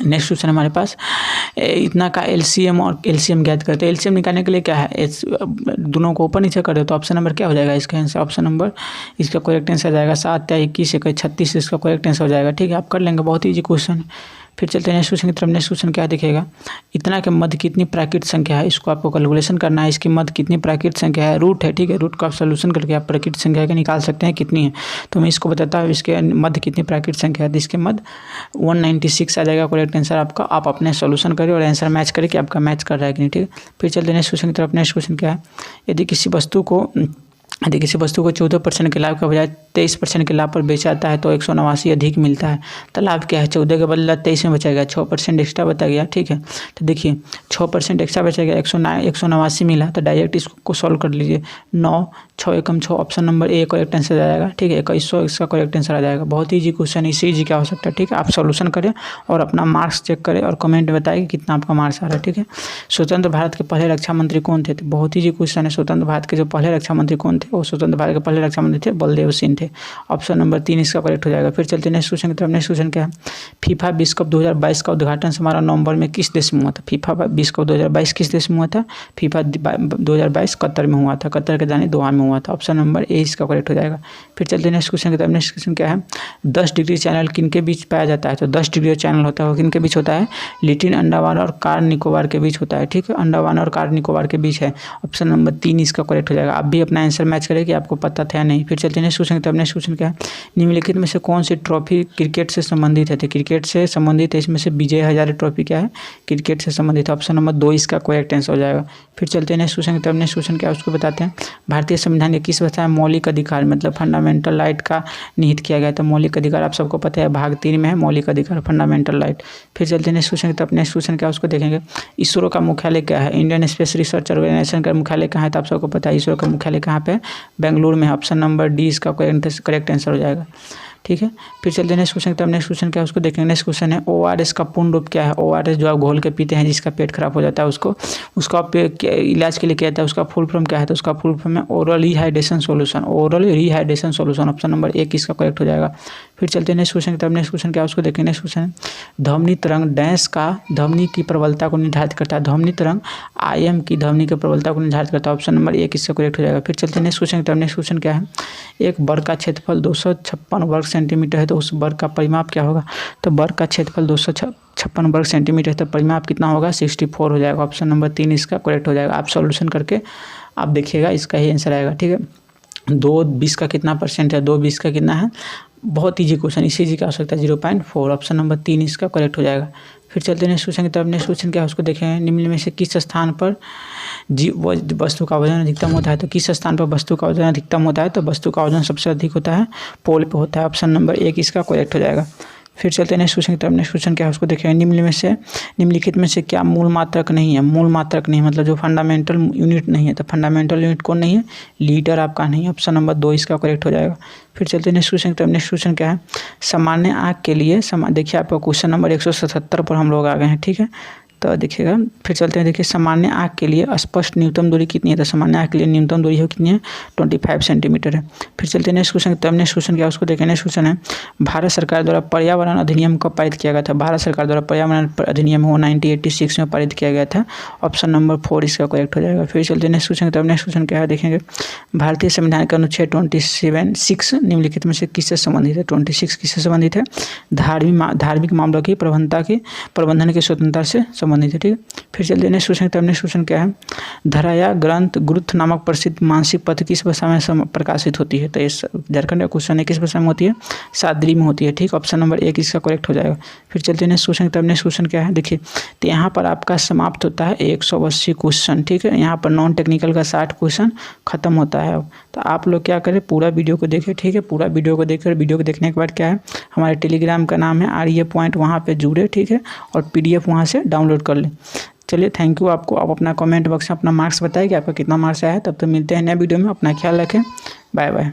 नेक्स्ट क्वेश्चन हमारे पास इतना का LCM और LCM ज्ञात करते हैं। LCM निकालने के लिए क्या है, दोनों को ऊपर नीचे कर दो, तो ऑप्शन नंबर क्या हो जाएगा इसका आंसर। ऑप्शन नंबर इसका करेक्ट आंसर आ जाएगा 7 या 21 1 36 इसका करेक्ट आंसर हो जाएगा, ठीक है। आप कर लेंगे, बहुत ईजी क्वेश्चन है। फिर चलते हैं नेक्स्ट क्वेश्चन की तरफ। नेक्स्ट क्वेश्चन क्या दिखेगा, इतना के मध्य कितनी प्राकृत संख्या है, इसको आपको कैलकुलेशन करना है। इसकी मध्य कितनी प्राकृत संख्या है, रूट है, ठीक है। रूट का आप सोल्यूशन करके आप प्राकृत संख्या का निकाल सकते हैं कितनी है। तो मैं इसको बताता हूँ इसके मध्य कितनी प्राकृत संख्या है। इसके मध्य 196 आ जाएगा करेक्ट आंसर आपका। आप अपने सोल्यूशन करें और आंसर मैच करें कि आपका मैच कर रहा है कि नहीं, ठीक है। फिर चलते हैं नेक्स्ट क्वेश्चन की तरफ। नेक्स्ट क्वेश्चन क्या है, यदि किसी वस्तु को 14% के लाभ के बजाय 23% के लाभ पर बेचा जाता है तो 189 अधिक मिलता है। तो लाभ क्या है, 14 के बदला 23 में बचाएगा, 6% एक्स्ट्रा बता गया, ठीक है। तो देखिए 6% एक्स्ट्रा बचेगा, 189 मिला, तो डायरेक्ट इसको सॉल्व कर लीजिए। 9 6 एकम 6, option number A correct answer आ जाएगा, ठीक है। 2100 इसका करेक्ट आंसर आ जाएगा। बहुत ईजी क्वेश्चन, इससे ईजी क्या हो सकता है, ठीक है। आप सोल्यूशन करें और अपना मार्क्स चेक करें और कमेंट में बताइए कितना आपका मार्क्स आ रहा है, ठीक है। स्वतंत्र भारत के पहले रक्षा मंत्री कौन थे, तो बहुत ईजी क्वेश्चन है। स्वतंत्र भारत के जो पहले रक्षा मंत्री कौन थे, वो स्वतंत्र भारत के पहले रक्षा मंत्री थे बलदेव सिंह थे। ऑप्शन नंबर 3 इसका करेक्ट हो जाएगा। फिर चलते हैं नेक्स्ट क्वेश्चन की तरफ। नेक्स्ट क्वेश्चन क्या है, फीफा विश्व कप 2022 का उद्घाटन समारोह नवंबर में किस देश में हुआ था। फीफा विश्व कप 2022 किस देश में हुआ था, फीफा 2022 कतर में हुआ था, कतर के जाने दोहा में हुआ था। ऑप्शन नंबर ए इसका करेक्ट हो जाएगा। फिर चलते हैं नेक्स्ट क्वेश्चन की तरफ। नेक्स्ट क्वेश्चन क्या है, 10 डिग्री चैनल किन के बीच पाया जाता है। तो 10 डिग्री चैनल होता है वो किन के बीच होता है, लिटिल अंडमान और कार निकोबार के बीच होता है, ठीक है। अंडमान और कार निकोबार के बीच है। ऑप्शन नंबर 3 इसका करेक्ट हो जाएगा। आप भी अपना आंसर मैच करें कि आपको पता था या नहीं। फिर चलते हैं नेक्स्ट क्वेश्चन की तरफ। नेक्स्ट क्वेश्चन क्या है, निम्नलिखित में से कौन सी ट्रॉफी क्रिकेट से संबंधित है। तो क्रिकेट से संबंधित है, इसमें से विजय हजारे ट्रॉफी क्या है, क्रिकेट से संबंधित है। ऑप्शन नंबर 2 इसका करेक्ट आंसर हो जाएगा। फिर चलते हैं नेक्स्ट क्वेश्चन की तरफ। नेक्स्ट क्वेश्चन क्या है उसको बताते हैं। भारतीय संविधान के किस व्यवस्था में मौलिक अधिकार मतलब फंडामेंटल राइट का निहित किया गया। तो मौलिक अधिकार आप सबको पता है भाग 3 में है, मौलिक अधिकार फंडामेंटल राइट। फिर चलते हैं नेक्स्ट क्वेश्चन की तरफ। नेक्स्ट क्वेश्चन क्या है उसको देखेंगे। इसरो का मुख्यालय क्या है, इंडियन स्पेस रिसर्च ऑर्गेनाइजेशन का मुख्यालय कहाँ है। तो आप सबको पता है इसरो का मुख्यालय कहाँ पे है, बेंगलुरु में। ऑप्शन नंबर डी इसका करेक्ट आंसर हो जाएगा, ठीक है। फिर चलते हैं नेक्स्ट क्वेश्चन की तरफ। नेक्स्ट क्वेश्चन क्या है उसको देखेंगे। नेक्स्ट क्वेश्चन है ORS का पूर्ण रूप क्या है। ORS जो आप घोल के पीते हैं जिसका पेट खराब हो जाता है उसका इलाज के लिए किया जाता है, उसका फुल फॉर्म क्या है। तो उसका फुल फॉर्म है oral rehydration solution, oral rehydration solution. Option number 1 इसका करेक्ट हो जाएगा। फिर चलते हैं नेक्स्ट क्वेश्चन की तरफ। नेक्स्ट क्वेश्चन क्या है उसको देखेंगे। नेक्स्ट क्वेश्चन है ध्वनि तरंग डैश का ध्वनि की प्रबलता को निर्धारित करता है। ध्वनि तरंग IM की ध्वनि की प्रबलता को निर्धारित करता है। ऑप्शन नंबर 1 इसका करेक्ट हो जाएगा। फिर चलते हैं नेक्स्ट क्वेश्चन की तरफ। नेक्स्ट क्वेश्चन क्या है, एक वर्ग का क्षेत्रफल 256 वर्ग सेंटीमीटर है तो उस वर्ग का परिमाप क्या होगा। तो वर्ग का क्षेत्रफल 256 वर्ग सेंटीमीटर है तो परिमाप कितना होगा, 64 हो जाएगा। ऑप्शन नंबर 3 इसका करेक्ट हो जाएगा। आप सॉल्यूशन करके आप देखिएगा इसका ही आंसर आएगा, ठीक है। 2 20 का कितना परसेंट है, 2 20 का कितना है बहुत ईजी क्वेश्चन, इसी जी का आ सकता है 0.4। ऑप्शन नंबर 3 इसका करेक्ट हो जाएगा। फिर चलते हैं नेक्स्ट क्वेश्चन की तरफ। नेक्स्ट क्वेश्चन क्या है उसको देखें। निम्न में से किस स्थान पर वस्तु का वजन अधिकतम होता है? तो किस स्थान पर वस्तु का वजन अधिकतम होता है? तो वस्तु का वजन सबसे अधिक होता है पोल पे होता है। ऑप्शन नंबर 1 इसका करेक्ट हो जाएगा। फिर चलते हैं नेक्स्ट क्वेश्चन की तरफ। नेक्स्ट क्वेश्चन क्या है उसको देखेंगे। निम्नलिखित में से क्या मूल मात्रक नहीं है? मूल मात्रक नहीं मतलब जो फंडामेंटल यूनिट नहीं है। तो फंडामेंटल यूनिट कौन नहीं है? लीटर आपका नहीं है। ऑप्शन नंबर 2 इसका करेक्ट हो जाएगा। फिर चलते हैं नेक्स्ट क्वेश्चन की तरफ। नेक्स्ट क्वेश्चन क्या है? सामान्य आँख के लिए देखिए आपका क्वेश्चन नंबर 177 पर हम लोग आ गए हैं, ठीक है। तो देखिएगा, फिर चलते हैं। देखिए सामान्य आँख के लिए स्पष्ट न्यूनतम दूरी कितनी है? तो सामान्य आँख के लिए न्यूनतम दूरी है कितनी है? 25 सेंटीमीटर है। फिर चलते हैं नेक्स्ट क्वेश्चन की तरफ। नेक्स्ट क्वेश्चन क्या है उसको देखें। नेक्स्ट क्वेश्चन है, भारत सरकार द्वारा पर्यावरण अधिनियम कब पारित किया गया था? भारत सरकार द्वारा पर्यावरण अधिनियम 1986 में पारित किया गया था। ऑप्शन नंबर 4 इसका करेक्ट हो जाएगा। फिर चलते हैं नेक्स्ट क्वेश्चन की तरफ। नेक्स्ट क्वेश्चन क्या है देखेंगे। भारतीय संविधान का अनुच्छेद 26 निम्नलिखित में से किससे संबंधित है? 26 किससे संबंधित है? धार्मिक मामलों की प्रबंधन की स्वतंत्रता से संबंधित है, ठीक है। फिर चलते हैं नेक्स्ट क्वेश्चन की तरफ। नेक्स्ट क्वेश्चन क्या है? धरा या ग्रंथ गुरुत्व नामक प्रसिद्ध मानसिक पत्र किस भाषा में प्रकाशित होती है? तो इस झारखंड का क्वेश्चन है, किस भाषा में होती है? सादरी में होती है, ठीक। ऑप्शन नंबर 1 इसका करेक्ट हो जाएगा। फिर चलते हैं नेक्स्ट क्वेश्चन की तरफ। नेक्स्ट क्वेश्चन क्या है देखिए। तो यहाँ पर आपका समाप्त होता है 180 क्वेश्चन, ठीक है। यहाँ पर नॉन टेक्निकल का 60 क्वेश्चन खत्म होता है। अब तो आप लोग क्या करें, पूरा वीडियो को देखें, ठीक है। पूरा वीडियो को देखकर वीडियो को देखने के बाद क्या है, हमारे टेलीग्राम का नाम है RA पॉइंट, वहाँ पे जुड़े, ठीक है। और PDF वहाँ से डाउनलोड कर लें। चलिए थैंक यू आपको। आप अपना कमेंट बॉक्स में अपना मार्क्स बताइए कि आपका कितना मार्क्स आया है। तब तो मिलते हैं नए वीडियो में। अपना ख्याल रखें। Bye bye.